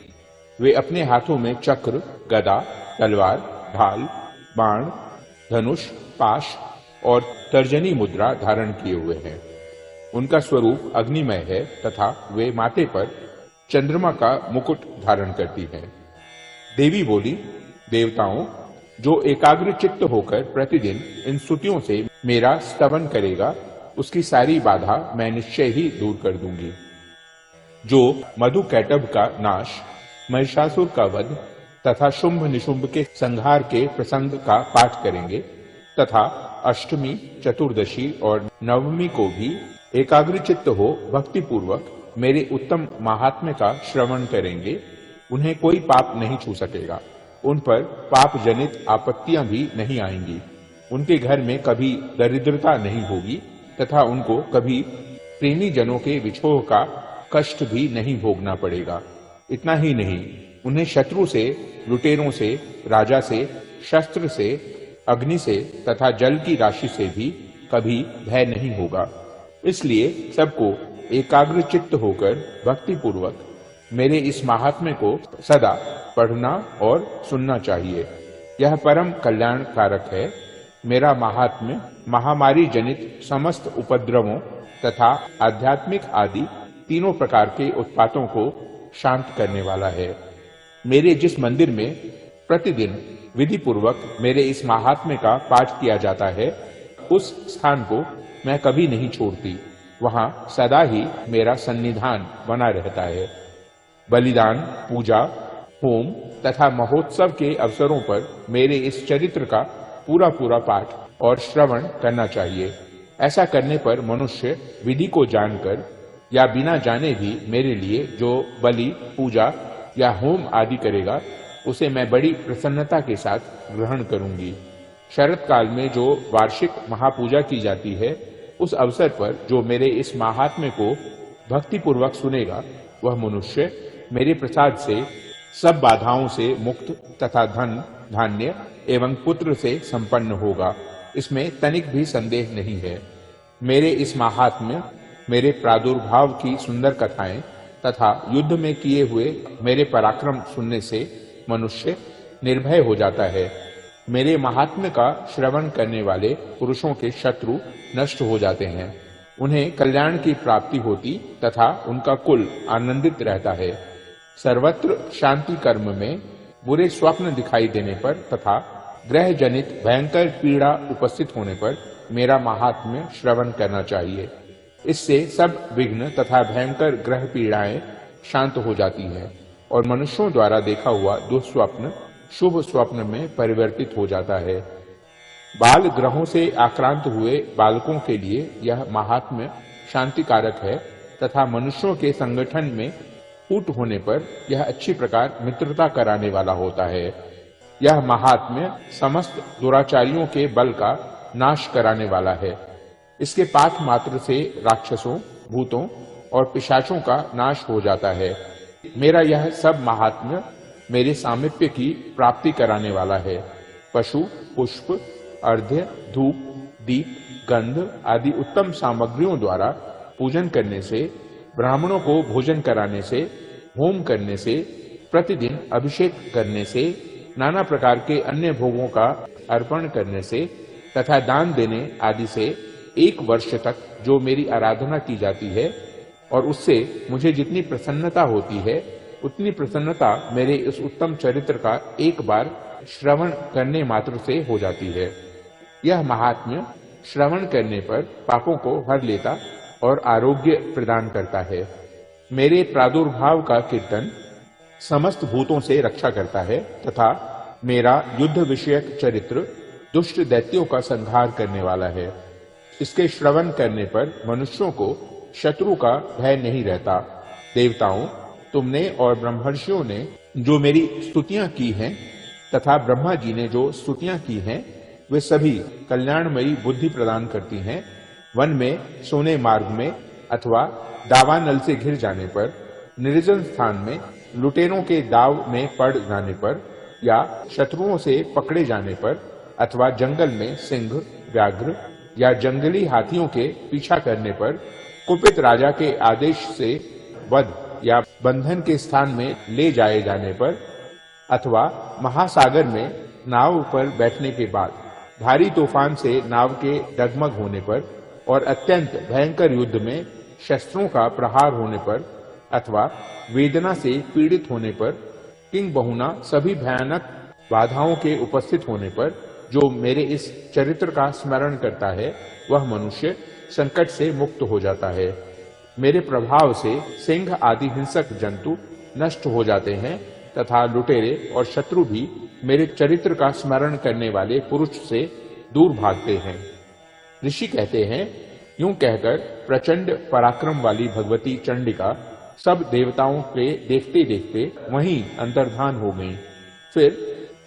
वे अपने हाथों में चक्र, गदा, तलवार, ढाल, बाण, धनुष, पाश और तर्जनी मुद्रा धारण किए हुए हैं। उनका स्वरूप अग्निमय है तथा वे माथे पर चंद्रमा का मुकुट धारण करती हैं। देवी बोली, देवताओं, जो एकाग्र चित्त होकर प्रतिदिन इन स्तुतियों से मेरा स्तवन करेगा, उसकी सारी बाधा मैं निश्चय ही दूर कर दूंगी। जो मधु कैटभ का नाश, महिषासुर का वध तथा शुंभ निशुंभ के संहार के प्रसंग का पाठ करेंगे तथा अष्टमी, चतुर्दशी और नवमी को भी एकाग्र चित्त हो भक्ति पूर्वक मेरे उत्तम महात्म्य का श्रवण करेंगे, उन्हें कोई पाप नहीं छू सकेगा। उन पर पाप जनित आपत्तियां भी नहीं आएंगी। उनके घर में कभी दरिद्रता नहीं होगी तथा उनको कभी प्रेमी जनों के विछोह का कष्ट भी नहीं भोगना पड़ेगा। इतना ही नहीं, उन्हें शत्रु से, लुटेरों से, राजा से, शस्त्र से, अग्नि से तथा जल की राशि से भी कभी भय नहीं होगा। इसलिए सबको एकाग्र चित्त होकर भक्ति पूर्वक मेरे इस महात्म्य को सदा पढ़ना और सुनना चाहिए। यह परम कल्याण कारक है। मेरा महात्म्य महामारी जनित समस्त उपद्रवों तथा आध्यात्मिक आदि तीनों प्रकार के उत्पातों को शांत करने वाला है। मेरे जिस मंदिर में प्रतिदिन विधि पूर्वक मेरे इस महात्म्य का पाठ किया जाता है, उस स्थान को मैं कभी नहीं छोड़ती। वहां सदा ही मेरा सन्निधान बना रहता है। बलिदान, पूजा, होम तथा महोत्सव के अवसरों पर मेरे इस चरित्र का पूरा पूरा पाठ और श्रवण करना चाहिए। ऐसा करने पर मनुष्य विधि को जानकर या बिना जाने भी मेरे लिए जो बलि, पूजा या होम आदि करेगा, उसे मैं बड़ी प्रसन्नता के साथ ग्रहण करूंगी। शरत काल में जो वार्षिक महापूजा की जाती है, उस अवसर पर जो मेरे इस महात्म्य को भक्ति पूर्वक सुनेगा, वह मनुष्य मेरे प्रसाद से सब बाधाओं से मुक्त तथा धन, धान्य एवं पुत्र से संपन्न होगा। इसमें तनिक भी संदेह नहीं है। मेरे इस महात्म्य, मेरे प्रादुर्भाव की सुंदर कथाएं तथा युद्ध में किए हुए मेरे पराक्रम सुनने से मनुष्य निर्भय हो जाता है। मेरे महात्म्य का श्रवण करने वाले पुरुषों के शत्रु नष्ट हो जाते हैं। उन्हें कल्याण की प्राप्ति होती तथा उनका कुल आनंदित रहता है। सर्वत्र शांति कर्म में बुरे स्वप्न दिखाई देने पर तथा ग्रह जनित भयंकर पीड़ा उपस्थित होने पर मेरा महात्म्य श्रवण करना चाहिए। इससे सब विघ्न तथा भयंकर ग्रह पीड़ाएं शांत हो जाती हैं और मनुष्यों द्वारा देखा हुआ दुस्वप्न शुभ स्वप्न में परिवर्तित हो जाता है। बाल ग्रहों से आक्रांत हुए बालकों के लिए यह महात्म्य शांतिकारक है तथा मनुष्यों के संगठन में फूट होने पर यह अच्छी प्रकार मित्रता कराने वाला होता है। यह महात्म्य समस्त दुराचारियों के बल का नाश कराने वाला है। इसके पाठ मात्र से राक्षसों, भूतों और पिशाचों का नाश हो जाता है। मेरा यह सब महात्म्य मेरे सामीप्य की प्राप्ति कराने वाला है। पशु, पुष्प, अर्घ्य, धूप, दीप, गंध आदि उत्तम सामग्रियों द्वारा पूजन करने से, ब्राह्मणों को भोजन कराने से, होम करने से, प्रतिदिन अभिषेक करने से, नाना प्रकार के अन्य भोगों का अर्पण करने से तथा दान देने आदि से 1 वर्ष तक जो मेरी आराधना की जाती है और उससे मुझे जितनी प्रसन्नता होती है, उतनी प्रसन्नता मेरे इस उत्तम चरित्र का एक बार श्रवण करने मात्र से हो जाती है। यह महात्म्य श्रवण करने पर पापों को हर लेता और आरोग्य प्रदान करता है। मेरे प्रादुर्भाव का कीर्तन समस्त भूतों से रक्षा करता है तथा मेरा युद्ध विषयक चरित्र दुष्ट दैत्यों का संहार करने वाला है। इसके श्रवण करने पर मनुष्यों को शत्रु का भय नहीं रहता। देवताओं, तुमने और ब्रह्मर्षियों ने जो मेरी स्तुतियां की हैं तथा ब्रह्मा जी ने जो स्तुतियां की हैं, वे सभी कल्याणमयी बुद्धि प्रदान करती हैं। वन में, सोने मार्ग में अथवा दावानल से घिर जाने पर, निर्जन स्थान में लुटेरों के दाव में पड़ जाने पर या शत्रुओं से पकड़े जाने पर अथवा जंगल में सिंह, व्याघ्र या जंगली हाथियों के पीछा करने पर कुपित राजा के आदेश से वध या बंधन के स्थान में ले जाए जाने पर अथवा महासागर में नाव पर बैठने के बाद भारी तूफान से नाव के डगमग होने पर और अत्यंत भयंकर युद्ध में शस्त्रों का प्रहार होने पर अथवा वेदना से पीड़ित होने पर, किंग बहुना सभी भयानक बाधाओं के उपस्थित होने पर जो मेरे इस चरित्र का स्मरण करता है, वह मनुष्य संकट से मुक्त हो जाता है। मेरे प्रभाव से सिंह आदि हिंसक जंतु नष्ट हो जाते हैं तथा लुटेरे और शत्रु भी मेरे चरित्र का स्मरण करने वाले पुरुष से दूर भागते हैं। ऋषि कहते हैं, यूं कहकर प्रचंड पराक्रम वाली भगवती चंडिका सब देवताओं के देखते देखते वहीं अंतर्धान हो गईं। फिर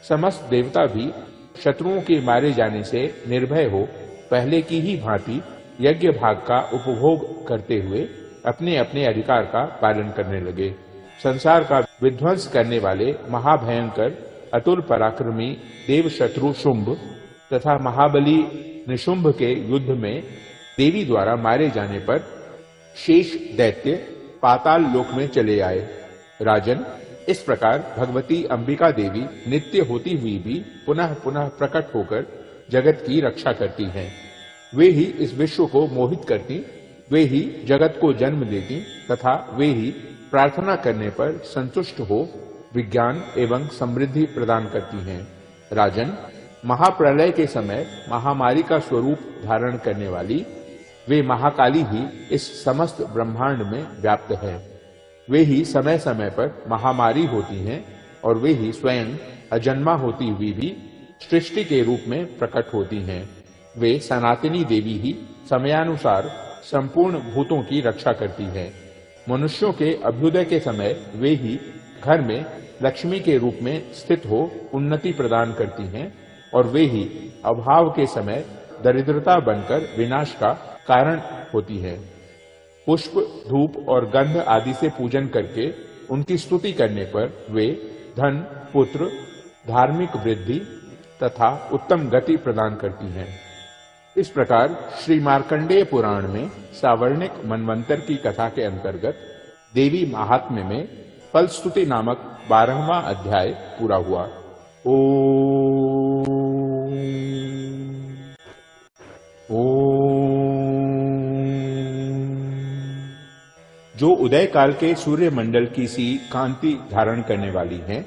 समस्त देवता भी शत्रुओं के मारे जाने से निर्भय हो पहले की ही भांति यज्ञ भाग का उपभोग करते हुए अपने अपने अधिकार का पालन करने लगे। संसार का विध्वंस करने वाले महाभयंकर अतुल पराक्रमी देव शत्रु शुंभ तथा महाबली निशुंभ के युद्ध में देवी द्वारा मारे जाने पर शेष दैत्य पाताल लोक में चले आए। राजन, इस प्रकार भगवती अंबिका देवी नित्य होती हुई भी पुनः पुनः प्रकट होकर जगत की रक्षा करती हैं। वे ही इस विश्व को मोहित करती, वे ही जगत को जन्म देती तथा वे ही प्रार्थना करने पर संतुष्ट हो विज्ञान एवं समृद्धि प्रदान करती हैं। राजन, महाप्रलय के समय महामारी का स्वरूप धारण करने वाली वे महाकाली ही इस समस्त ब्रह्मांड में व्याप्त है। वे ही समय समय पर महामारी होती हैं और वे ही स्वयं अजन्मा होती हुई भी सृष्टि के रूप में प्रकट होती हैं। वे सनातनी देवी ही समयानुसार संपूर्ण भूतों की रक्षा करती है। मनुष्यों के अभ्युदय के समय वे ही घर में लक्ष्मी के रूप में स्थित हो उन्नति प्रदान करती हैं और वे ही अभाव के समय दरिद्रता बनकर विनाश का कारण होती है। पुष्प, धूप और गंध आदि से पूजन करके उनकी स्तुति करने पर वे धन, पुत्र, धार्मिक वृद्धि तथा उत्तम गति प्रदान करती हैं। इस प्रकार श्री मार्कंडेय पुराण में सावर्णिक मनवंतर की कथा के अंतर्गत देवी महात्म्य में फलस्तुति नामक 12वां अध्याय पूरा हुआ। जो उदय काल के सूर्य मंडल की सी कांति धारण करने वाली हैं,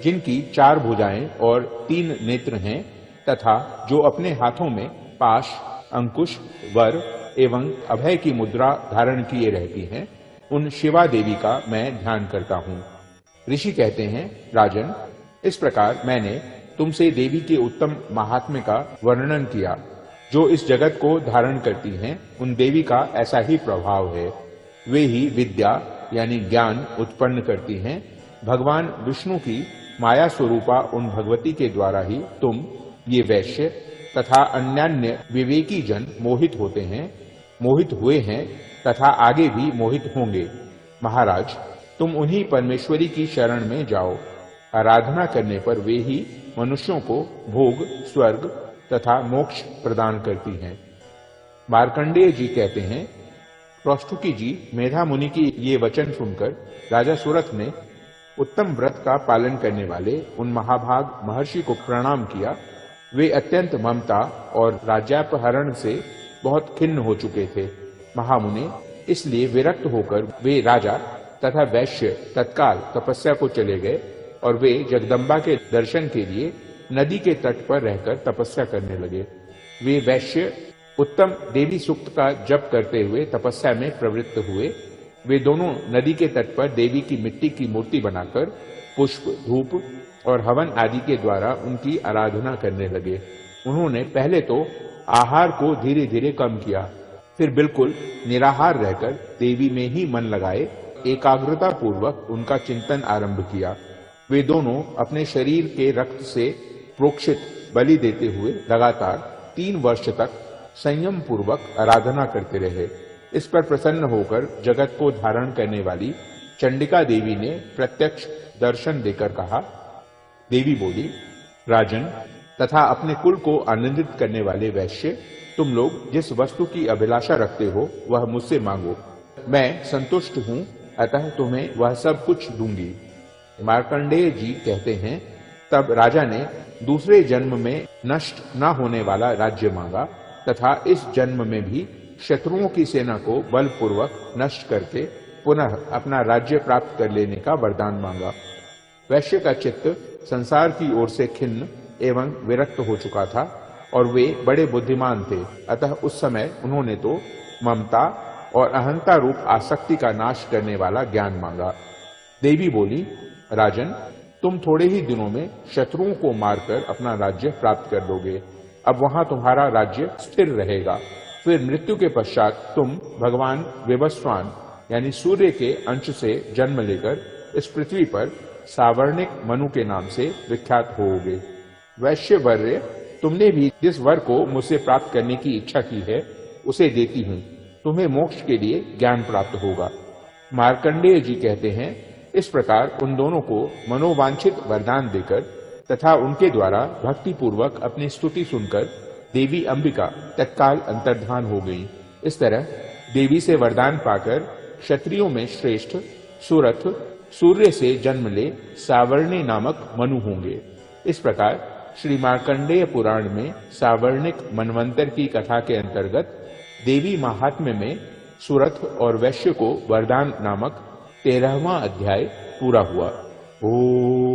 जिनकी 4 भुजाएं और 3 नेत्र हैं तथा जो अपने हाथों में पाश, अंकुश, वर एवं अभय की मुद्रा धारण किए रहती हैं, उन शिवा देवी का मैं ध्यान करता हूँ। ऋषि कहते हैं, राजन, इस प्रकार मैंने तुमसे देवी के उत्तम महात्म्य का वर्णन किया। जो इस जगत को धारण करती हैं, उन देवी का ऐसा ही प्रभाव है। वे ही विद्या यानी ज्ञान उत्पन्न करती हैं। भगवान विष्णु की माया स्वरूपा उन भगवती के द्वारा ही तुम ये वैश्य तथा अन्यान्य विवेकी जन मोहित होते हैं, मोहित हुए हैं तथा आगे भी मोहित होंगे। महाराज, तुम उन्हीं परमेश्वरी की शरण में जाओ। आराधना करने पर वे ही मनुष्यों को भोग, स्वर्ग तथा मोक्ष प्रदान करती हैं। मार्कंडेय जी कहते हैं, प्रौष्टुकी जी मेधा मुनि की ये वचन सुनकर राजा सुरथ ने उत्तम व्रत का पालन करने वाले उन महाभाग महर्षि को प्रणाम किया। वे अत्यंत ममता और राज्यापहरण से बहुत खिन्न हो चुके थे। महामुनि, इसलिए विरक्त होकर वे राजा तथा वैश्य तत्काल तपस्या को चले गए और वे जगदम्बा के दर्शन के लिए नदी के तट पर रहकर तपस्या करने लगे। वे वैश्य उत्तम देवी सूक्त का जप करते हुए तपस्या में प्रवृत्त हुए। वे दोनों नदी के तट पर देवी की मिट्टी की मूर्ति बनाकर पुष्प, धूप और हवन आदि के द्वारा उनकी आराधना करने लगे। उन्होंने पहले तो आहार को धीरे धीरे कम किया, फिर बिल्कुल निराहार रहकर देवी में ही मन लगाए एकाग्रता पूर्वक उनका चिंतन आरंभ किया। वे दोनों अपने शरीर के रक्त से प्रोक्षित बलि देते हुए लगातार 3 वर्ष तक संयम पूर्वक आराधना करते रहे। इस पर प्रसन्न होकर जगत को धारण करने वाली चंडिका देवी ने प्रत्यक्ष दर्शन देकर कहा। देवी बोली, राजन तथा अपने कुल को आनंदित करने वाले वैश्य, तुम लोग जिस वस्तु की अभिलाषा रखते हो वह मुझसे मांगो। मैं संतुष्ट हूँ, अतः तुम्हें वह सब कुछ दूंगी। मार्कंडेय जी कहते हैं, तब राजा ने दूसरे जन्म में नष्ट न होने वाला राज्य मांगा तथा इस जन्म में भी शत्रुओं की सेना को बलपूर्वक नष्ट करके पुनः अपना राज्य प्राप्त कर लेने का वरदान मांगा। वैश्य का चित्त संसार की ओर से खिन्न एवं विरक्त हो चुका था और वे बड़े बुद्धिमान थे, अतः उस समय उन्होंने तो ममता और अहंता रूप आसक्ति का नाश करने वाला ज्ञान मांगा। देवी बोली, राजन, तुम थोड़े ही दिनों में शत्रुओं को मारकर अपना राज्य प्राप्त कर लोगे। अब वहां तुम्हारा राज्य स्थिर रहेगा। फिर मृत्यु के पश्चात तुम भगवान विवस्वान यानी सूर्य के अंश से जन्म लेकर इस पृथ्वी पर सावर्णिक मनु के नाम से विख्यात होोगे। वैश्य वर्य, तुमने भी जिस वर को मुझसे प्राप्त करने की इच्छा की है उसे देती हूँ। तुम्हें मोक्ष के लिए ज्ञान प्राप्त होगा। मार्कंडेय जी कहते हैं, इस प्रकार उन दोनों को मनोवांछित वरदान देकर तथा उनके द्वारा भक्ति पूर्वक अपनी स्तुति सुनकर देवी अंबिका तत्काल अंतर्धान हो गई। इस तरह देवी से वरदान पाकर क्षत्रियों में श्रेष्ठ सुरथ सूर्य से जन्म ले सावर्णी नामक मनु होंगे। इस प्रकार श्री मार्कंडेय पुराण में सावर्णिक मनवंतर की कथा के अंतर्गत देवी महात्म्य में सुरथ और वैश्य को वरदान नामक 13वां अध्याय पूरा हुआ। ओम